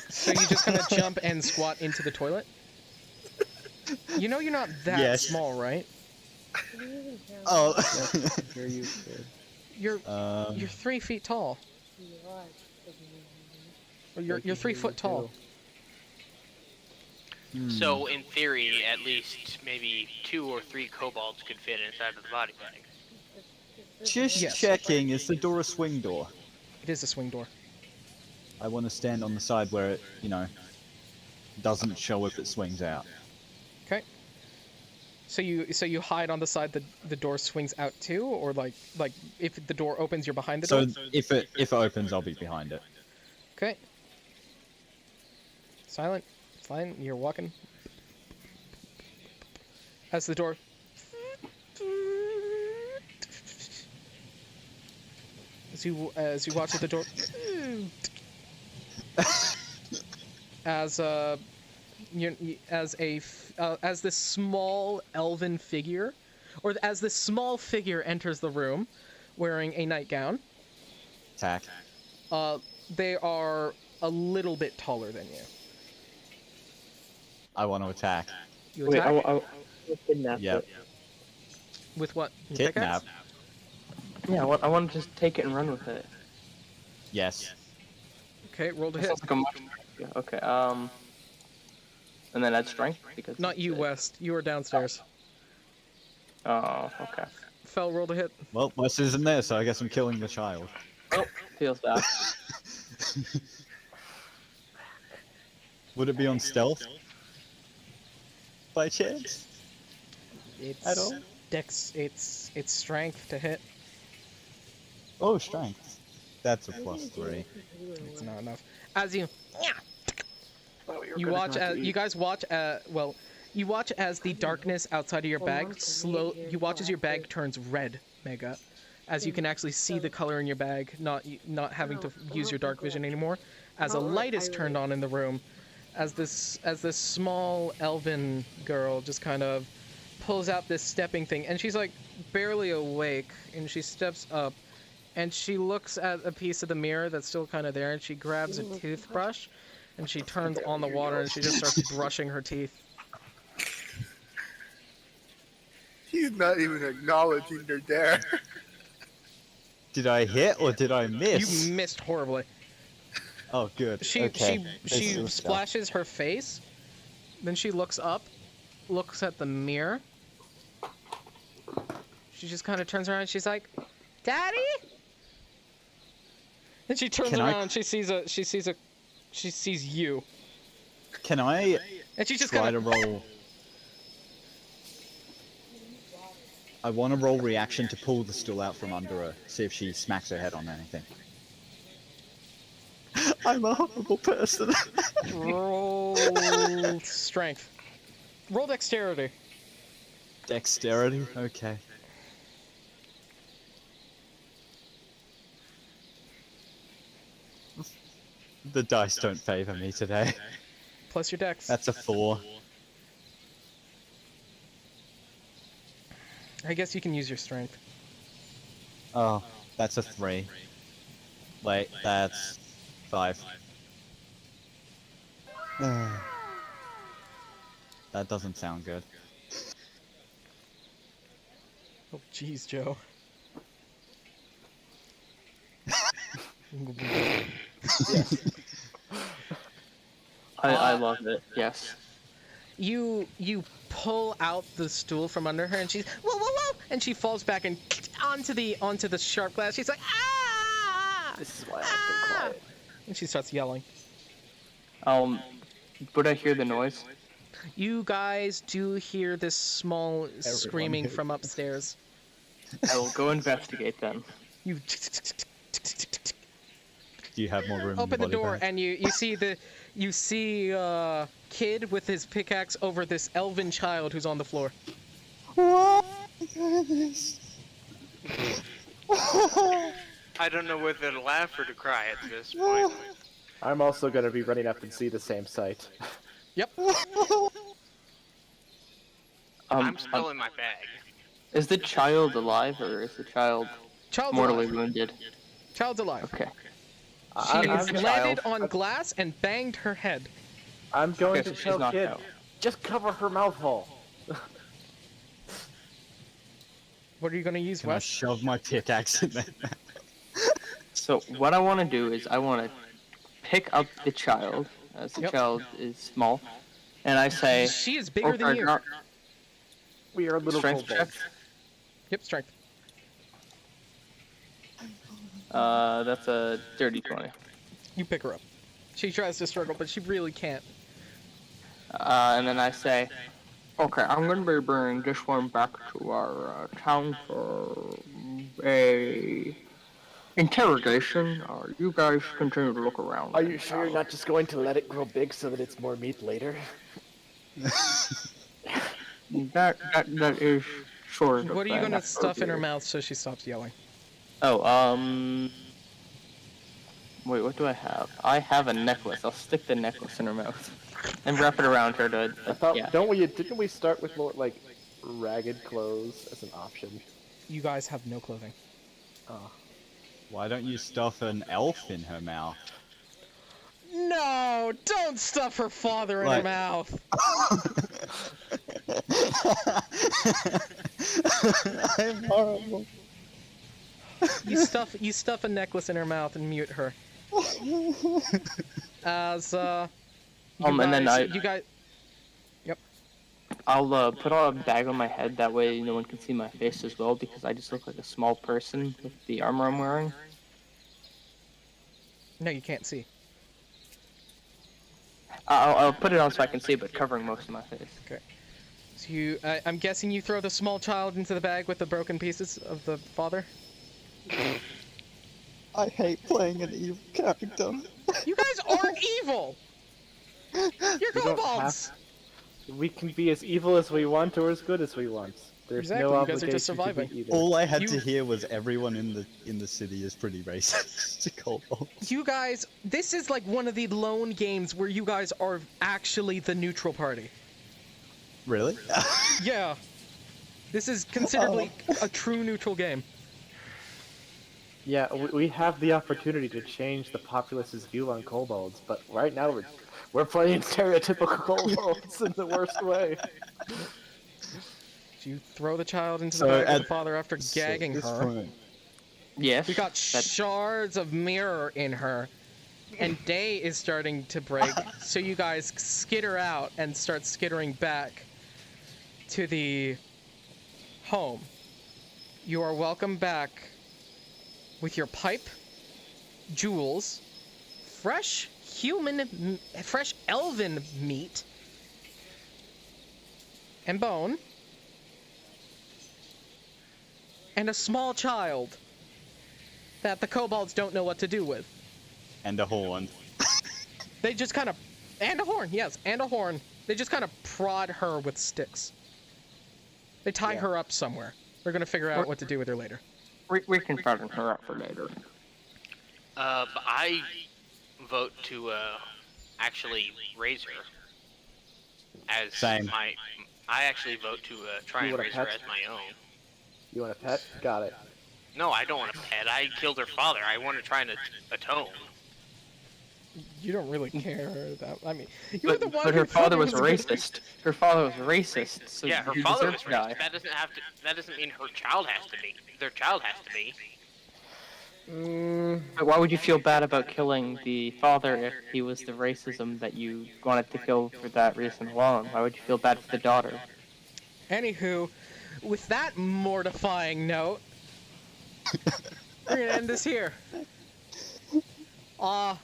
So you just kind of jump and squat into the toilet? You know you're not that Yes. small, right? Oh. You're 3 feet tall. Or you're 3 foot tall. So in theory, at least maybe 2 or 3 kobolds could fit inside of the body bag. Just Yes. checking, is the door a swing door? It is a swing door. I want to stand on the side where it, doesn't show if it swings out. Okay. So you hide on the side that the door swings out to, or like if the door opens, you're behind the So door. if it opens, I'll be behind it. Okay. Silent. Fine. You're walking. As the door. As you watch at the door. As as this small elven figure, or as this small figure enters the room, wearing a nightgown. Attack. They are a little bit taller than you. I want to attack. You Wait, attack I kidnap Yep. it. with what? Your Kidnap. pickaxe? Yeah, I want to just take it and run with it. Yes. Okay, roll to That hit. sounds like a much. Yeah, okay. And then add strength because. Not it's you, a- West. You are downstairs. Oh, okay. Fell, roll to hit. Well, Wes isn't there, so I guess I'm killing the child. Oh, feels bad. Would it be on stealth? By chance? It's At all? It's strength to hit. Oh, strength. That's a +3. It's not enough. As you Oh, you're you gonna watch have to you eat. guys watch you watch as the darkness outside of your bag you watch as your bag turns red, Mega, as you can actually see the color in your bag, not having to use your dark vision anymore, as a light is turned on in the room, as this small elven girl just kind of pulls out this stepping thing, and she's like barely awake, and she steps up and she looks at a piece of the mirror that's still kind of there, and she grabs a toothbrush and she turns on the water and she just starts brushing her teeth. He's not even acknowledging they're there. Did I hit or did I miss? You missed horribly. Oh, good. She okay. she This is splashes her face, then she looks up, looks at the mirror. She just kind of turns around and she's like, "Daddy?" And she turns Can I- around and she sees you. Can I And she just try kind to of roll? I want to roll reaction to pull the stool out from under her, see if she smacks her head on anything. I'm a horrible person. roll strength. Roll dexterity. Dexterity? Okay. The dice don't favor me today. Plus your dex. That's a 4. I guess you can use your strength. Oh, that's a 3. Wait, that's 5. That doesn't sound good. Oh, jeez, Joe. I love it. Yes. You pull out the stool from under her, and she's whoa, whoa, whoa, and she falls back and onto the sharp glass. She's like, ah! This is why I've been quiet. And she starts yelling. Would I hear the noise? You guys do hear this small screaming hears from upstairs. I will go investigate then. You Do you have more room? in open the body door, bag? and you see kid with his pickaxe over this elven child who's on the floor. I don't know whether to laugh or to cry at this point. I'm also gonna be running up and see the same sight. Yep. I'm still in my bag. Is the child alive or is the child Child's mortally alive. wounded? Child's alive. Okay. She I'm has the landed child. on glass and banged her head. I'm going Okay, to so she's tell knocked kid, out. just cover her mouth hole. What are you gonna use, Can I Wes? shove my pickaxe in there? So what I want to do is I want to pick up the child, as the Yep. child is small, and I say, She is bigger than "Okay, you. not- We are little strength check. kobolds. Yep, strength. That's a dirty 20. You pick her up. She tries to struggle, but she really can't. And then I say, okay, I'm going to be bringing this one back to our town for a interrogation. You guys continue to look around. Are you sure you're not just going to let it grow big so that it's more meat later? That is sort of. What are you gonna that's stuff in her okay. mouth so she stops yelling? Oh, Wait, what do I have? I have a necklace. I'll stick the necklace in her mouth and wrap it around her to. I thought, yeah. didn't we start with more like ragged clothes as an option? You guys have no clothing. Oh. Why don't you stuff an elf in her mouth? No, don't stuff her father in her Like- mouth. I'm horrible. You stuff a necklace in her mouth and mute her. As and then you guys. I'll put on a bag on my head. That way, no one can see my face as well, because I just look like a small person with the armor I'm wearing. No, you can't see. I'll put it on so I can see, but covering most of my face. Okay. So you, I'm guessing you throw the small child into the bag with the broken pieces of the father. I hate playing an evil character. You guys aren't evil. You're We don't kobolds. We can be as evil as we want or as good as we want. There's Exactly, no you guys are obligation just to surviving. be either. All I had You- to hear was everyone in the city is pretty racist to kobolds. You guys, this is like one of the lone games where you guys are actually the neutral party. Really? Yeah. This is considerably a true neutral game. Yeah, we have the opportunity to change the populace's view on kobolds, but right now we're playing stereotypical kobolds in the worst way. You throw the child into the So bag with at- the father after gagging This her. point, Yes. We got that- shards of mirror in her, and day is starting to break. So you guys skitter out and start skittering back to the home. You are welcome back with your pipe, jewels, fresh elven meat, and bone, and a small child that the kobolds don't know what to do with. and a horn. They just kind of, and a horn, yes, and a horn. They just kind of prod her with sticks. They tie her up somewhere. They're gonna figure out what to do with her later. we can fatten her up for later. But I vote to actually raise her as Same. my. I actually vote to try You and want a raise her pet? as my own. You want a pet? Got it. No, I don't want a pet. I killed her father. I want to try and atone. You don't really care that. I mean, you're the one. But her who father was gonna- racist. Her father was racist. So Yeah, her you father deserve was to die. racist. That doesn't have to. That doesn't mean her child has to be. Their child has to be. But why would you feel bad about killing the father if he was the racism that you wanted to kill for that reason alone? Why would you feel bad for the daughter? Anywho, with that mortifying note, we're gonna end this here. Well,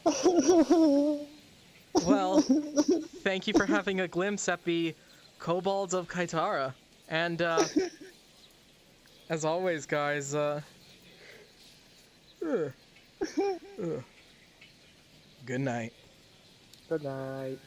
thank you for having a glimpse at the kobolds of Kitara. And, as always, guys, good night. Good night.